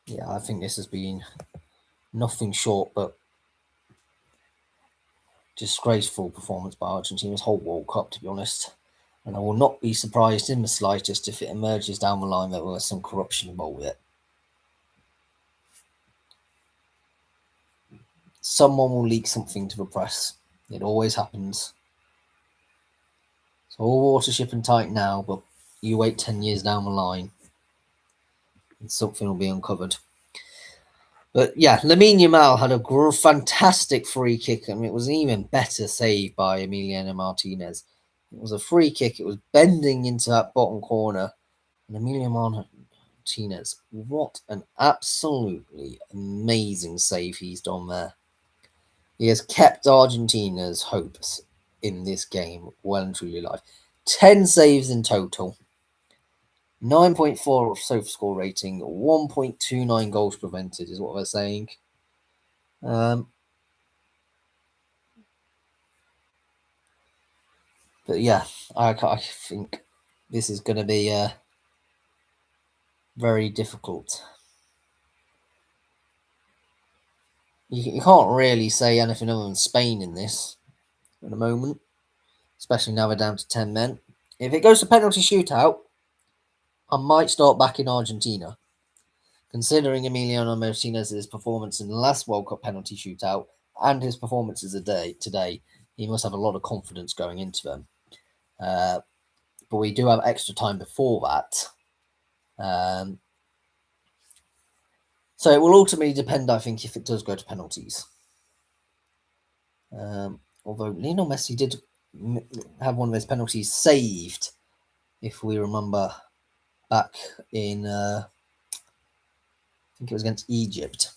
yeah, I think this has been nothing short but disgraceful performance by Argentina's whole World Cup, to be honest. And I will not be surprised in the slightest if it emerges down the line that there was some corruption involved with it. Someone will leak something to the press. It always happens. So all water shipping tight now, but you wait 10 years down the line and something will be uncovered. But yeah, Lamine Yamal had a fantastic free kick. I mean, it was an even better save by Emiliano Martinez. It was a free kick. It was bending into that bottom corner. And Emiliano Martinez, what an absolutely amazing save he's done there. He has kept Argentina's hopes in this game well and truly alive. 10 saves in total. 9.4 SOFA score rating, 1.29 goals prevented is what they're saying. But yeah, I think this is going to be very difficult. You can't really say anything other than Spain in this at the moment, especially now they're down to 10 men. If it goes to penalty shootout, I might start back in Argentina. Considering Emiliano Martinez's performance in the last World Cup penalty shootout and his performances today, he must have a lot of confidence going into them. But we do have extra time before that. So it will ultimately depend, I think, if it does go to penalties. Although Lionel Messi did have one of his penalties saved, if we remember back in, I think it was against Egypt.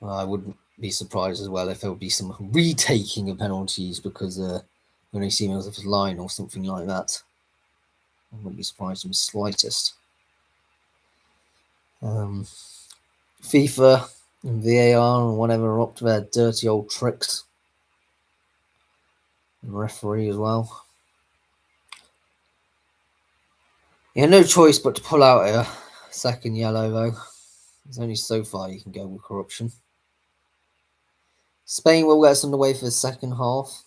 I wouldn't be surprised as well if there would be some retaking of penalties because when they see him as a line or something like that. I wouldn't be surprised in the slightest. FIFA and VAR and whatever are up to their dirty old tricks. And referee as well. You have no choice but to pull out a second yellow, though. There's only so far you can go with corruption. Spain will get us underway for the second half.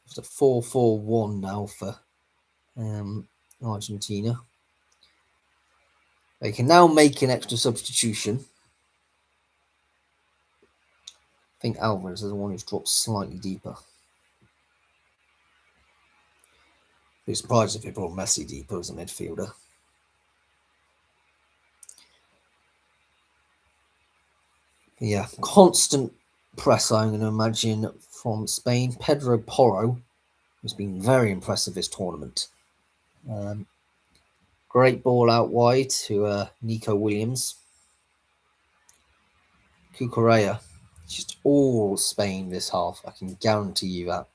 It's a 4-4-1 now for Argentina. They can now make an extra substitution. I think Alvarez is the one who's dropped slightly deeper. I'd be surprised if they brought Messi deeper as a midfielder. Yeah, constant press, I'm going to imagine, from Spain. Pedro Porro has been very impressive this tournament. Great ball out wide to Nico Williams. Cucurella. Just all Spain this half. I can guarantee you that.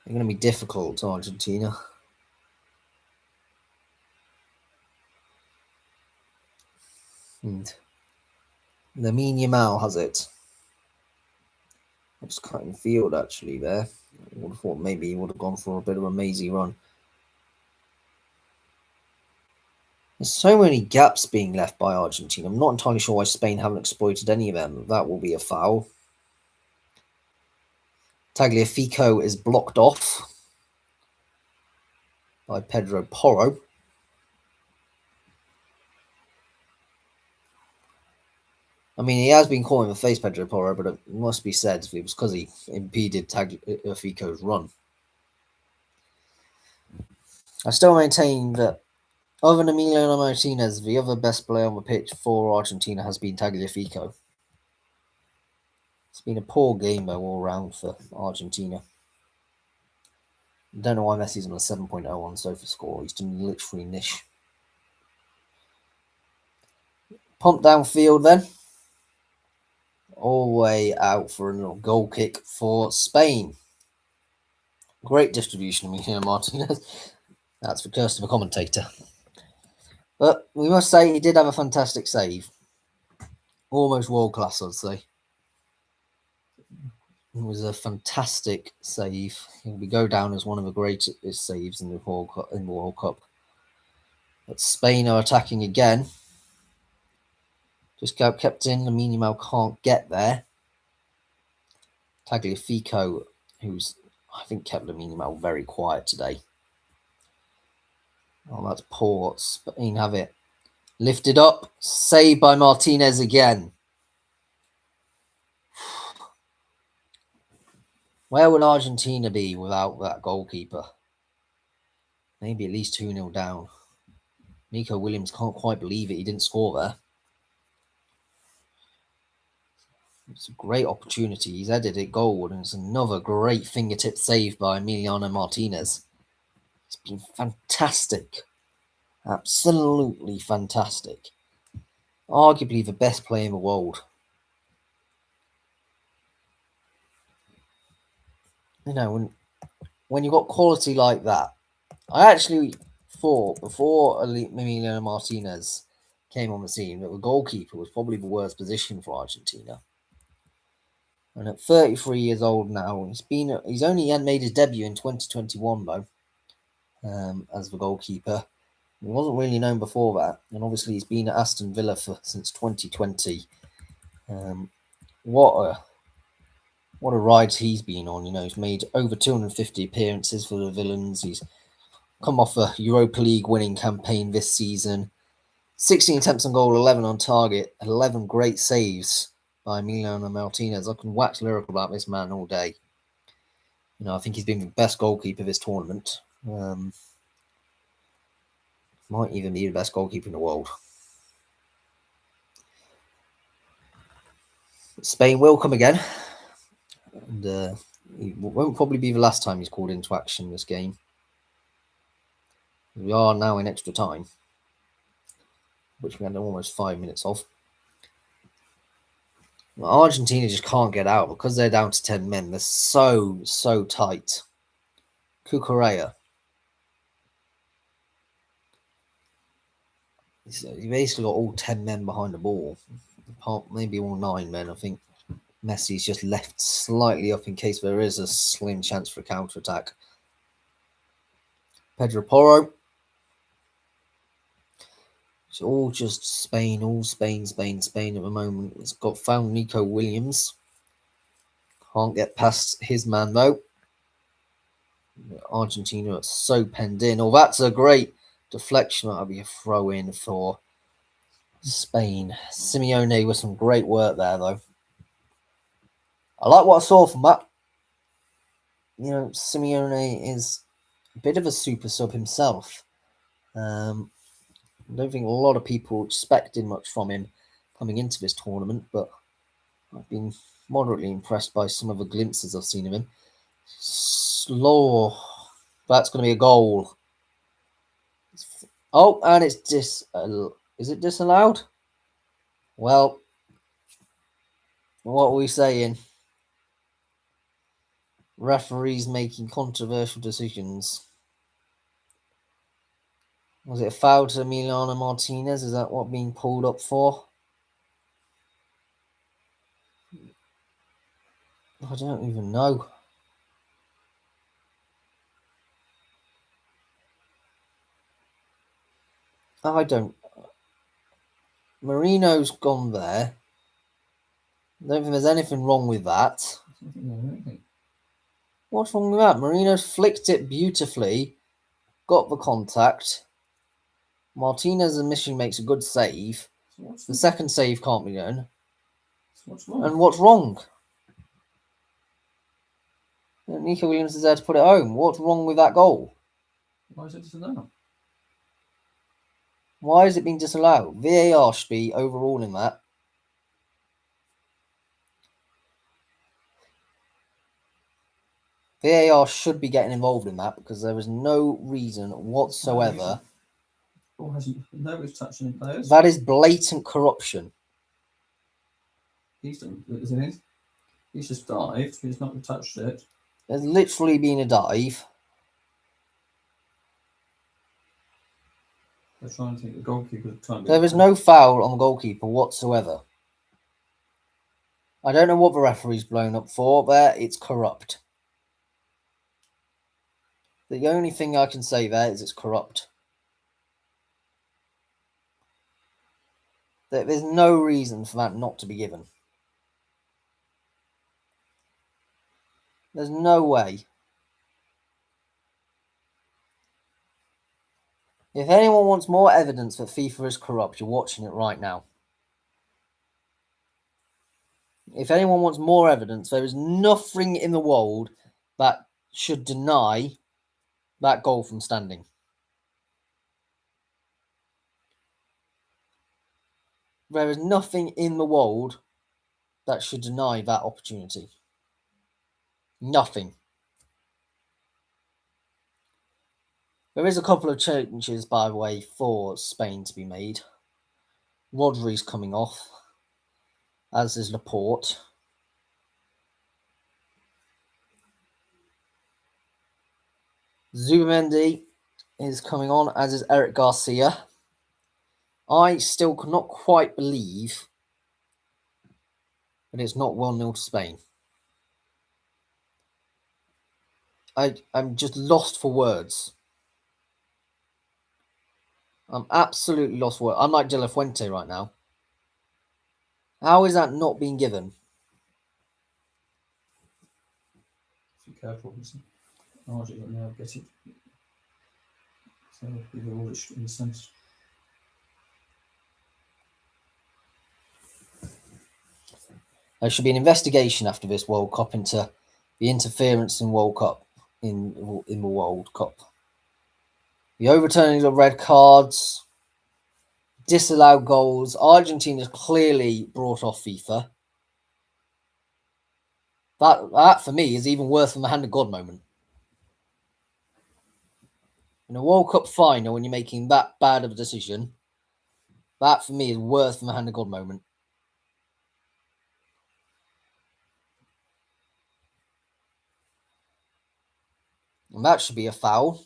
They're going to be difficult to Argentina. And Lamine Yamal has it. Just cutting field actually there. I would have thought maybe he would have gone for a bit of a mazy run. There's so many gaps being left by Argentina. I'm not entirely sure why Spain haven't exploited any of them. That will be a foul. Tagliafico is blocked off by Pedro Porro. I mean, he has been caught in the face, Pedro Porro, but it must be said it was because he impeded Tagliafico's run. I still maintain that other than Emiliano Martinez, the other best player on the pitch for Argentina has been Tagliafico. It's been a poor game, though, all round for Argentina. I don't know why Messi's on a 7.0 on SOFA score. He's done literally niche. Pump downfield then. All the way out for a little goal kick for Spain. Great distribution of Emiliano Martinez. That's the curse of a commentator. But we must say he did have a fantastic save. Almost world class, I'd say. It was a fantastic save. He will go down as one of the greatest saves in the World Cup. But Spain are attacking again. Just got kept in. Lamine Yamal can't get there. Tagliafico, who's I think kept Lamine Yamal very quiet today. Oh, that's poor. Spain have it. Lifted up. Saved by Martinez again. Where will Argentina be without that goalkeeper? Maybe at least 2-0 down. Nico Williams can't quite believe it. He didn't score there. It's a great opportunity. He's headed it goal, and it's another great fingertip save by Emiliano Martinez. It's been fantastic. Absolutely fantastic. Arguably the best player in the world. You know, when you've got quality like that, I actually thought before Emiliano Martinez came on the scene that the goalkeeper was probably the worst position for Argentina. And at 33 years old now, he's only made his debut in 2021 though, as the goalkeeper. He wasn't really known before that, and obviously he's been at Aston Villa since 2020. What a ride he's been on. You know, he's made over 250 appearances for the Villains. He's come off a Europa League winning campaign this season. 16 attempts on goal, 11 on target, 11 great saves by Emiliano Martinez. I can wax lyrical about this man all day. You know, I think he's been the best goalkeeper this tournament. Might even be the best goalkeeper in the world. Spain will come again. And it won't probably be the last time he's called into action this game. We are now in extra time, which we had almost 5 minutes of. Well, Argentina just can't get out because they're down to 10 men. They're so tight. Cucurella. You basically got all 10 men behind the ball. Maybe all 9 men, I think. Messi's just left slightly up in case there is a slim chance for a counter-attack. Pedro Porro. It's all just Spain, all Spain at the moment. It's found Nico Williams. Can't get past his man though. Argentina are so penned in. Oh, that's a great deflection. That'll be a throw in for Spain. Simeone with some great work there though. I like what I saw from that. You know, Simeone is a bit of a super sub himself. I don't think a lot of people expected much from him coming into this tournament, but I've been moderately impressed by some of the glimpses I've seen of him. Slow. That's going to be a goal. Oh, and it's is it disallowed? Well, what are we saying? Referees making controversial decisions. Was it a foul to Emiliano Martinez? Is that what being pulled up for? I don't even know. I don't. Marino's gone there. I don't think there's anything wrong with that. What's wrong with that? Marino's flicked it beautifully. Got the contact. Martinez initially makes a good save. The second save can't be done. And what's wrong? Nico Williams is there to put it home. What's wrong with that goal? Why is it disallowed? Why is it being disallowed? VAR should be overruling that. VAR should be getting involved in that because there is no reason whatsoever. Nobody's touching any players. That is blatant corruption. He's done, isn't it? He's just dived. He's not touched it. There's literally been a dive. They're trying to think the goalkeeper. There is no foul on the goalkeeper whatsoever. I don't know what the referee's blown up for there. It's corrupt. The only thing I can say there is it's corrupt. There's no reason for that not to be given. There's no way. If anyone wants more evidence that FIFA is corrupt, you're watching it right now. If anyone wants more evidence, there is nothing in the world that should deny that goal from standing. There is nothing in the world that should deny that opportunity. Nothing. There is a couple of changes, by the way, for Spain to be made. Rodri's coming off, as is Laporte. Zubamendi is coming on, as is Eric Garcia. I still cannot quite believe that it's not 1-0 to Spain. I'm just lost for words. I'm absolutely lost for words. I'm like De La Fuente right now. How is that not being given? Be careful, Argie will now get it. So we've all in a sense. There should be an investigation after this World Cup into the interference in World Cup in the World Cup. The overturning of red cards, disallowed goals. Argentina clearly brought off FIFA. That for me is even worse than the hand of God moment. In a World Cup final, when you're making that bad of a decision, that for me is worse than the hand of God moment. And that should be a foul.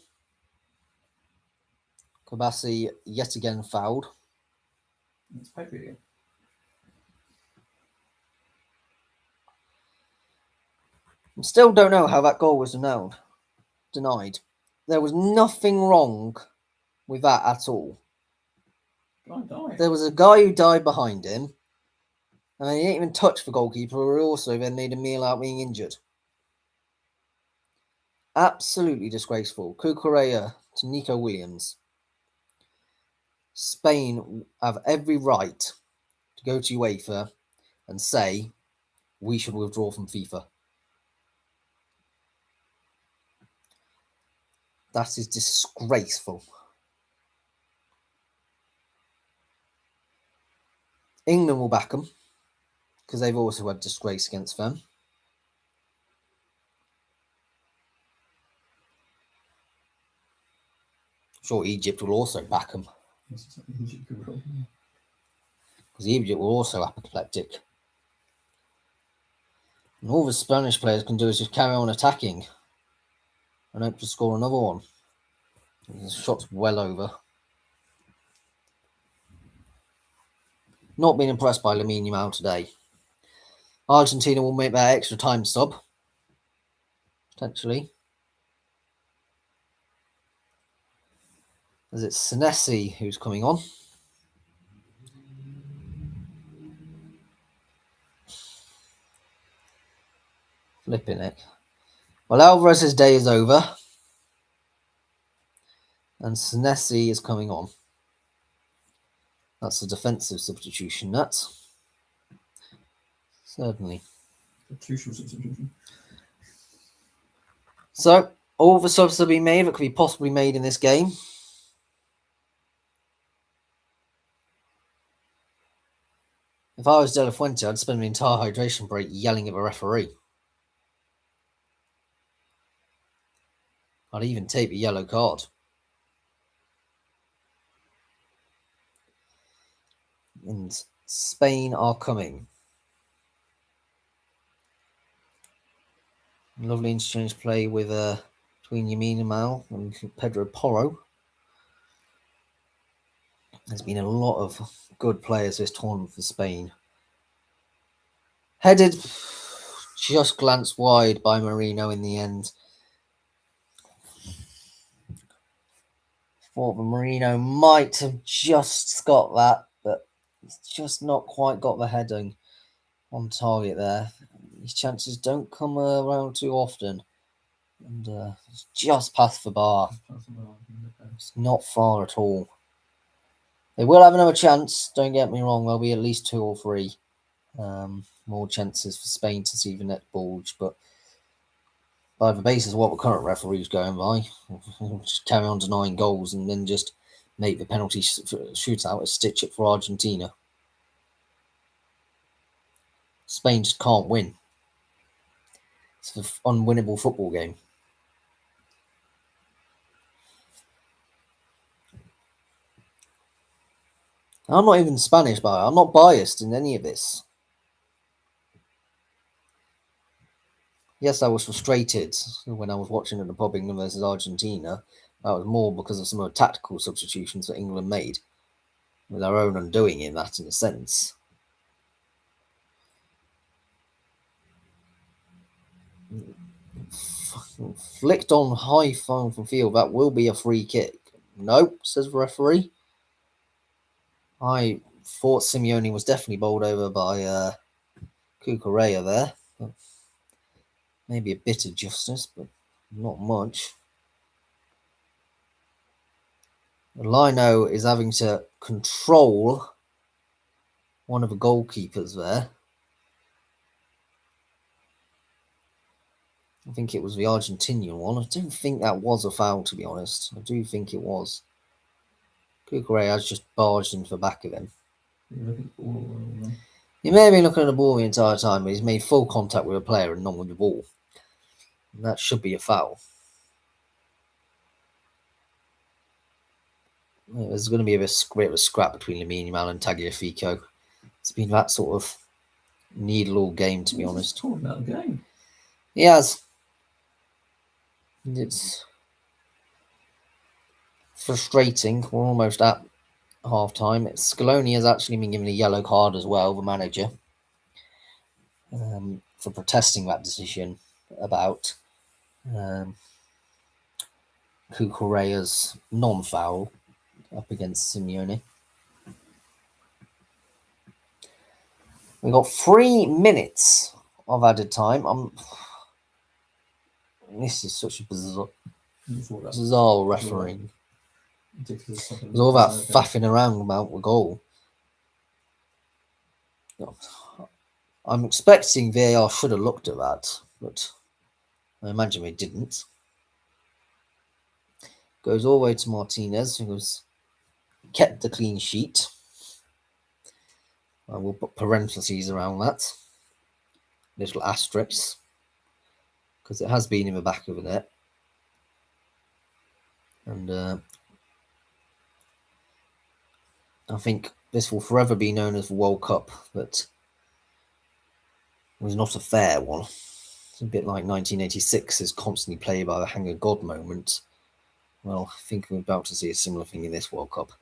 Kabassi yet again fouled. It's Pepe again. I still don't know how that goal was denied. There was nothing wrong with that at all. Guy died. There was a guy who died behind him, and he didn't even touch the goalkeeper, who also then made a meal out being injured. Absolutely disgraceful. Cucurella to Nico Williams. Spain have every right to go to UEFA and say we should withdraw from FIFA. That is disgraceful. England will back them because they've also had disgrace against them. I'm sure Egypt will also back them because Egypt will also apoplectic. And all the Spanish players can do is just carry on attacking and hope to score another one. The shot's well over. Not been impressed by Lamine Yamal today. Argentina will make that extra time sub, potentially. As it's Senesi who's coming on. Flipping it. Well, Alvarez's day is over. And Senesi is coming on. That's a defensive substitution, that's. Certainly. Crucial substitution. So, all the subs that have been made that could be possibly made in this game. If I was De La Fuente, I'd spend the entire hydration break yelling at the referee. I'd even take the yellow card. And Spain are coming. Lovely interchange play with between Lamine Yamal and Pedro Porro. There's been a lot of good players this tournament for Spain. Headed, just glanced wide by Marino in the end. Thought Marino might have just got that, but he's just not quite got the heading on target there. These chances don't come around too often. And it's just past the bar. It's not far at all. They will have another chance, don't get me wrong. There'll be at least 2 or 3 more chances for Spain to see the net bulge, but by the basis of what the current referee's going by, just carry on denying goals and then just make the penalty shootout a stitch up for Argentina. Spain just can't win. It's an unwinnable football game. I'm not even Spanish, but I'm not biased in any of this. Yes, I was frustrated when I was watching at the pub England versus Argentina. That was more because of some of the tactical substitutions that England made, with their own undoing in that, in a sense. Flicked on high from field. That will be a free kick. Nope, says the referee. I thought Simeone was definitely bowled over by Cucurella there. Maybe a bit of justice, but not much. Lino is having to control one of the goalkeepers there. I think it was the Argentinian one. I don't think that was a foul, to be honest. I do think it was. Cucurella has just barged into the back of him. He may have been looking at the ball the entire time, but he's made full contact with a player and not with the ball. And that should be a foul. There's going to be a bit of a scrap between Lamine Yamal and Tagliafico. It's been that sort of needle all game, to be honest. Talking about the game. He has. It's frustrating. We're almost at half time. Scaloni has actually been given a yellow card as well, the manager, for protesting that decision about Cucurella's non-foul up against Simeone. We got 3 minutes of added time. This is such a bizarre refereeing. There's all that faffing around about the goal. I'm expecting VAR should have looked at that, but I imagine they didn't. Goes all the way to Martinez, who's kept the clean sheet. I will put parentheses around that. Little asterisks. Because it has been in the back of the net. And I think this will forever be known as the World Cup, but it was not a fair one. It's a bit like 1986 is constantly played by the hang of God moment. Well, I think we're about to see a similar thing in this World Cup.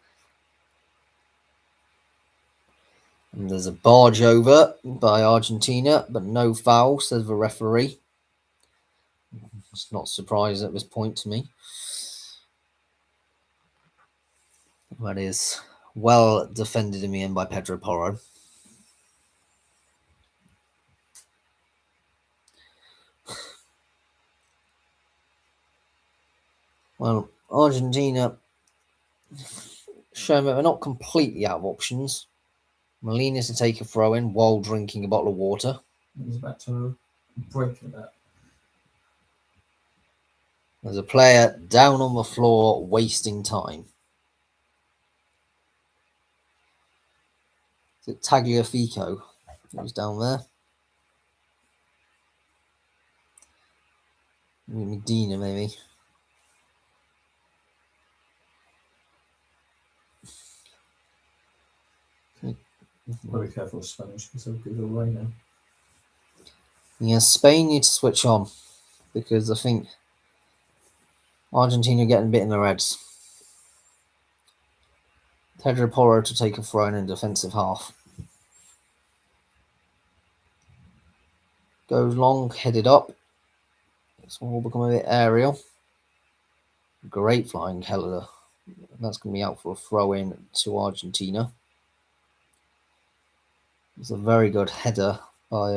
And there's a barge over by Argentina, but no foul, says the referee. It's not surprised at this point to me. That is well defended in the end by Pedro Porro. Well, Argentina showing that they're not completely out of options. Molina to take a throw in while drinking a bottle of water. He's about to break that. There's a player down on the floor wasting time. Is it Tagliafico who's down there? Medina, maybe. Very careful with Spanish because they'll give it away now. Yeah, Spain need to switch on because I think Argentina are getting a bit in their heads. Pedro Porro to take a throw in defensive half. Goes long, headed up. It's all become a bit aerial. Great flying header. That's going to be out for a throw in to Argentina. It's a very good header by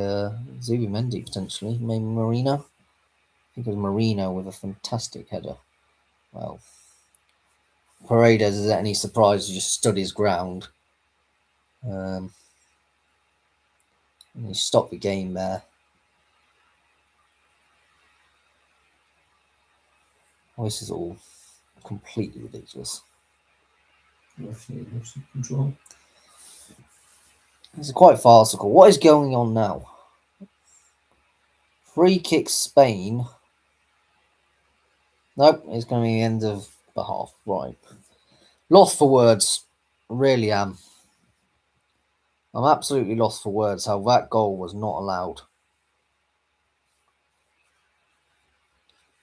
Zubimendi, potentially. Maybe Marino. I think it was Marino with a fantastic header. Well, Paredes, is it any surprise, just stood his ground. And he stopped the game there. Oh, this is all completely ridiculous. Control. This is quite farcical. What is going on now? Free kick Spain. Nope, it's going to be the end of the half. Right. Lost for words. Really am. I'm absolutely lost for words how that goal was not allowed.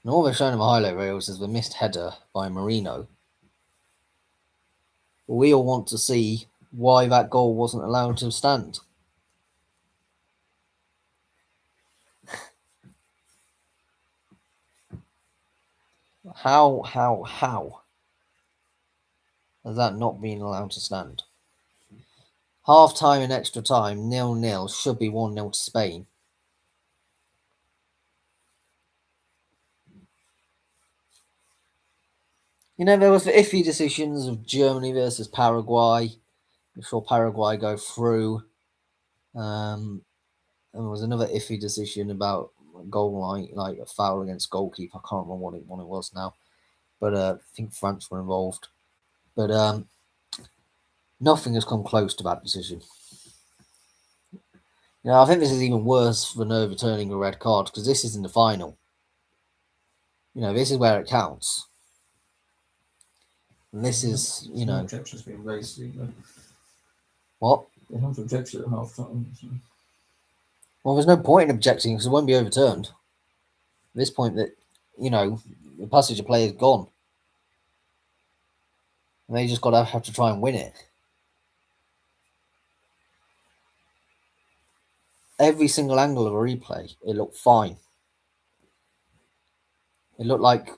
And all they're showing in the highlight reels is the missed header by Marino. But we all want to see why that goal wasn't allowed to stand. How has that not been allowed to stand? Half time and extra time, 0-0, should be 1-0 to Spain. You know, there was the iffy decisions of Germany versus Paraguay. We saw Paraguay go through. And there was another iffy decision about goal line, like a foul against goalkeeper. I can't remember what it was now. But I think France were involved. But nothing has come close to that decision. You know, I think this is even worse than overturning a red card because this is in the final. You know, this is where it counts. And this is, you know... objections being raised. What? They have to object at half time. So. Well, there's no point in objecting because it won't be overturned. At this point, that, you know, the passage of play is gone. And they just got to have to try and win it. Every single angle of a replay, it looked fine. It looked like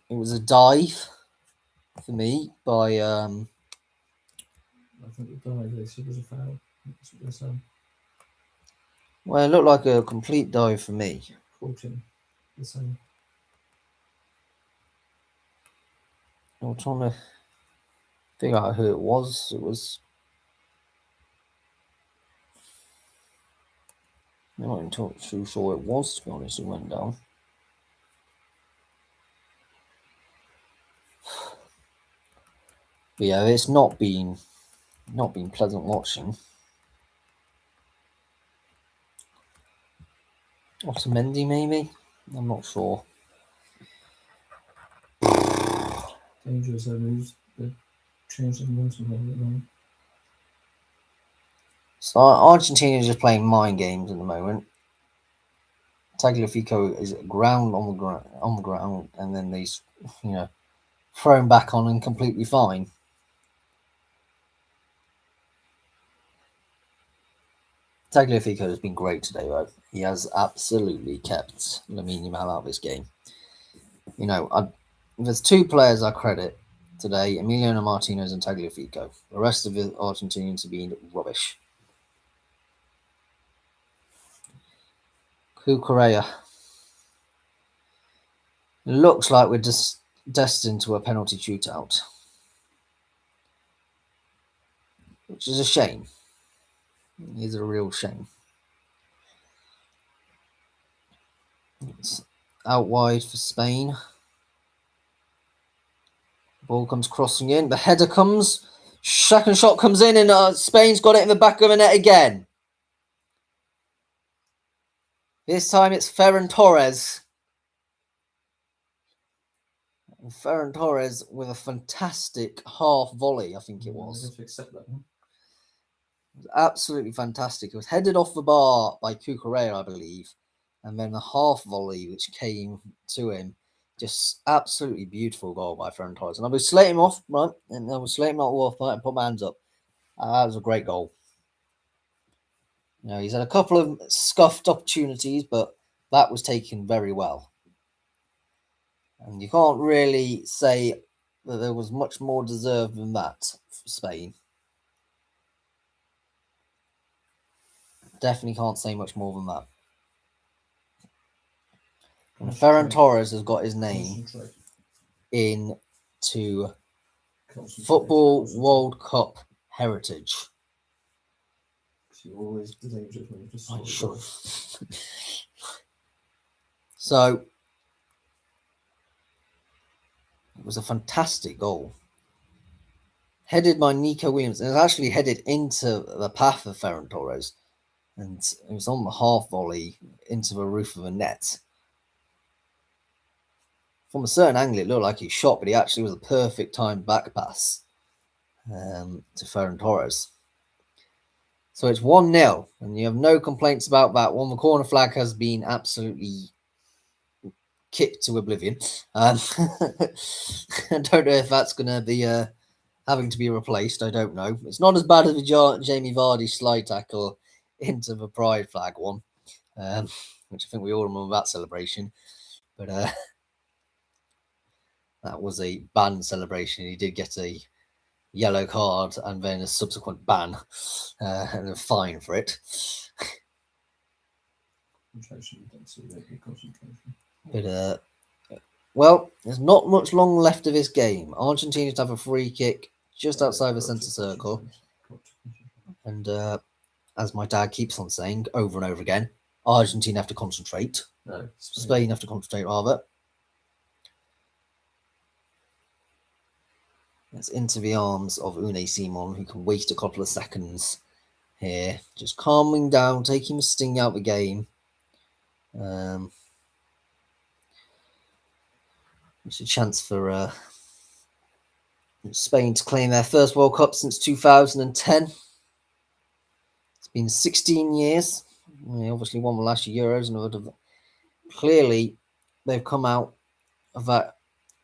it was a dive for me by... I think the dive, they said was a foul. That's what they're saying. Well, it looked like a complete dive for me. 14. The same. I'm trying to figure out who it was. It was... I'm not even too sure it was, to be honest, who went down. But yeah, it's not been pleasant watching. Otamendi, maybe? I'm not sure. Dangerous moves. They're changing momentum. So Argentina is just playing mind games at the moment. Tagliafico is ground on the ground, and then these, you know, thrown back on and completely fine. Tagliafico has been great today, though. He has absolutely kept Lamine Yamal out of this game. You know, there's two players I credit today: Emiliano Martinez and Tagliafico. The rest of the Argentinians have been rubbish. Cucurella. Looks like we're just destined to a penalty shootout, which is a shame. It is a real shame. It's out wide for Spain. Ball comes crossing in. The header comes. Second shot comes in, and Spain's got it in the back of the net again. This time it's Ferran Torres. And Ferran Torres with a fantastic half volley, I think it was. I have to accept that one. It was absolutely fantastic. It was headed off the bar by Cucurella, I believe. And then the half volley which came to him. Just absolutely beautiful goal by Ferran Torres. And I was slating him off, right? And I was slating him off, right? And put my hands up. That was a great goal. You know, he's had a couple of scuffed opportunities, but that was taken very well. And you can't really say that there was much more deserved than that for Spain. Definitely can't say much more than that. And Ferran Torres has got his name into Football World Cup heritage. You're always dangerous when you just I'm sure. So it was a fantastic goal. Headed by Nico Williams, and it was actually headed into the path of Ferran Torres. And it was on the half volley into the roof of the net. From a certain angle, it looked like he shot, but he actually was a perfect timed back pass to Ferran Torres. So it's 1-0, and you have no complaints about that one. The corner flag has been absolutely kicked to oblivion. I don't know if that's going to be having to be replaced. I don't know. It's not as bad as the Jamie Vardy slide tackle into the pride flag one, which I think we all remember that celebration. But that was a ban celebration. He did get a yellow card and then a subsequent ban and a fine for it. But well, there's not much long left of this game. Argentina have a free kick just outside the centre circle, and as my dad keeps on saying over and over again, Argentina have to concentrate. No, Spain have to concentrate rather. It's into the arms of Unai Simon, who can wait a couple of seconds here, just calming down, taking the sting out of the game. It's a chance for Spain to claim their first World Cup since 2010. It's been 16 years. They obviously won the last Euros, and clearly they've come out of that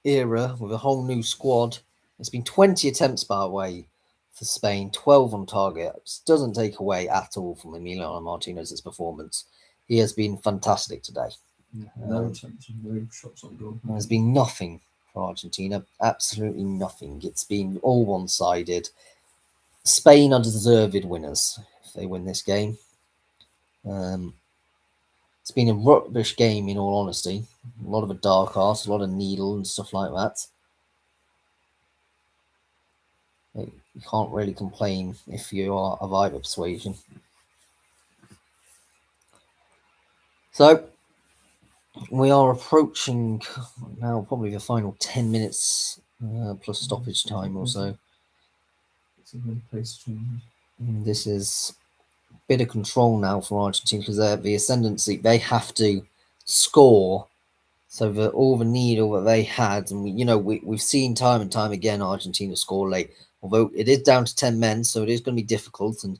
era with a whole new squad. It's been 20 attempts, by the way, for Spain, 12 on target. It doesn't take away at all from Emiliano Martinez's performance. He has been fantastic today. No attempts, no shots on goal. There's been nothing for Argentina, absolutely nothing. It's been all one-sided. Spain are deserved winners if they win this game. It's been a rubbish game, in all honesty. A lot of a dark art, a lot of needle and stuff like that. You can't really complain if you are of either persuasion. So we are approaching now probably the final 10 minutes plus stoppage time or so. This is a bit of control now for Argentina because they're the ascendancy. They have to score. So all the needle that they had, and we've seen time and time again Argentina score late. Although it is down to 10 men, so it is going to be difficult. And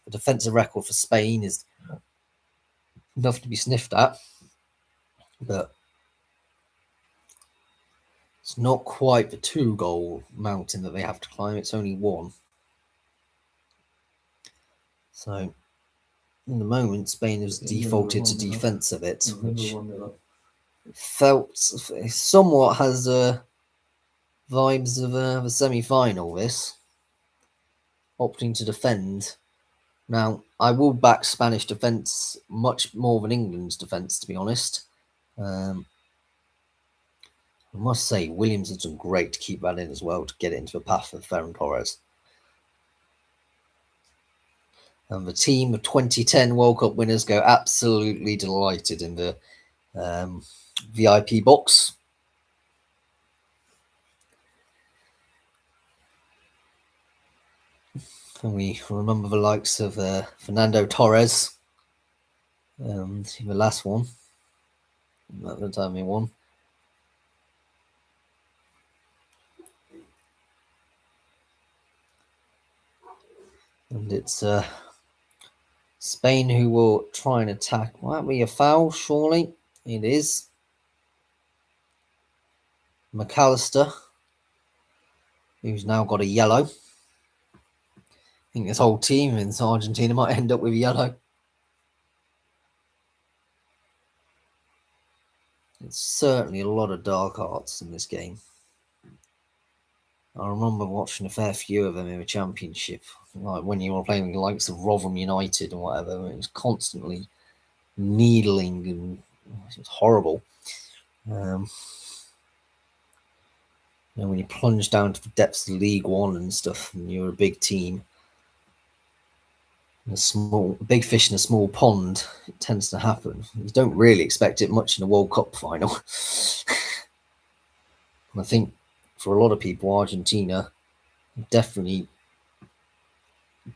the defensive record for Spain is enough to be sniffed at. But it's not quite the 2-goal mountain that they have to climb. It's only 1. So, in the moment, Spain has defaulted to defence of it, which felt somewhat has vibes of a semi-final, this. Opting to defend. Now, I will back Spanish defence much more than England's defence, to be honest. I must say, Williams has done great to keep that in as well, to get it into the path of Ferran Torres. And the team of 2010 World Cup winners go absolutely delighted in the VIP box. And we remember the likes of Fernando Torres, the last one, at the time he won. And it's Spain who will try and attack. Might be a foul, surely. It is. McAllister, who's now got a yellow. think this whole team in Argentina might end up with yellow. It's certainly a lot of dark arts in this game. I remember watching a fair few of them in the championship, like when you were playing the likes of Rotherham United and whatever. It was constantly needling and it was horrible. When you plunge down to the depths of League One and stuff, and you're a big team, big fish in a small pond, it tends to happen. You don't really expect it much in a World Cup final. And I think for a lot of people, Argentina definitely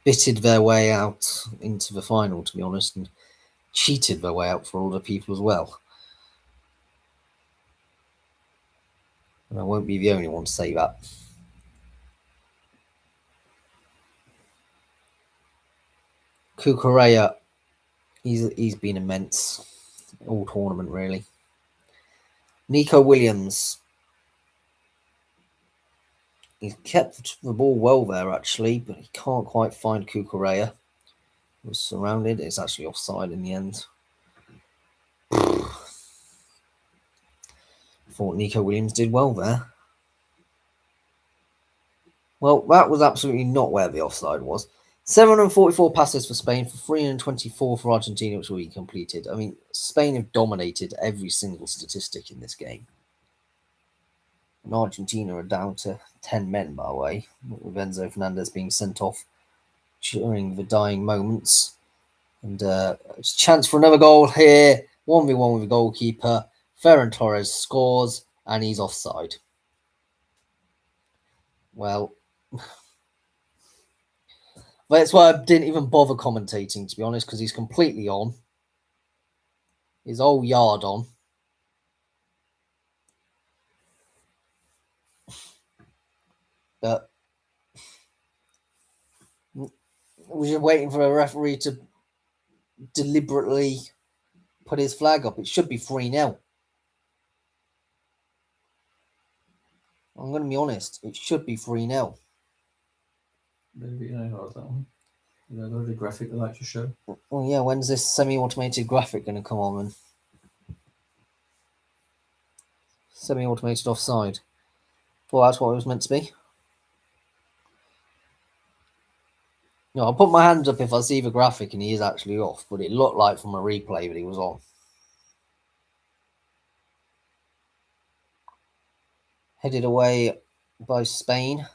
bitted their way out into the final, to be honest, and cheated their way out for a lot of people as well. And I won't be the only one to say that. Cucurella, he's been immense all tournament, really. Nico Williams, he's kept the ball well there, actually, but he can't quite find Cucurella. He was surrounded. It's actually offside in the end. Thought Nico Williams did well there. Well, that was absolutely not where the offside was. 744 passes for Spain, for 324 for Argentina, which will be completed. I mean, Spain have dominated every single statistic in this game. And Argentina are down to 10 men, by the way, with Enzo Fernandez being sent off during the dying moments. And it's a chance for another goal here. 1v1 with the goalkeeper. Ferran Torres scores, and he's offside. Well, that's why I didn't even bother commentating, to be honest, because he's completely on. His whole yard on. But we're just waiting for a referee to deliberately put his flag up. It should be 3-0. I'm going to be honest. It should be 3-0. Maybe I heard that one. You know, the graphic they like to show. Well, yeah, when's this semi-automated graphic going to come on then? Semi-automated offside. Well, that's what it was meant to be. No, I'll put my hands up if I see the graphic and he is actually off, but it looked like from a replay that he was on. Headed away by Spain.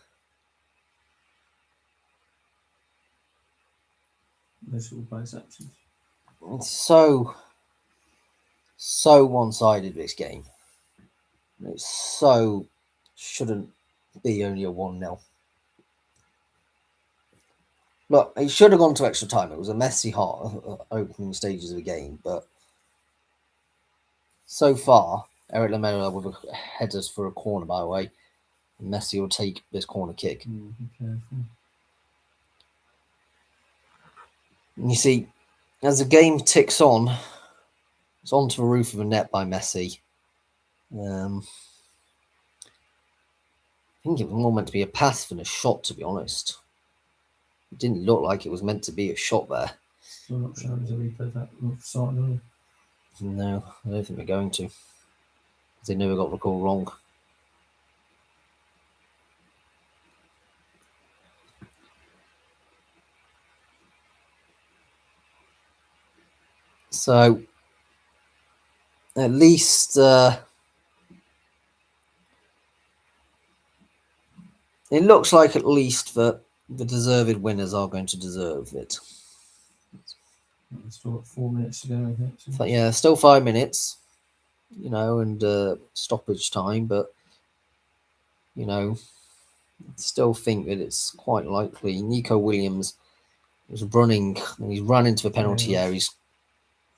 Notable bisections. It's so one-sided, this game. It shouldn't be only a 1-0. Look, it should have gone to extra time. It was a messy, hot opening stages of the game, but so far, Eric Lamela with a headers for a corner, by the way. Messi will take this corner kick. You see, as the game ticks on, it's onto the roof of the net by Messi. I think it was more meant to be a pass than a shot, to be honest. It didn't look like it was meant to be a shot there. Still not showing the replay that started early. No, I don't think they're going to. They never got the call wrong. So, at least it looks like at least that the deserved winners are going to deserve it. Still got 4 minutes to go, I think. So, yeah, still 5 minutes, and stoppage time, but, still think that it's quite likely. Nico Williams was running, and he's run into the penalty area.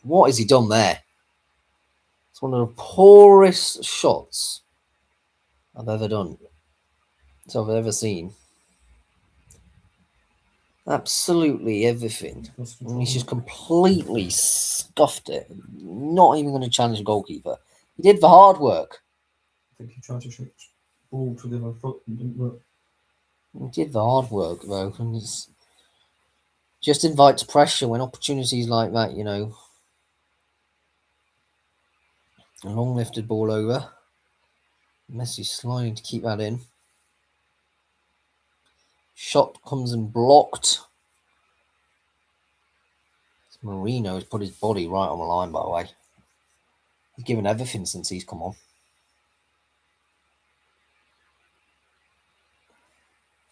What has he done there? It's one of the poorest shots I've ever done. So I've ever seen. Absolutely everything. And he's just completely scuffed it. Not even going to challenge the goalkeeper. He did the hard work. I think he tried to shoot ball to the other foot and didn't work. He did the hard work, though. And just invites pressure when opportunities like that, you know. A long lifted ball over. Messi sliding to keep that in. Shot comes and blocked. Marino has put his body right on the line, by the way. He's given everything since he's come on.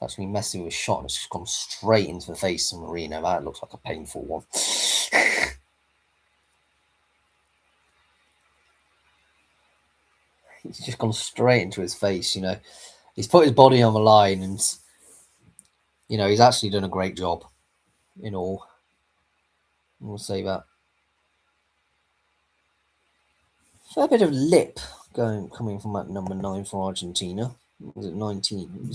Actually, Messi was shot and it's just gone straight into the face of Marino. That looks like a painful one. He's just gone straight into his face, you know. He's put his body on the line and, you know, he's actually done a great job in all. We'll say that. Fair bit of lip coming from that number 9 for Argentina. Was it 19?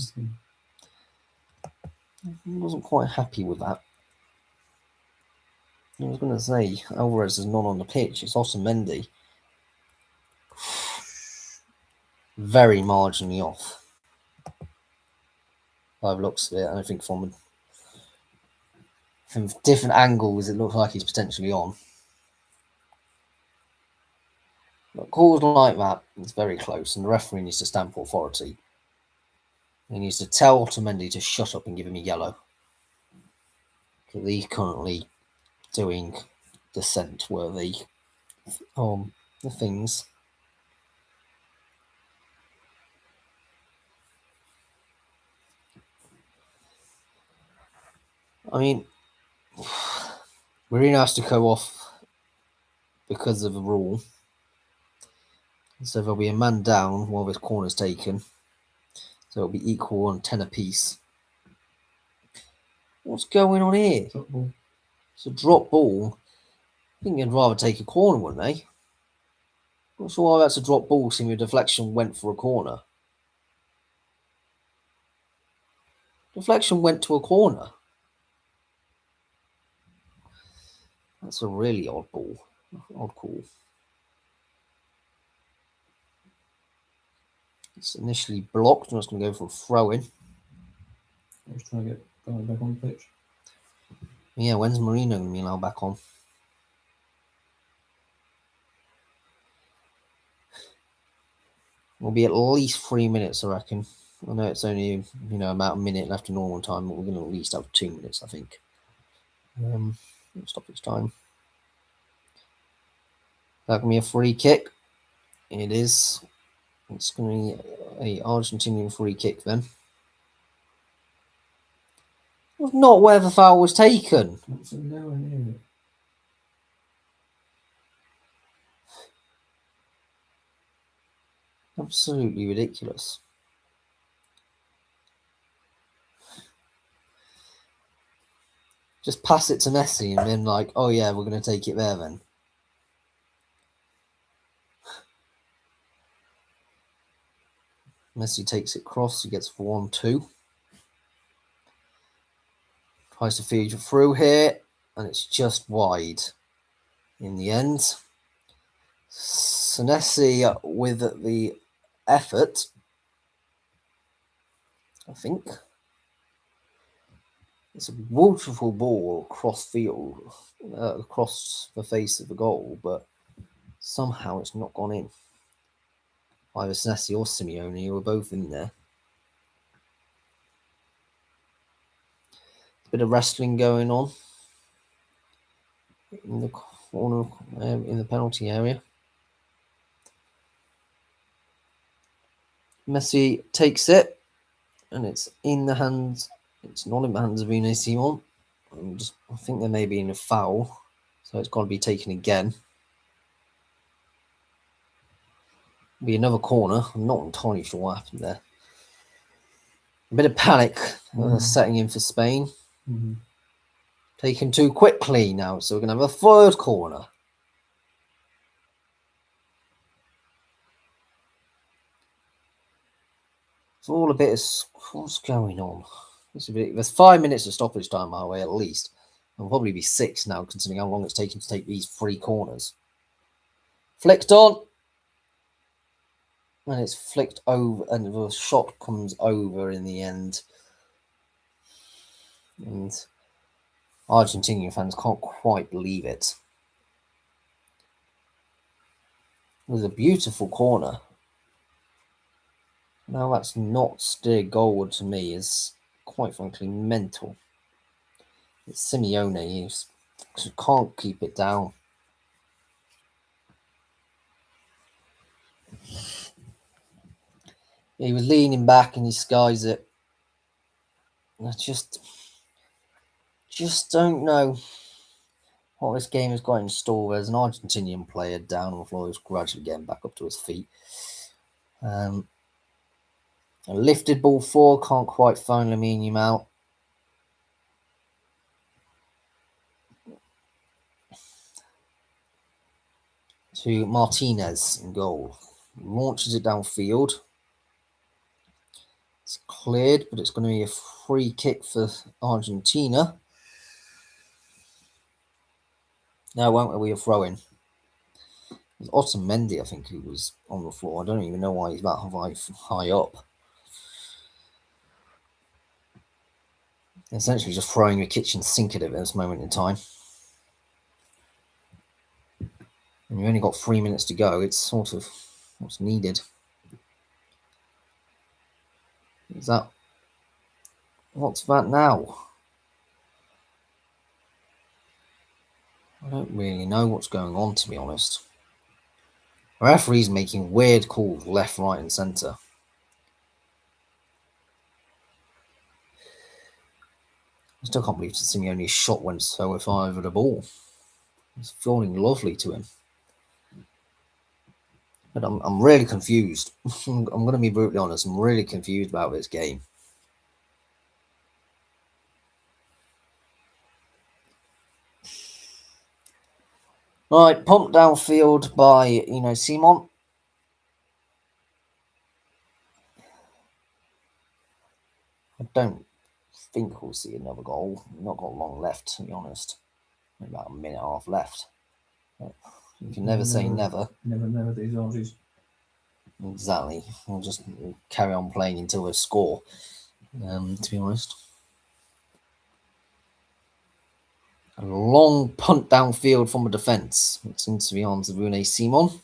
I wasn't quite happy with that. I was going to say, Alvarez is not on the pitch. It's Otamendi. Very marginally off. By the looks of it, I think from different angles, it looks like he's potentially on. But calls like that, it's very close, and the referee needs to stamp authority. He needs to tell Otamendi to shut up and give him a yellow. Because he's currently doing dissent-worthy the things. I mean, Marino has to go off because of the rule. So there'll be a man down while this corner's taken. So it'll be equal on 10 apiece. What's going on here? It's a drop ball. I think you'd rather take a corner, wouldn't they? Not sure why that's a drop ball, seeing the deflection went for a corner. Deflection went to a corner. That's a really odd ball. Odd call. It's initially blocked. I'm just going to go for a throw-in. I was trying to get Guy back on the pitch. Yeah, when's Marino going to be allowed back on? Will be at least 3 minutes, I reckon. I know it's only, you know, about a minute left in normal time, but we're going to at least have 2 minutes, I think. Stoppage time. That can be a free kick. It is. It's going to be an Argentinian free kick then. That's not where the foul was taken. That's nowhere near it. Absolutely ridiculous. Just pass it to Messi and then like, oh yeah, we're going to take it there then. Messi takes it cross, he gets 1-2. Tries to feed through here, and it's just wide in the end. Senesi with the effort, I think. It's a beautiful ball across field, across the face of the goal, but somehow it's not gone in. Either Senesi or Simeone were both in there. A bit of wrestling going on in the corner, in the penalty area. Messi takes it, and it's in the hands. It's not in the hands of Unai Simon. I think there may be in a foul, so it's got to be taken again. Be another corner. I'm not entirely sure what happened there. A bit of panic setting in for Spain. Mm-hmm. Taken too quickly now, so we're going to have a third corner. It's all a bit of what's going on. There's 5 minutes of stoppage time our way at least. It'll probably be 6 now, considering how long it's taken to take these 3 corners. Flicked on. And it's flicked over, and the shot comes over in the end. And Argentinian fans can't quite believe it. It was a beautiful corner. Now that's not steered goalward to me is quite frankly mental. It's Simeone who can't keep it down. He was leaning back and he skies it. I just don't know what this game has got in store. There's an Argentinian player down on the floor who's gradually getting back up to his feet. A lifted ball forward, can't quite find Lamine out. To Martinez in goal. Launches it downfield. It's cleared, but it's going to be a free kick for Argentina. No, won't we? A throw in. It was Otamendi, I think, who was on the floor. I don't even know why he's that high up. Essentially just throwing a kitchen sink at it at this moment in time. And you've only got 3 minutes to go. It's sort of what's needed. What's that now? I don't really know what's going on, to be honest. The referee's making weird calls left, right, and centre. I still can't believe Simeone's shot went so far over the ball. It's falling lovely to him. But I'm really confused. I'm going to be brutally honest. I'm really confused about this game. Right, pumped downfield by Simon. I don't think we'll see another goal. We've not got long left, to be honest. Maybe about a minute and a half left. But you can never say never. Never these Aussies. Exactly. We'll just carry on playing until we score, to be honest. A long punt downfield from the defence. It's into the arms of Unai Simon.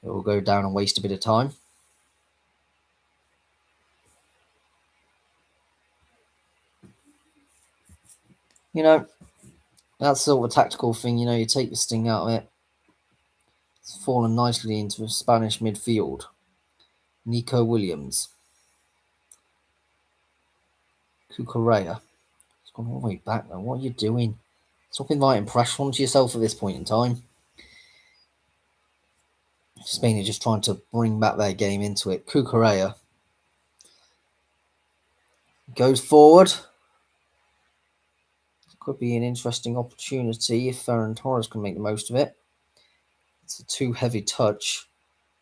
It will go down and waste a bit of time. That's sort of a tactical thing. You take the sting out of it. It's fallen nicely into the Spanish midfield. Nico Williams. Cucurella. It's gone all the way back now. What are you doing? Stop inviting pressure onto yourself at this point in time. Spain are just trying to bring back their game into it. Cucurella goes forward. Could be an interesting opportunity if Ferran Torres can make the most of it. It's a too heavy touch.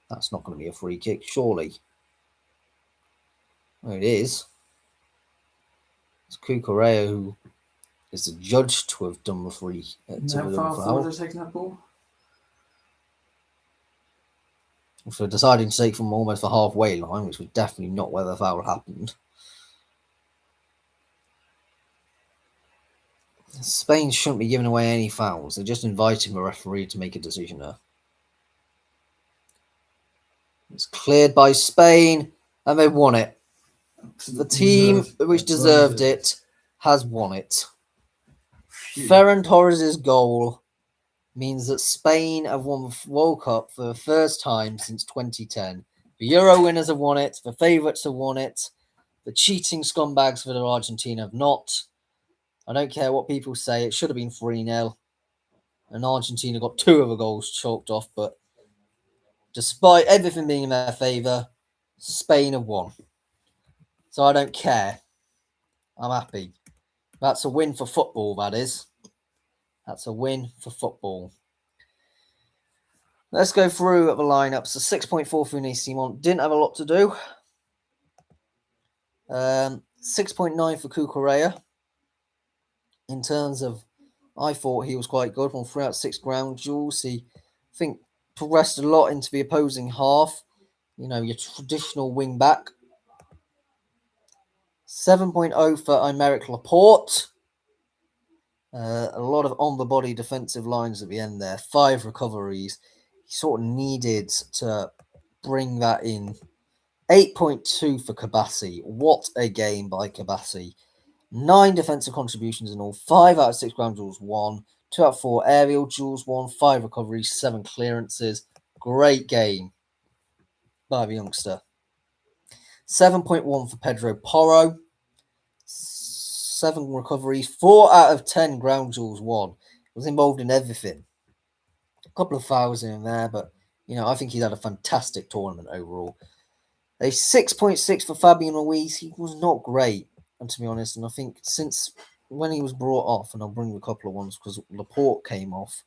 That's not going to be a free kick, surely. Well, it is. It's Cucurella who is the judge to have done the free. How far forward has taken that ball? For deciding to take from almost the halfway line, which was definitely not where the foul happened. Spain shouldn't be giving away any fouls. They're just inviting the referee to make a decision there. It's cleared by Spain, and they won it. The team which deserved it has won it. Ferran Torres' goal means that Spain have won the World Cup for the first time since 2010. The Euro winners have won it. The favourites have won it. The cheating scumbags for Argentina have not. I don't care what people say. It should have been 3-0. And Argentina got 2 of the goals chalked off. But despite everything being in their favour, Spain have won. So I don't care. I'm happy. That's a win for football, that is. That's a win for football. Let's go through the lineups. So 6.4 for Unai Simon. Didn't have a lot to do. 6.9 for Cucurella. In terms of, I thought he was quite good on 3 out of 6 ground duels. He, I think, progressed a lot into the opposing half. Your traditional wing back. 7.0 for Aymeric Laporte. A lot of on-the-body defensive lines at the end there. 5 recoveries. He sort of needed to bring that in. 8.2 for Kabassi. What a game by Kabassi. 9 defensive contributions in all. 5 out of 6 ground duels won. 2 out of 4 aerial duels won. 5 recoveries, 7 clearances. Great game by the youngster. 7.1 for Pedro Porro. 7 recoveries, 4 out of 10 ground duels won. Was involved in everything. A couple of fouls in there, but I think he's had a fantastic tournament overall. A 6.6 for Fabian Ruiz. He was not great, and to be honest, and I think since when he was brought off, and I'll bring a couple of ones because Laporte came off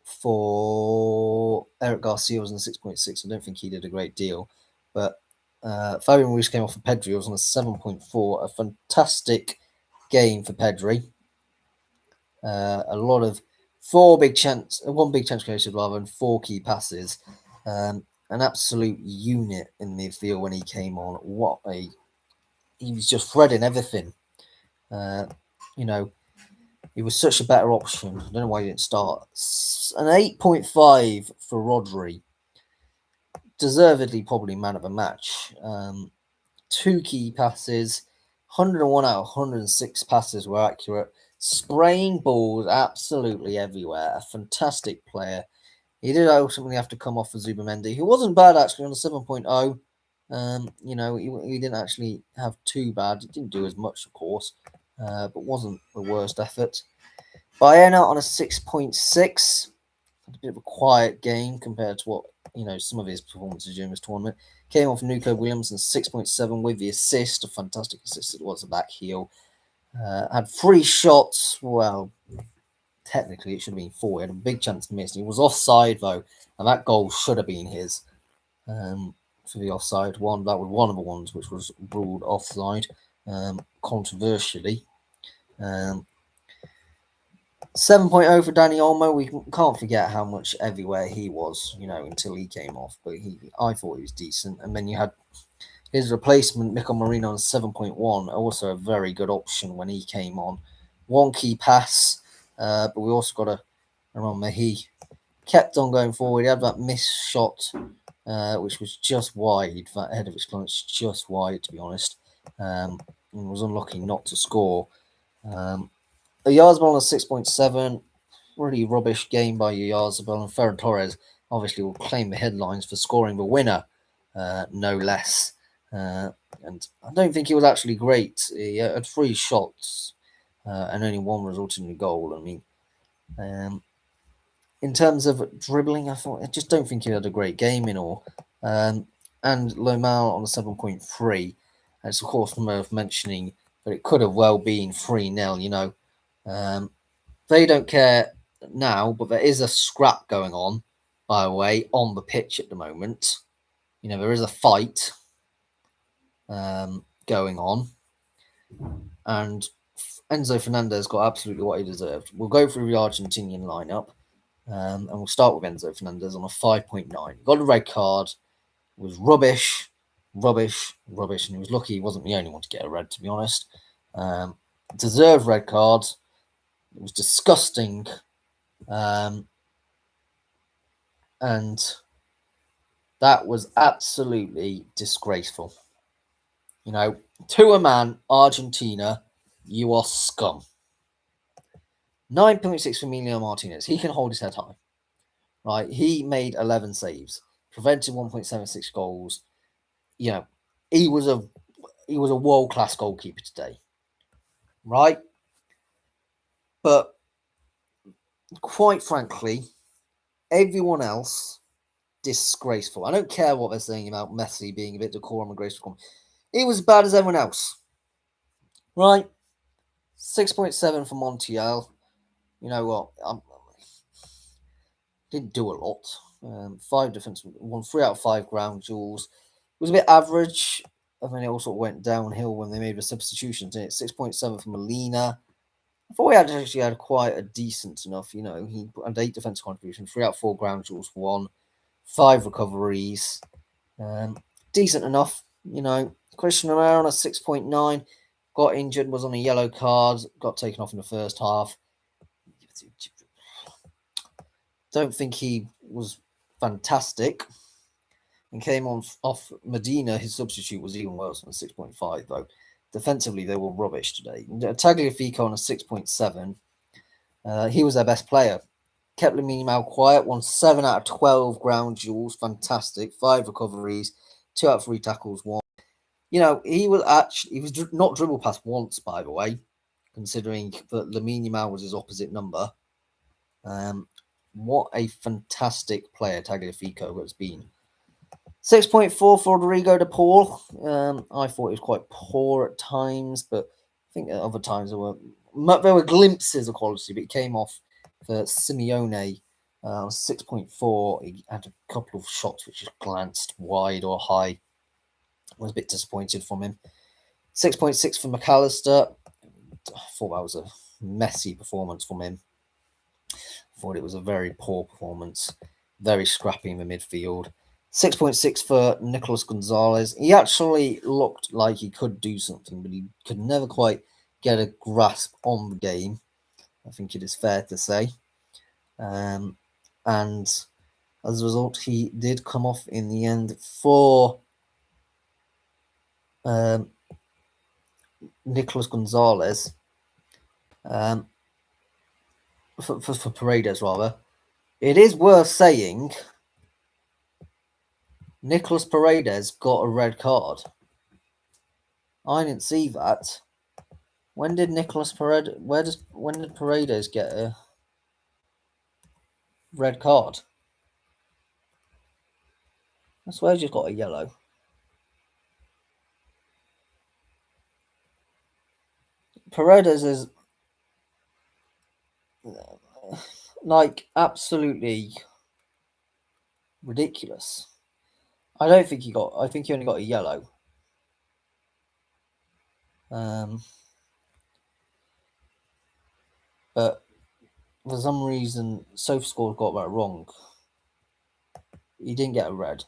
for Eric Garcia was on a 6.6. I don't think he did a great deal, but Fabian Ruiz came off for Pedri. Was on a 7.4. A fantastic game for Pedri. A lot of one big chance created rather than 4 key passes. An absolute unit in midfield when he came on. He was just threading everything. He was such a better option. I don't know why he didn't start. An 8.5 for Rodri. Deservedly probably man of the match. 2 key passes. 101 out of 106 passes were accurate. Spraying balls absolutely everywhere. A fantastic player. He did ultimately have to come off for Zubamendi, who wasn't bad actually on a 7.0. He didn't actually have too bad. He didn't do as much, of course, but wasn't the worst effort. Baena on a 6.6. A bit of a quiet game compared to what some of his performances during this tournament. Came off Nico Williams and 6.7 with the assist, a fantastic assist. It was a back heel. Had 3 shots. Well, technically it should have been 4. He had a big chance to miss. He was offside though, and that goal should have been his. For the offside one, that was one of the ones which was ruled offside, controversially. 7.0 for Dani Olmo. We can't forget how much everywhere he was, until he came off. But I thought he was decent. And then you had his replacement, Mikel Merino, on 7.1. Also a very good option when he came on. 1 key pass, but we also got to remember he kept on going forward. He had that missed shot, which was just wide. That head of his clearance just wide, to be honest. And was unlucky not to score. Yarzabal on a 6.7. Really rubbish game by Yarzabal, and Ferran Torres obviously will claim the headlines for scoring the winner, no less. And I don't think he was actually great. He had 3 shots and only 1 resulted in a goal. I mean, in terms of dribbling, I just don't think he had a great game in all. And Lomal on a 7.3. And it's of course worth mentioning that it could have well been 3-0, they don't care now, but there is a scrap going on, by the way, on the pitch at the moment. There is a fight going on. And Enzo Fernandez got absolutely what he deserved. We'll go through the Argentinian lineup. And we'll start with Enzo Fernandez on a 5.9. Got a red card. It was rubbish. And he was lucky he wasn't the only one to get a red, to be honest. Deserved red card. It was disgusting. And that was absolutely disgraceful. To a man, Argentina, you are scum. 9.6 for Emilio Martinez. He can hold his head high. Right? He made 11 saves, prevented 1.76 goals. He was a world-class goalkeeper today. Right? But quite frankly, everyone else, disgraceful. I don't care what they're saying about Messi being a bit decorum and graceful. It was as bad as everyone else. Right? 6.7 for Montiel. You know what? Didn't do a lot. 5 defense, won 3 out of 5 ground duels. It was a bit average. And then it also went downhill when they made the substitutions in it. 6.7 for Molina. I thought he actually had quite a decent enough, he had 8 defensive contributions, 3 out of 4 ground duels, 1, 5 recoveries. Decent enough, Christian Romero on a 6.9. got injured, was on a yellow card, got taken off in the first half. Don't think he was fantastic. And came on off Medina, his substitute was even worse than 6.5, though. Defensively, they were rubbish today. Tagliafico on a 6.7. He was their best player. Kept Lamine Yamal quiet, won 7 out of 12 ground duels. Fantastic. 5 recoveries, 2 out of 3 tackles, 1. He was not dribble past once, by the way, considering that Lamine Yamal was his opposite number. What a fantastic player Tagliafico has been. 6.4 for Rodrigo de Paul. I thought he was quite poor at times, but I think at other times there were glimpses of quality, but he came off for Simeone. 6.4. He had a couple of shots which just glanced wide or high. I was a bit disappointed from him. 6.6 for McAllister. I thought that was a messy performance from him. I thought it was a very poor performance. Very scrappy in the midfield. 6.6 for Nicolas Gonzalez. He actually looked like he could do something, but he could never quite get a grasp on the game. I think it is fair to say. And as a result, he did come off in the end for Nicolas Gonzalez. For Paredes, rather. It is worth saying Nicolas Paredes got a red card. I didn't see that. When did Nicolas Paredes? When did Paredes get a red card? I swear he just got a yellow. Paredes is like absolutely ridiculous. I think he only got a yellow. But for some reason, SofaScore got that wrong. He didn't get a red.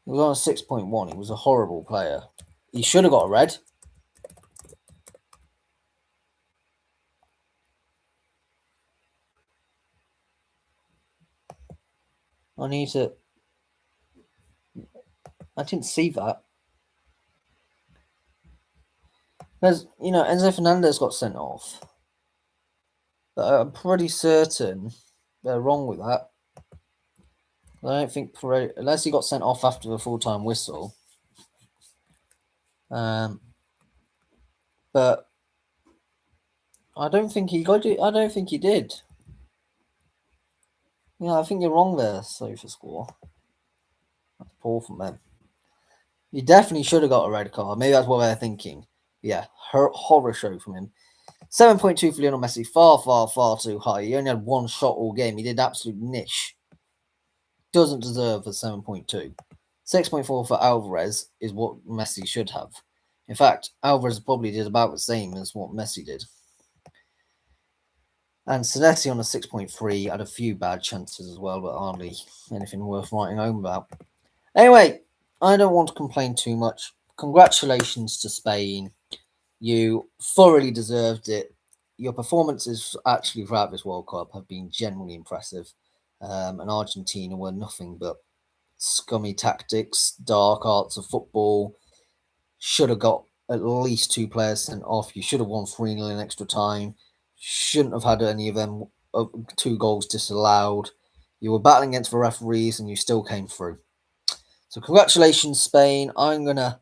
He was on a 6.1. He was a horrible player. He should have got a red. I didn't see that. Because, Enzo Fernandez got sent off. But I'm pretty certain they're wrong with that. I don't think Paredes, unless he got sent off after the full-time whistle. But I don't think he got it. I don't think he did. Yeah, I think you're wrong there, SofaScore. That's poor from them. He definitely should have got a red card. Maybe that's what they're thinking. Yeah, horror show from him. 7.2 for Lionel Messi. Far, far, far too high. He only had one shot all game. He did absolute niche. Doesn't deserve the 7.2. 6.4 for Alvarez is what Messi should have. In fact, Alvarez probably did about the same as what Messi did. And Senesi on a 6.3 had a few bad chances as well, but hardly anything worth writing home about. Anyway, I don't want to complain too much. Congratulations to Spain. You thoroughly deserved it. Your performances actually throughout this World Cup have been genuinely impressive. And Argentina were nothing but scummy tactics, dark arts of football. Should have got at least 2 players sent off. You should have won 3-0 in extra time. Shouldn't have had any of them 2 goals disallowed. You were battling against the referees and you still came through. So congratulations, Spain. I'm going to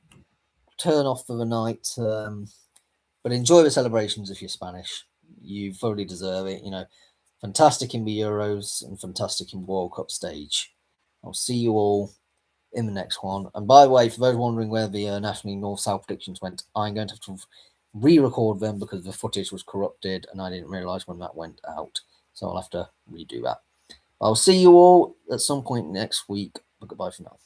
turn off for the night. But enjoy the celebrations if you're Spanish. You fully deserve it. Fantastic in the Euros and fantastic in World Cup stage. I'll see you all in the next one. And by the way, for those wondering where the nationally North-South predictions went, I'm going to have to re-record them because the footage was corrupted and I didn't realise when that went out. So I'll have to redo that. I'll see you all at some point next week. But goodbye for now.